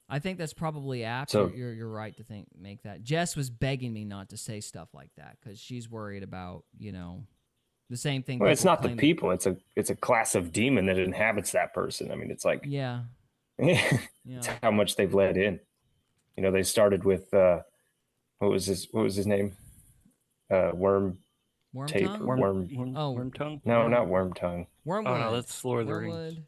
I think that's probably apt. So- You're right to make that. Jess was begging me not to say stuff like that because she's worried about, the same thing. Well, it's people not the claim- people; it's a class of demon that inhabits that person. I mean, it's like Yeah. it's Yeah. how much they've let in. They started with what was his name? Worm Worm tape. tongue? Worm tongue? No, Worm- not worm tongue. Wormwood. Oh, no, that's Lord of the Rings.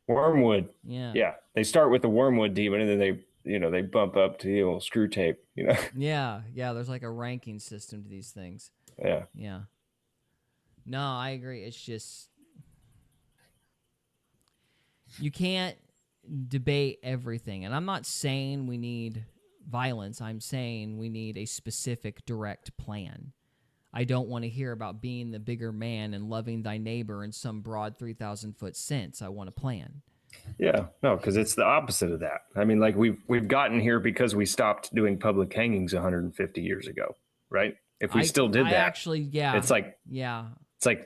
Wormwood. Wormwood. Yeah. Yeah, they start with the wormwood demon, and then they bump up to the old screw tape. Yeah. Yeah. There's like a ranking system to these things. Yeah. Yeah. No, I agree. It's just you can't debate everything. And I'm not saying we need violence. I'm saying we need a specific direct plan. I don't want to hear about being the bigger man and loving thy neighbor in some broad 3,000-foot sense. I want a plan. Yeah, no, because it's the opposite of that. I mean, like we've gotten here because we stopped doing public hangings 150 years ago, right? If we still did that, actually, yeah, it's like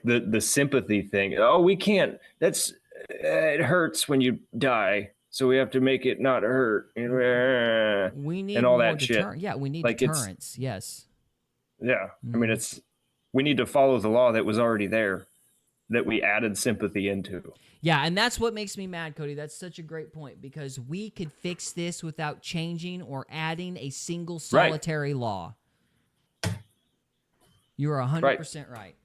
the sympathy thing. Oh, we can't. It hurts when you die, so we have to make it not hurt. We need and all more that shit. Yeah, we need Like, deterrence. Yes. Yeah, I mean, we need to follow the law that was already there, that we added sympathy into. Yeah, and that's what makes me mad, Cody. That's such a great point, because we could fix this without changing or adding a single solitary law. You are 100% right.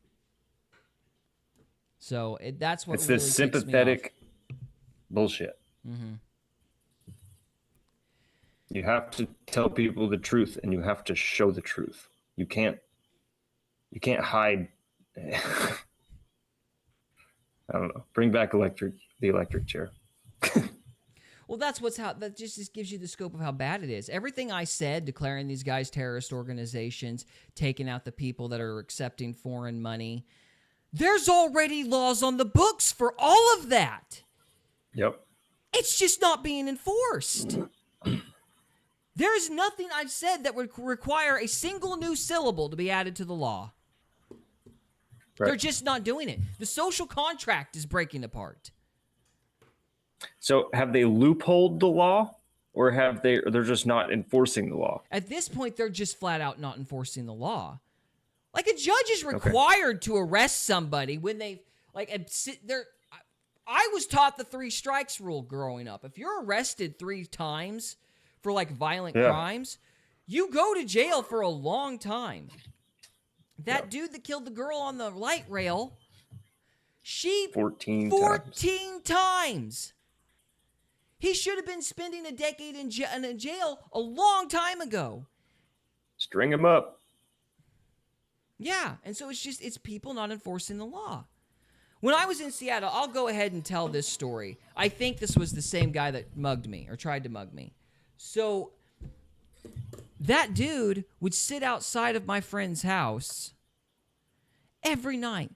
So that's what It's really this ticks me off. sympathetic bullshit. Mm-hmm. You have to tell people the truth, and you have to show the truth. You can't hide. I don't know. Bring back the electric chair. Well, that just gives you the scope of how bad it is. Everything I said, declaring these guys terrorist organizations, taking out the people that are accepting foreign money, there's already laws on the books for all of that. Yep. It's just not being enforced. There is nothing I've said that would require a single new syllable to be added to the law. Right. They're just not doing it. The social contract is breaking apart. So have they loopholed the law, or they're just not enforcing the law? At this point, they're just flat out not enforcing the law. Like a judge is required to arrest somebody when they sit there. I was taught the 3 strikes rule growing up. If you're arrested 3 times for like violent crimes, you go to jail for a long time. That dude that killed the girl on the light rail, 14 times. He should have been spending a decade in jail a long time ago. String him up. Yeah, and so it's people not enforcing the law. When I was in Seattle, I'll go ahead and tell this story. I think this was the same guy that mugged me or tried to mug me. So that dude would sit outside of my friend's house every night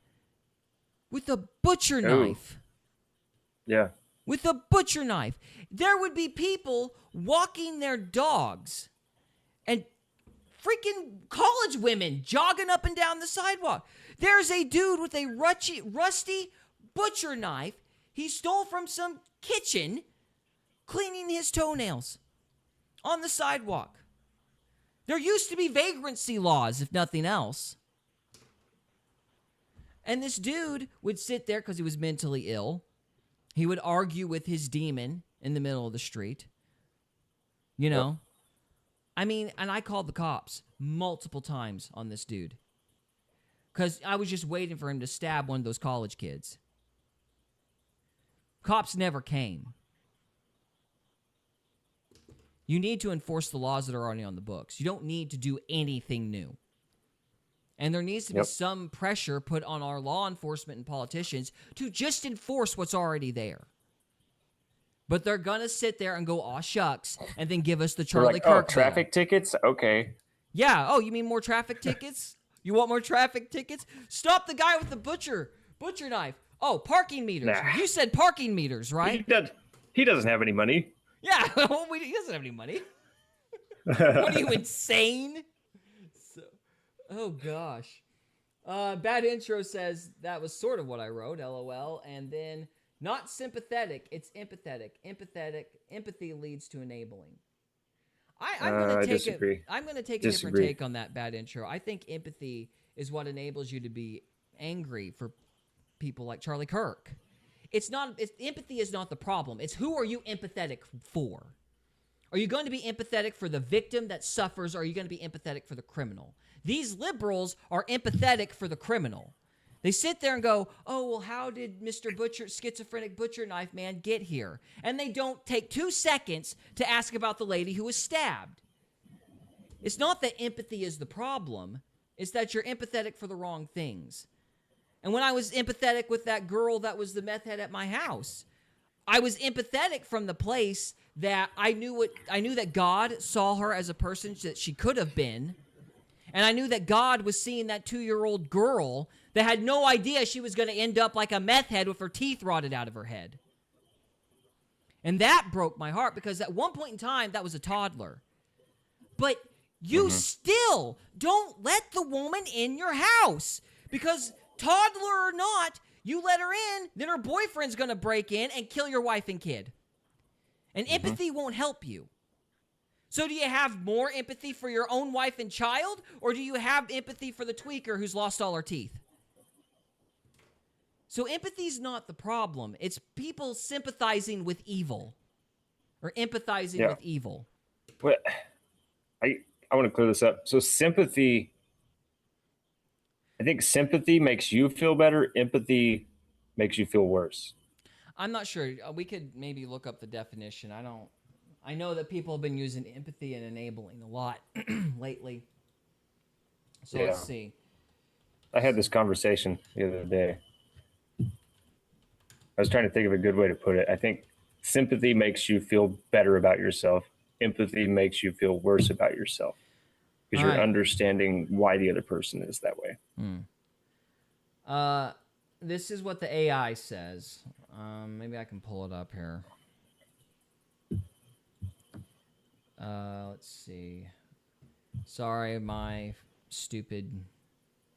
with a butcher knife. Yeah. With a butcher knife. There would be people walking their dogs and freaking college women jogging up and down the sidewalk. There's a dude with a rusty butcher knife he stole from some kitchen cleaning his toenails on the sidewalk. There used to be vagrancy laws, if nothing else. And this dude would sit there because he was mentally ill. He would argue with his demon in the middle of the street. You know? Yep. I mean, and I called the cops multiple times on this dude. Because I was just waiting for him to stab one of those college kids. Cops never came. You need to enforce the laws that are already on the books. You don't need to do anything new. And there needs to be some pressure put on our law enforcement and politicians to just enforce what's already there. But they're going to sit there and go, aw, shucks, and then give us the Charlie Kirk traffic tickets? Okay. Yeah. Oh, you mean more traffic tickets? You want more traffic tickets? Stop the guy with the butcher knife. Oh, parking meters. Nah. You said parking meters, right? He doesn't have any money. Yeah, he doesn't have any money. What are you, insane? Oh, gosh. Bad Intro says that was sort of what I wrote, LOL. And then, not sympathetic, it's empathetic. Empathy leads to enabling. I'm going to take a different take on that, Bad Intro. I think empathy is what enables you to be angry for people like Charlie Kirk. Empathy is not the problem. It's who are you empathetic for? Are you going to be empathetic for the victim that suffers, or are you going to be empathetic for the criminal? These liberals are empathetic for the criminal. They sit there and go, oh, well, how did Mr. Schizophrenic Butcher Knife Man get here? And they don't take 2 seconds to ask about the lady who was stabbed. It's not that empathy is the problem. It's that you're empathetic for the wrong things. And when I was empathetic with that girl that was the meth head at my house, I was empathetic from the place that I knew that God saw her as a person that she could have been. And I knew that God was seeing that 2-year-old girl that had no idea she was going to end up like a meth head with her teeth rotted out of her head. And that broke my heart because at one point in time, that was a toddler. But you still don't let the woman in your house because toddler or not, you let her in, then her boyfriend's going to break in and kill your wife and kid. And empathy won't help you. So do you have more empathy for your own wife and child, or do you have empathy for the tweaker who's lost all her teeth? So empathy's not the problem. It's people sympathizing with evil or empathizing with evil. But I want to clear this up. So I think sympathy makes you feel better. Empathy makes you feel worse. I'm not sure. We could maybe look up the definition. I know that people have been using empathy and enabling a lot lately. So let's see. I had this conversation the other day. I was trying to think of a good way to put it. I think sympathy makes you feel better about yourself. Empathy makes you feel worse about yourself because you're understanding why the other person is that way. This is what the AI says. Maybe I can pull it up here. Let's see. Sorry, my stupid...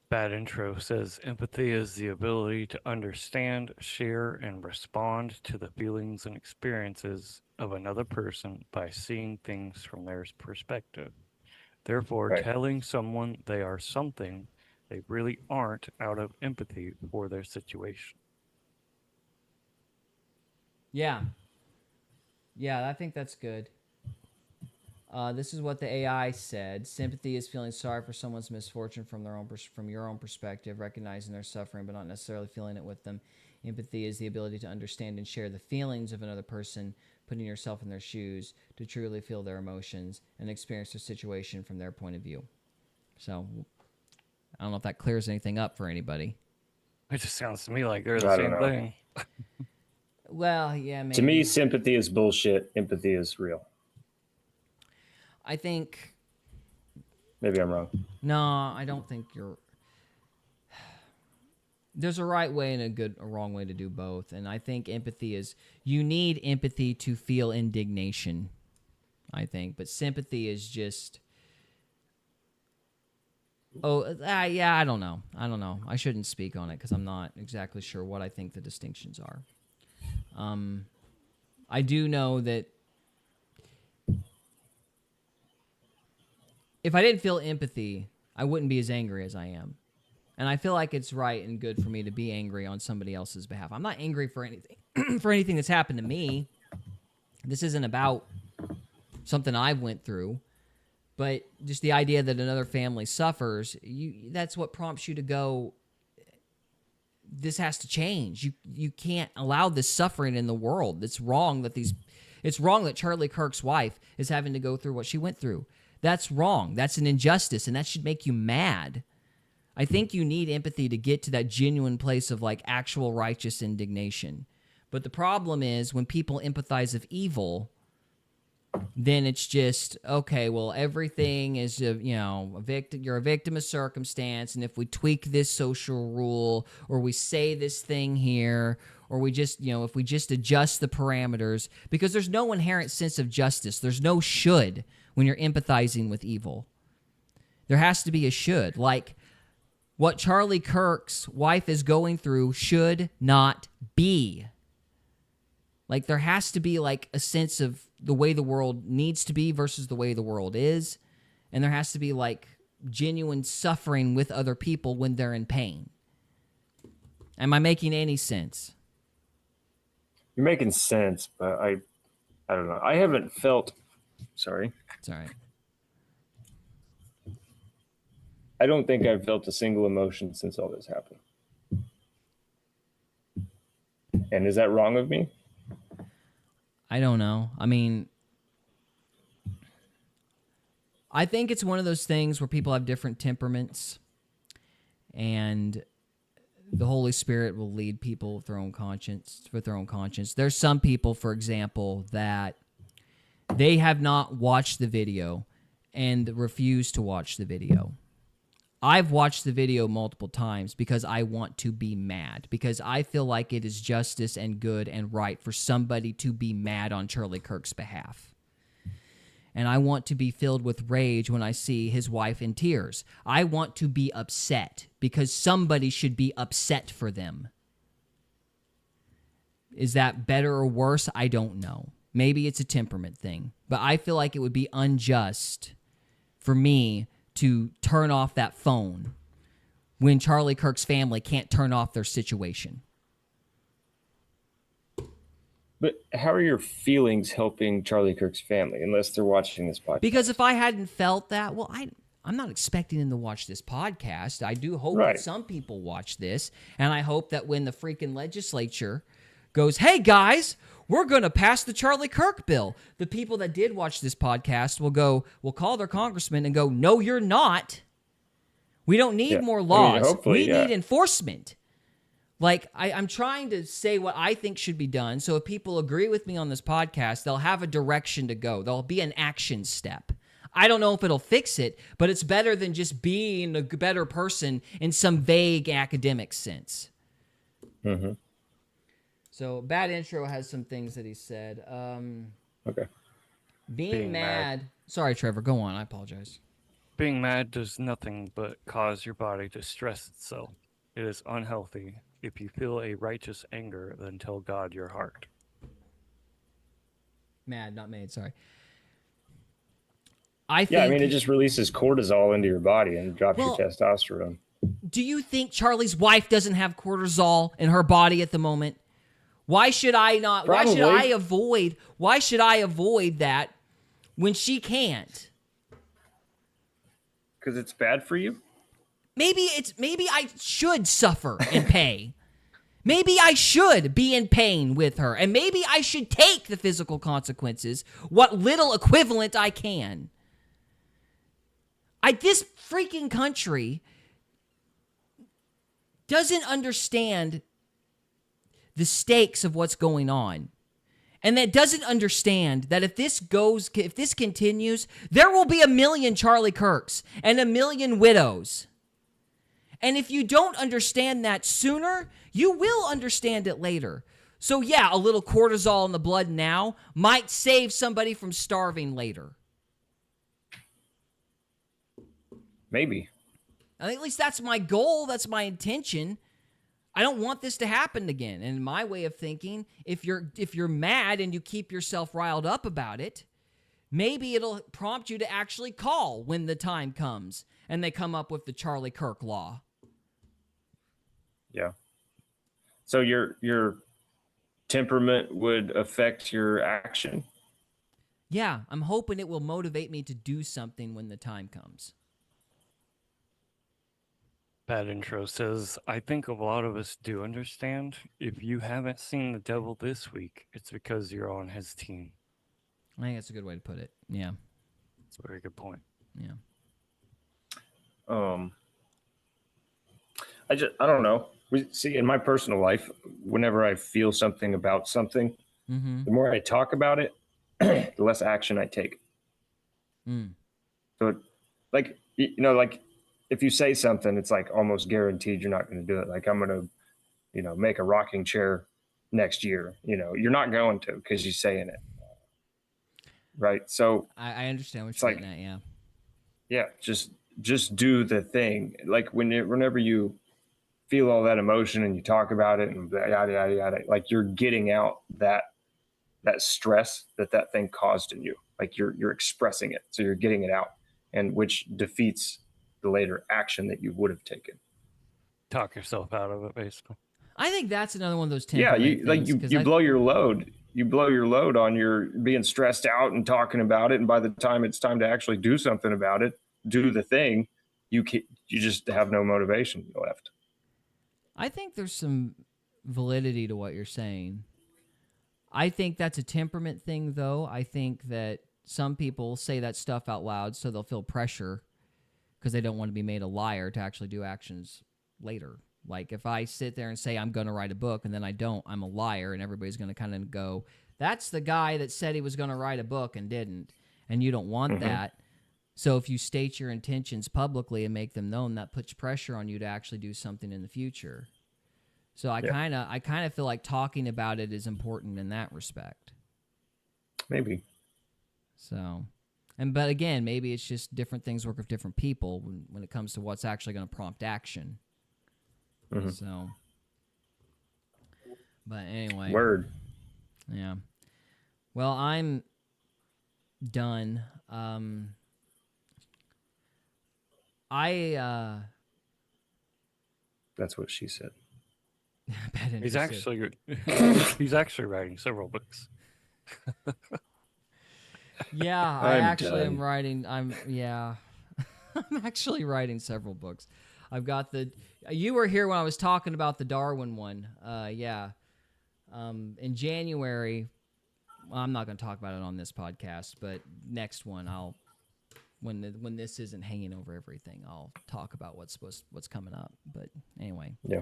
Bad Intro says empathy is the ability to understand, share, and respond to the feelings and experiences of another person by seeing things from their perspective. Therefore, telling someone they are something They really aren't out of empathy for their situation. Yeah. Yeah, I think that's good. This is what the AI said. Sympathy is feeling sorry for someone's misfortune from from your own perspective, recognizing their suffering but not necessarily feeling it with them. Empathy is the ability to understand and share the feelings of another person, putting yourself in their shoes to truly feel their emotions and experience their situation from their point of view. So, I don't know if that clears anything up for anybody. It just sounds to me like they're the I don't same know. thing. Well, yeah, maybe. To me, sympathy is bullshit. Empathy is real. I think Maybe I'm wrong. no, I don't think you're. There's a right way and a wrong way to do both, and I think empathy is you need empathy to feel indignation. I think, but sympathy is just. Yeah, I don't know. I shouldn't speak on it because I'm not exactly sure what I think the distinctions are. I do know that if I didn't feel empathy, I wouldn't be as angry as I am. And I feel like it's right and good for me to be angry on somebody else's behalf. I'm not angry for anything for anything that's happened to me. This isn't about something I've went through, but just the idea that another family suffers, that's what prompts you to go, this has to change. You can't allow this suffering in the world. It's wrong that Charlie Kirk's wife is having to go through what she went through. That's wrong. That's an injustice, and that should make you mad. I think you need empathy to get to that genuine place of like actual righteous indignation. But the problem is when people empathize of evil, then it's just, okay, well, everything is, you're a victim of circumstance, and if we tweak this social rule, or we say this thing here, or we just, if we just adjust the parameters, because there's no inherent sense of justice. There's no should when you're empathizing with evil. There has to be a should. Like, what Charlie Kirk's wife is going through should not be. Like, there has to be, like, a sense of the way the world needs to be versus the way the world is. And there has to be, like, genuine suffering with other people when they're in pain. Am I making any sense? You're making sense, but I don't know. I haven't felt. Sorry. It's all right. I don't think I've felt a single emotion since all this happened. And is that wrong of me? I don't know. I mean, I think it's one of those things where people have different temperaments, and the Holy Spirit will lead people with their own conscience. There's some people, for example, that they have not watched the video and refuse to watch the video. I've watched the video multiple times because I want to be mad, because I feel like it is justice and good and right for somebody to be mad on Charlie Kirk's behalf. And I want to be filled with rage when I see his wife in tears. I want to be upset because somebody should be upset for them. Is that better or worse? I don't know. Maybe it's a temperament thing. But I feel like it would be unjust for me to turn off that phone when Charlie Kirk's family can't turn off their situation. But how are your feelings helping Charlie Kirk's family unless they're watching this podcast? Because if I hadn't felt that, well, I'm not expecting them to watch this podcast. I do hope that some people watch this, and I hope that when the freaking legislature goes, hey, guys, we're going to pass the Charlie Kirk bill, the people that did watch this podcast will call their congressman and go, no, you're not. We don't need more laws. We need enforcement. Like, I'm trying to say what I think should be done, so if people agree with me on this podcast, they'll have a direction to go. There'll be an action step. I don't know if it'll fix it, but it's better than just being a better person in some vague academic sense. Mm-hmm. So, Bad Intro has some things that he said. Okay. Being mad. Sorry, Trevor. Go on. I apologize. Being mad does nothing but cause your body to stress itself. It is unhealthy. If you feel a righteous anger, then tell God your heart. Mad, not made. Sorry. I mean, it just releases cortisol into your body and drops your testosterone. Do you think Charlie's wife doesn't have cortisol in her body at the moment? Why should I not? Probably. Why should I avoid that when she can't? Because it's bad for you. Maybe I should suffer and pay. Maybe I should be in pain with her, and maybe I should take the physical consequences, what little equivalent I can. This freaking country doesn't understand the stakes of what's going on. And that doesn't understand that if this continues, there will be 1 million Charlie Kirks and 1 million widows. And if you don't understand that sooner, you will understand it later. So yeah, a little cortisol in the blood now might save somebody from starving later. Maybe. I think at least that's my goal. That's my intention. I don't want this to happen again. And my way of thinking, if you're mad and you keep yourself riled up about it, maybe it'll prompt you to actually call when the time comes and they come up with the Charlie Kirk law. Yeah. So your temperament would affect your action? Yeah, I'm hoping it will motivate me to do something when the time comes. Bad intro says, I think a lot of us do understand. If you haven't seen the devil this week, it's because you're on his team. I think that's a good way to put it. Yeah. It's a very good point. Yeah. I don't know. See, in my personal life, whenever I feel something about something, the more I talk about it, the less action I take. So, like, like if you say something, it's like almost guaranteed you're not going to do it. Like, I'm going to, make a rocking chair next year. You're not going to because you're saying it. Right. So I understand what you're getting at. Yeah. Yeah. Just do the thing. Like whenever you feel all that emotion and you talk about it and yada, yada, yada, like you're getting out that stress that thing caused in you. Like you're expressing it. So you're getting it out, and which defeats the later action that you would have taken. Talk yourself out of it, basically. I think that's another one of those temperament things. You blow your load. You blow your load on your being stressed out and talking about it. And by the time it's time to actually do something about it, do the thing, you just have no motivation left. I think there's some validity to what you're saying. I think that's a temperament thing, though. I think that some people say that stuff out loud so they'll feel pressure because they don't want to be made a liar to actually do actions later. Like if I sit there and say I'm going to write a book and then I don't, I'm a liar, and everybody's going to kind of go, that's the guy that said he was going to write a book and didn't, and you don't want that. So if you state your intentions publicly and make them known, that puts pressure on you to actually do something in the future. So I kind of feel like talking about it is important in that respect. Maybe. So, but again, maybe it's just different things work with different people when it comes to what's actually going to prompt action. So, but anyway. Word. Yeah. Well, I'm done. That's what she said. He's actually writing several books. Yeah, I actually am writing. I'm actually writing several books. I've got you were here when I was talking about the Darwin one. In January, well, I'm not going to talk about it on this podcast, but next one when this isn't hanging over everything, I'll talk about what's coming up. But anyway. Yeah.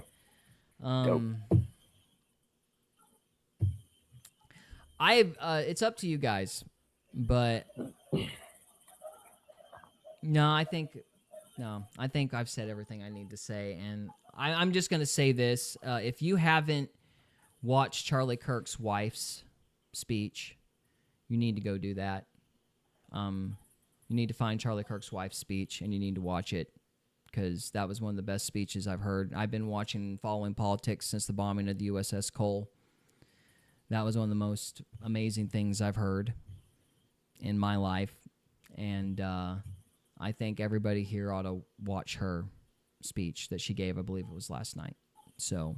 It's up to you guys, but I think I've said everything I need to say, and I'm just going to say this. If you haven't watched Charlie Kirk's wife's speech, you need to go do that. You need to find Charlie Kirk's wife's speech, and you need to watch it, because that was one of the best speeches I've heard. I've been following politics since the bombing of the USS Cole. That was one of the most amazing things I've heard in my life, and I think everybody here ought to watch her speech that she gave. I believe it was last night. So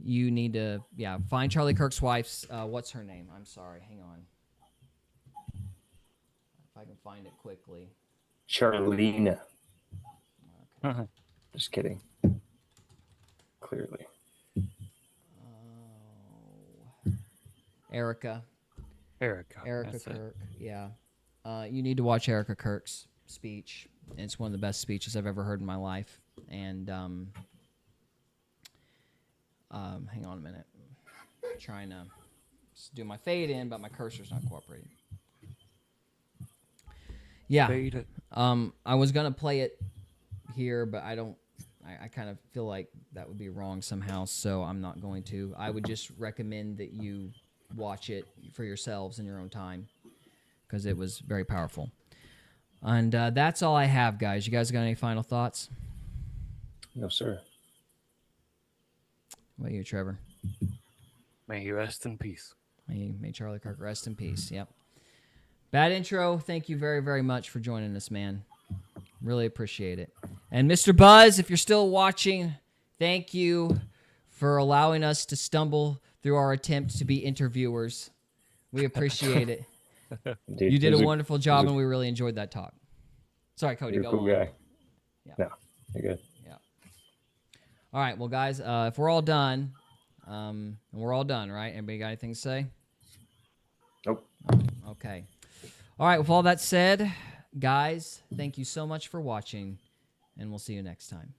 you need to, find Charlie Kirk's wife's, what's her name? I'm sorry. Hang on. If I can find it quickly. Charlene. Uh-huh. Just kidding. Clearly. Erica. Erica. Erica that's it. Kirk. Yeah. You need to watch Erica Kirk's speech. It's one of the best speeches I've ever heard in my life. And hang on a minute. I'm trying to do my fade in, but my cursor's not cooperating. Yeah. Fade it. I was gonna play it here, but I don't. I kind of feel like that would be wrong somehow, so I'm not going to. I would just recommend that you watch it for yourselves in your own time, because it was very powerful. And that's all I have, guys. You guys got any final thoughts? No, sir. What about you, Trevor? May you rest in peace. May Charlie Kirk rest in peace. Yep. Bad intro. Thank you very, very much for joining us, man. Really appreciate it. And Mr. Buzz, if you're still watching, thank you for allowing us to stumble through our attempt to be interviewers. We appreciate it. Indeed. You did He a was wonderful job, and we really enjoyed that talk. Sorry, Cody. You're a Go cool on. guy. Yeah. No, you're good. Yeah. All right, well, guys, if we're all done, and we're all done, right? Anybody got anything to say? Nope. Okay. All right, with all that said, guys, thank you so much for watching, and we'll see you next time.